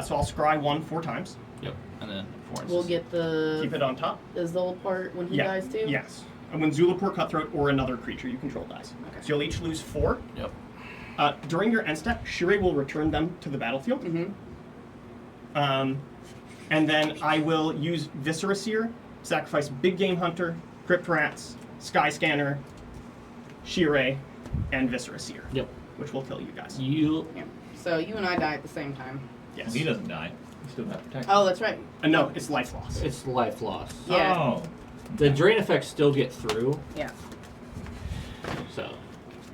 So I'll scry 1 4 times. Yep. And then 4 We'll get the Keep it on top. Zol part when he dies too? Yes. And when Zulaport Cutthroat or another creature you control dies. Okay. So you'll each lose 4. Yep. During your end step, Shirei will return them to the battlefield. And then I will use Viscera Seer, sacrifice Big Game Hunter, Crypt Rats, Sky Scanner, Shirei, and Viscera Seer. Yep. Which will kill you guys. Yeah. So you and I die at the same time. Yes. Well, he doesn't die. He still got protection. Oh, that's right. No, it's life loss. It's life loss. Yeah. Oh. The drain effects still get through. Yeah. So.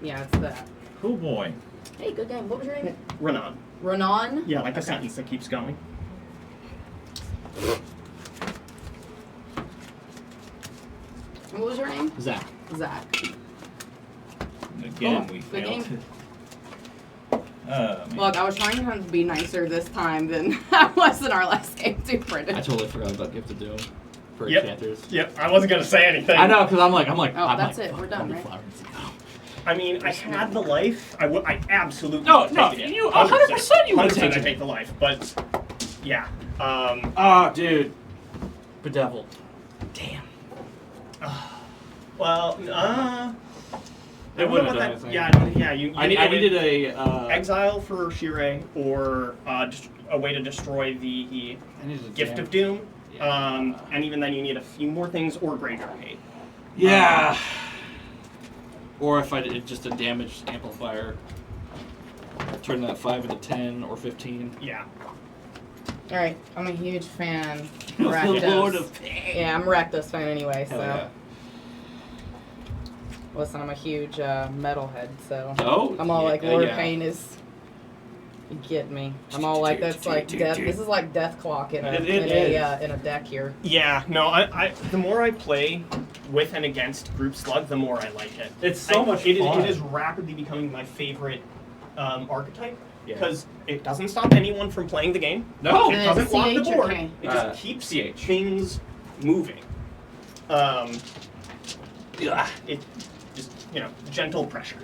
Yeah, it's that. Oh boy. Hey, good game. What was your name? Renan. Renan? Yeah, like a sentence that keeps going. What was your name? Zach. Zach. Again, Oh, we good failed. game. Man. Look, I was trying to be nicer this time than I was in our last game too, Brendan. I totally forgot about Gift of Doom for Yep. enchanters. Yep, I wasn't gonna say anything. I know, because I'm like, Oh, I'm that's like, it. fuck, We're done, Bumbleflower. right? I mean, I had the life. I absolutely No, take no, it. you 100% you would've 100% taken I it. take the life, but yeah. Oh, dude. Bedeviled. Damn. Well, I don't know wouldn't about have that. done anything. Yeah. You I needed a exile for Shirei or just a way to destroy the I needed a Gift jam. of Doom. Yeah. And even then, you need a few more things or graveyard hate. Yeah. Or if I did just a damage amplifier, turn that 5 into 10 or 15. Yeah. All right, I'm a huge fan. of The Lord Rakdos. of Pain. Yeah, I'm a Rakdos fan anyway. Hell So yeah. listen, I'm a huge metalhead. So Oh, I'm all yeah, like, Lord yeah. of Pain is. You get me. I'm all like, that's like death. This is like Death Clock in a It in a deck here. Yeah, no, I the more I play with and against Group Slug, the more I like it. It's so much it fun. It is rapidly becoming my favorite archetype Yeah. because it doesn't stop anyone from playing the game. No. It doesn't lock the CH or board. K? It just keeps CH. things moving. It just, gentle pressure.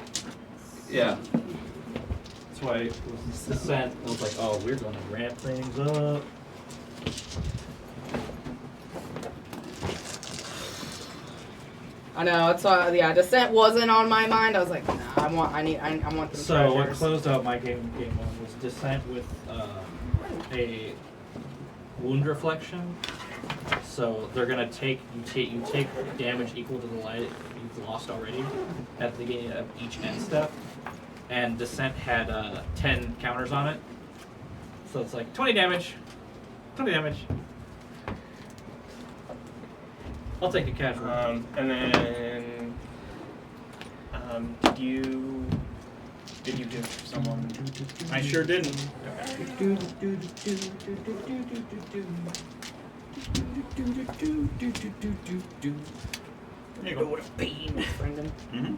Yeah. That's why it was Descent. I was like, oh, we're going to ramp things up. I know. It's yeah. Descent wasn't on my mind. I was like, nah. I want them So what treasures. closed out my game one was Descent with a wound reflection. So they're gonna take you take damage equal to the life you've lost already at the beginning of each end step, and Descent had 10 counters on it. So it's like 20 damage, 20 damage. I'll take the casual. And then, did you give someone? I sure didn't. There you go. Pain, Brendan. Mm-hmm.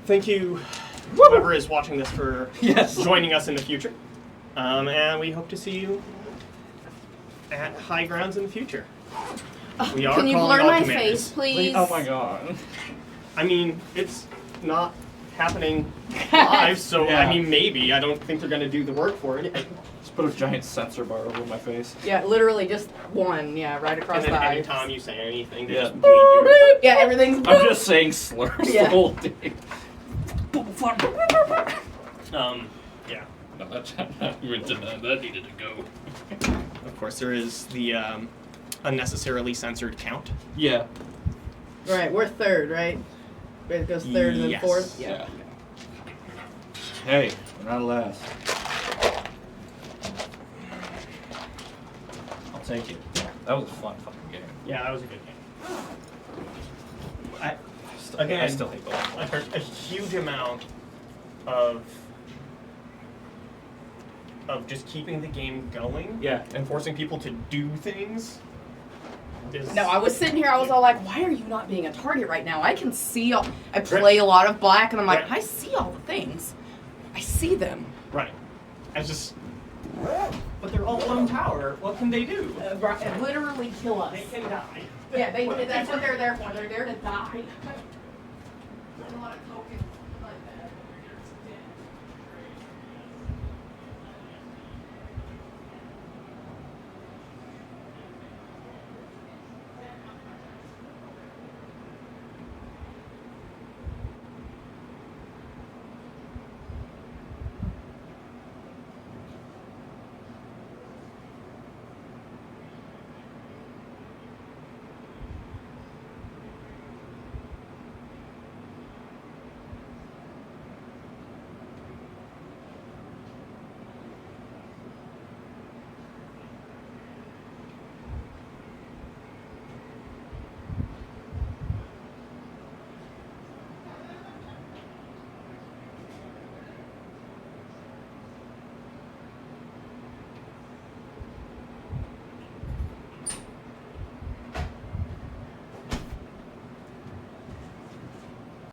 Thank you, whoever is watching this, for Yes. joining us in the future. And we hope to see you at High Grounds in the future. We are Can you calling blur all my commanders. face, please? Oh my god. I mean, it's not happening live, so Yeah. I mean, maybe. I don't think they're going to do the work for it. Just put a giant sensor bar over my face. Yeah, literally just one. Yeah, right across And then the eyes. anytime you say anything, they Yeah. just bleed you. Yeah, everything's. I'm just saying slurs Yeah. the whole day. Yeah. No, that needed to go. Of course, there is the unnecessarily censored count. Yeah. Right, we're third, right? It goes third and then Yes. fourth. Yeah. Hey, we're not last. I'll take it. That was a fun fucking game. Yeah, that was a good game. I still hate both. I heard a huge amount of just keeping the game going. Yeah. And forcing people to do things. No, I was sitting here, I was all like, why are you not being a target right now? I can see all, I play a lot of black, and I'm like, Right. I see all the things. I see them. Right. I just. But they're all lone power. What can they do? Literally kill us. They can die. Yeah, that's what they're there for. They're there to die. There's a lot of tokens.